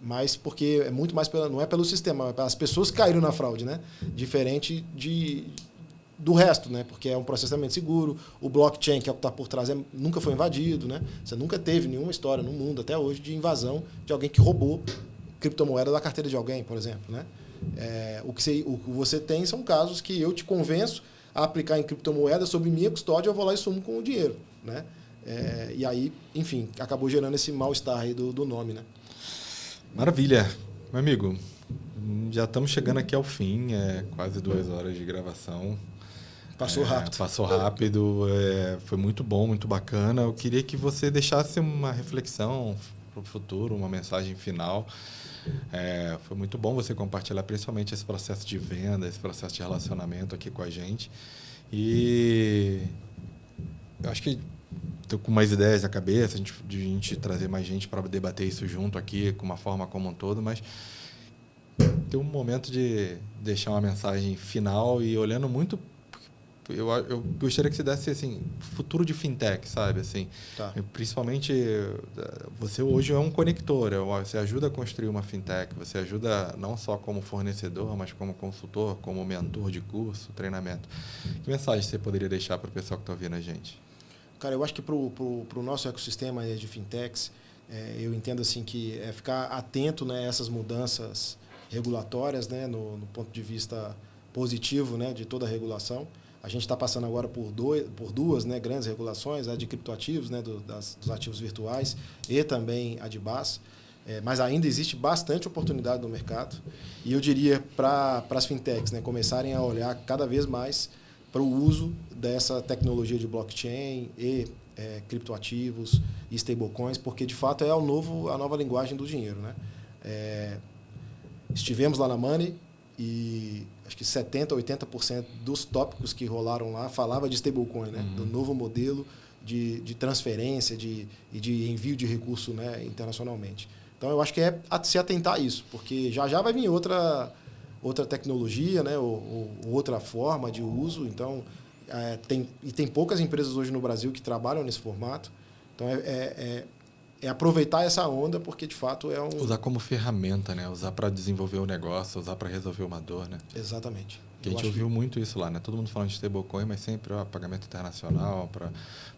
mas porque é muito mais não é pelo sistema, é pelas pessoas que caíram na fraude, né? Diferente do resto, né? Porque é um processamento seguro, o blockchain, que é o que está por trás, nunca foi invadido, né? Você nunca teve nenhuma história no mundo até hoje de invasão de alguém que roubou criptomoeda da carteira de alguém, por exemplo, né? O que você tem são casos que eu te convenço a aplicar em criptomoeda sob minha custódia, eu vou lá e sumo com o dinheiro, né? E aí, enfim, acabou gerando esse mal-estar aí do nome, né? Maravilha. Meu amigo, já estamos chegando aqui ao fim, quase 2 horas de gravação. Passou rápido. Passou rápido, foi muito bom, muito bacana. Eu queria que você deixasse uma reflexão para o futuro, uma mensagem final. Foi muito bom você compartilhar principalmente esse processo de venda, esse processo de relacionamento aqui com a gente. E eu acho que estou com mais ideias na cabeça, de a gente trazer mais gente para debater isso junto aqui, com uma forma como um todo, mas ter um momento de deixar uma mensagem final e olhando muito... Eu gostaria que você desse assim, futuro de fintech, sabe? Assim, tá. Principalmente, você hoje é um conector, você ajuda a construir uma fintech, você ajuda não só como fornecedor, mas como consultor, como mentor de curso, treinamento. Que mensagem você poderia deixar para o pessoal que está ouvindo a gente? Cara, eu acho que para o nosso ecossistema de fintechs, eu entendo assim que ficar atento, né, a essas mudanças regulatórias, né, no ponto de vista positivo, né, de toda a regulação. A gente está passando agora por duas, né, grandes regulações, a de criptoativos, né, dos ativos virtuais e também a de BaaS. Mas ainda existe bastante oportunidade no mercado. E eu diria para as fintechs, né, começarem a olhar cada vez mais para o uso dessa tecnologia de blockchain e criptoativos e stablecoins, porque de fato é a nova linguagem do dinheiro, né? Estivemos lá na Money e acho que 70%, 80% dos tópicos que rolaram lá falava de stablecoin, né? Do novo modelo de transferência e de envio de recurso, né, internacionalmente. Então, eu acho que é se atentar a isso, porque já vai vir outra tecnologia, né? ou outra forma de uso. Então, tem poucas empresas hoje no Brasil que trabalham nesse formato. Então, é aproveitar essa onda, porque, de fato, é um... Usar como ferramenta, né? Usar para desenvolver o negócio, usar para resolver uma dor, né? Exatamente. Que a gente ouviu muito isso lá, né? Todo mundo falando de stablecoin, mas sempre pagamento internacional,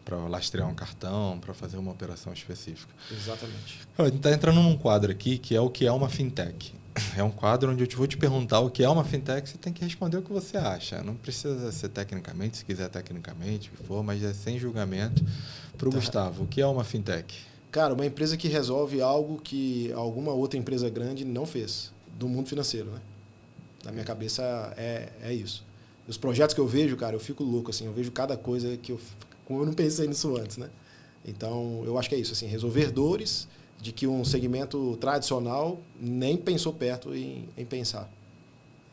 para lastrear um cartão, para fazer uma operação específica. Exatamente. A gente está entrando num quadro aqui que é o que é uma fintech. É um quadro onde eu vou te perguntar o que é uma fintech, você tem que responder o que você acha. Não precisa ser tecnicamente, se quiser tecnicamente, o que for, mas é sem julgamento. Para o Gustavo, o que é uma fintech? Cara, uma empresa que resolve algo que alguma outra empresa grande não fez, do mundo financeiro, né? Na minha cabeça é isso. Os projetos que eu vejo, cara, eu fico louco, assim, eu vejo cada coisa como eu não pensei nisso antes, né? Então, eu acho que é isso, assim, resolver dores de que um segmento tradicional nem pensou perto em pensar.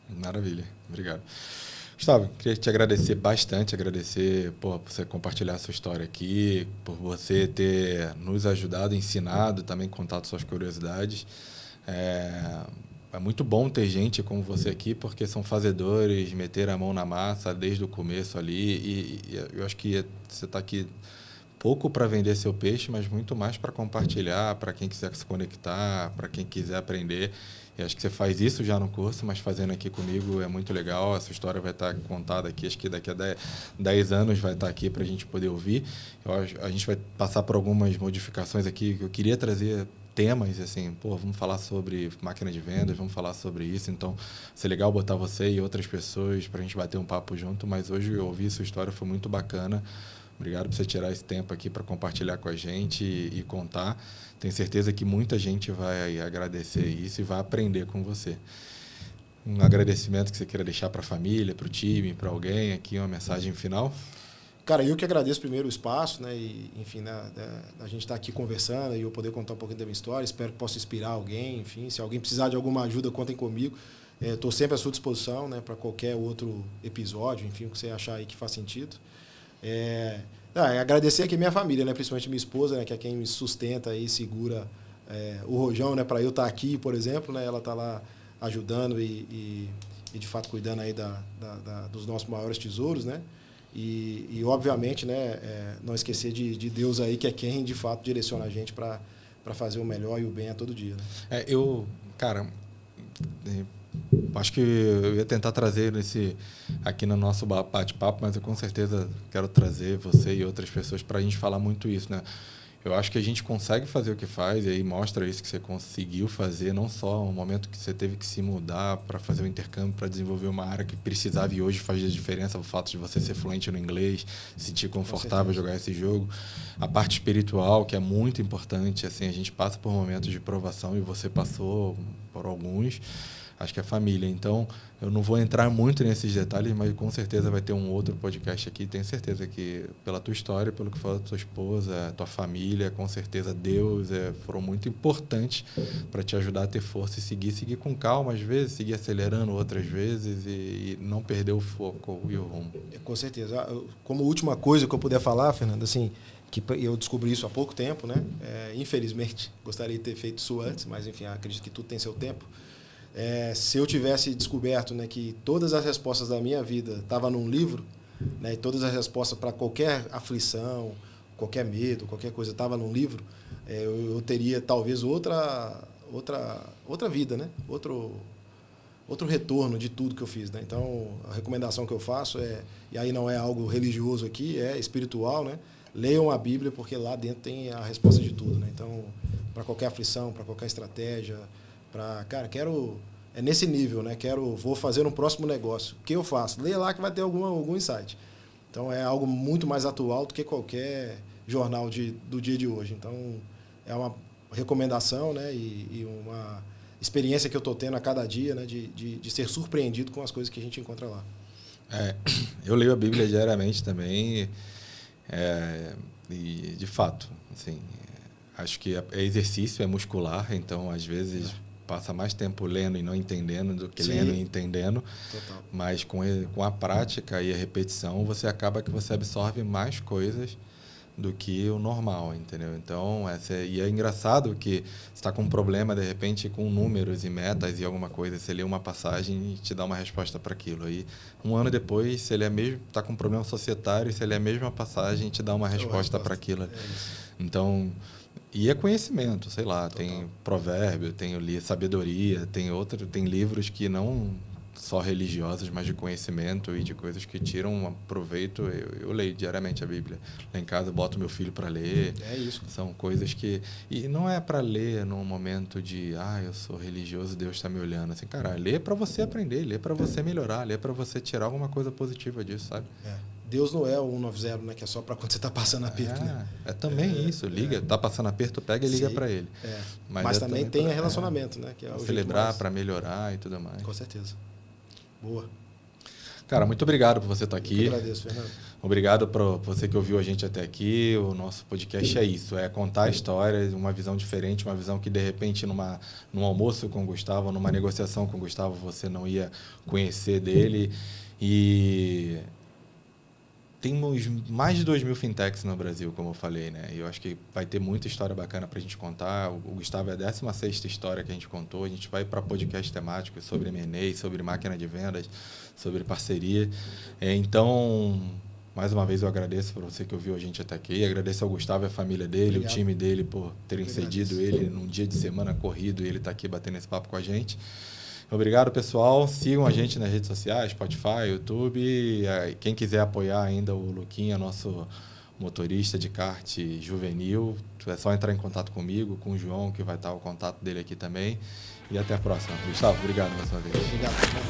Maravilha, obrigado. Gustavo, queria te agradecer bastante, por você compartilhar a sua história aqui, por você ter nos ajudado, ensinado, também contado suas curiosidades. É muito bom ter gente como você aqui, porque são fazedores, meteram a mão na massa desde o começo ali. E eu acho que você está aqui pouco para vender seu peixe, mas muito mais para compartilhar, para quem quiser se conectar, para quem quiser aprender. E acho que você faz isso já no curso, mas fazendo aqui comigo é muito legal. Essa história vai estar contada aqui, acho que daqui a 10 anos vai estar aqui para a gente poder ouvir. A gente vai passar por algumas modificações aqui que eu queria trazer temas, assim, vamos falar sobre máquina de vendas, vamos falar sobre isso. Então, vai ser legal botar você e outras pessoas para a gente bater um papo junto, mas hoje eu ouvi sua história, foi muito bacana. Obrigado por você tirar esse tempo aqui para compartilhar com a gente e contar. Tenho certeza que muita gente vai agradecer isso e vai aprender com você. Um agradecimento que você queira deixar para a família, para o time, para alguém aqui, uma mensagem final? Cara, eu que agradeço primeiro o espaço, né? E, enfim, a gente está aqui conversando e eu poder contar um pouquinho da minha história. Espero que possa inspirar alguém. Enfim, se alguém precisar de alguma ajuda, contem comigo. Estou sempre à sua disposição, né? Para qualquer outro episódio, enfim, o que você achar aí que faz sentido. Agradecer aqui a minha família, né? Principalmente minha esposa, né? Que é quem me sustenta e segura o rojão, né? Para eu estar aqui, por exemplo, né? Ela está lá ajudando e de fato cuidando aí dos nossos maiores tesouros, né? E obviamente, né? Não esquecer de Deus aí, que é quem de fato direciona a gente para fazer o melhor e o bem a todo dia, né? Acho que eu ia tentar trazer aqui no nosso bate-papo, mas eu com certeza quero trazer você e outras pessoas para a gente falar muito isso, né? Eu acho que a gente consegue fazer o que faz, e aí mostra isso que você conseguiu fazer, não só um momento que você teve que se mudar para fazer o intercâmbio, para desenvolver uma área que precisava, e hoje faz a diferença o fato de você ser fluente no inglês, se sentir confortável jogar esse jogo. A parte espiritual, que é muito importante, assim, a gente passa por momentos de provação e você passou por alguns. Acho que é família. Então, eu não vou entrar muito nesses detalhes, mas com certeza vai ter um outro podcast aqui. Tenho certeza que, pela tua história, pelo que falou da tua esposa, tua família, com certeza Deus foram muito importantes para te ajudar a ter força e seguir com calma às vezes, seguir acelerando outras vezes e não perder o foco e o rumo. Com certeza. Como última coisa que eu puder falar, Fernando, assim, que eu descobri isso há pouco tempo, né? Infelizmente, gostaria de ter feito isso antes, mas enfim, acredito que tudo tem seu tempo. Se eu tivesse descoberto, né, que todas as respostas da minha vida estavam num livro, né, e todas as respostas para qualquer aflição, qualquer medo, qualquer coisa estava num livro, eu teria talvez outra vida, né? Outro retorno de tudo que eu fiz, né? Então, a recomendação que eu faço e aí não é algo religioso aqui, é espiritual, né? Leiam a Bíblia, porque lá dentro tem a resposta de tudo, né? Então, para qualquer aflição, para qualquer estratégia, é nesse nível, né? Vou fazer um próximo negócio. O que eu faço? Leia lá que vai ter algum insight. Então, é algo muito mais atual do que qualquer jornal do dia de hoje. Então, é uma recomendação, né? E uma experiência que eu estou tendo a cada dia, né? De ser surpreendido com as coisas que a gente encontra lá. Eu leio a Bíblia diariamente também e, de fato, assim, acho que é exercício, é muscular, então, às vezes... passa mais tempo lendo e não entendendo do que lendo e entendendo. Total. Mas com a prática e a repetição, você acaba que você absorve mais coisas do que o normal, entendeu? Então, e é engraçado que você está com um problema, de repente, com números e metas e alguma coisa, você lê uma passagem e te dá uma resposta para aquilo. Aí, um ano depois, se ele está com um problema societário, se ele é a mesma passagem, te dá uma resposta para aquilo. Então, e é conhecimento, sei lá, total. Tem provérbio, tem sabedoria, tem livros que não só religiosos, mas de conhecimento e de coisas que tiram um proveito. Eu leio diariamente a Bíblia. Lá em casa eu boto meu filho para ler. É isso. São coisas que... E não é para ler num momento de, eu sou religioso, Deus está me olhando. Assim, cara, lê para você aprender, lê para você melhorar, lê para você tirar alguma coisa positiva disso, sabe? Deus não é o 190, né? Que é só para quando você está passando aperto, né? É também isso. Liga, tá passando aperto, pega e liga para ele. Mas também tem relacionamento, né? Que é o celebrar, para melhorar e tudo mais. Com certeza. Boa. Cara, muito obrigado por você estar aqui. Eu agradeço, Fernando. Obrigado por você que ouviu a gente até aqui. O nosso podcast é isso, é contar histórias, uma visão diferente, uma visão que, de repente, num almoço com o Gustavo, numa negociação com o Gustavo, você não ia conhecer dele. E temos mais de 2.000 fintechs no Brasil, como eu falei, né? E eu acho que vai ter muita história bacana para a gente contar. O Gustavo é a 16ª história que a gente contou. A gente vai para podcast temáticos sobre M&A, sobre máquina de vendas, sobre parceria. Então, mais uma vez, eu agradeço por você que ouviu a gente até aqui. Agradeço ao Gustavo e a família dele, o time dele, por terem cedido ele num dia de semana corrido e ele está aqui batendo esse papo com a gente. Obrigado, pessoal. Sigam a gente nas redes sociais, Spotify, YouTube. Quem quiser apoiar ainda o Luquinha, nosso motorista de kart juvenil, é só entrar em contato comigo, com o João, que vai estar o contato dele aqui também. E até a próxima. Gustavo, obrigado mais uma vez. Obrigado.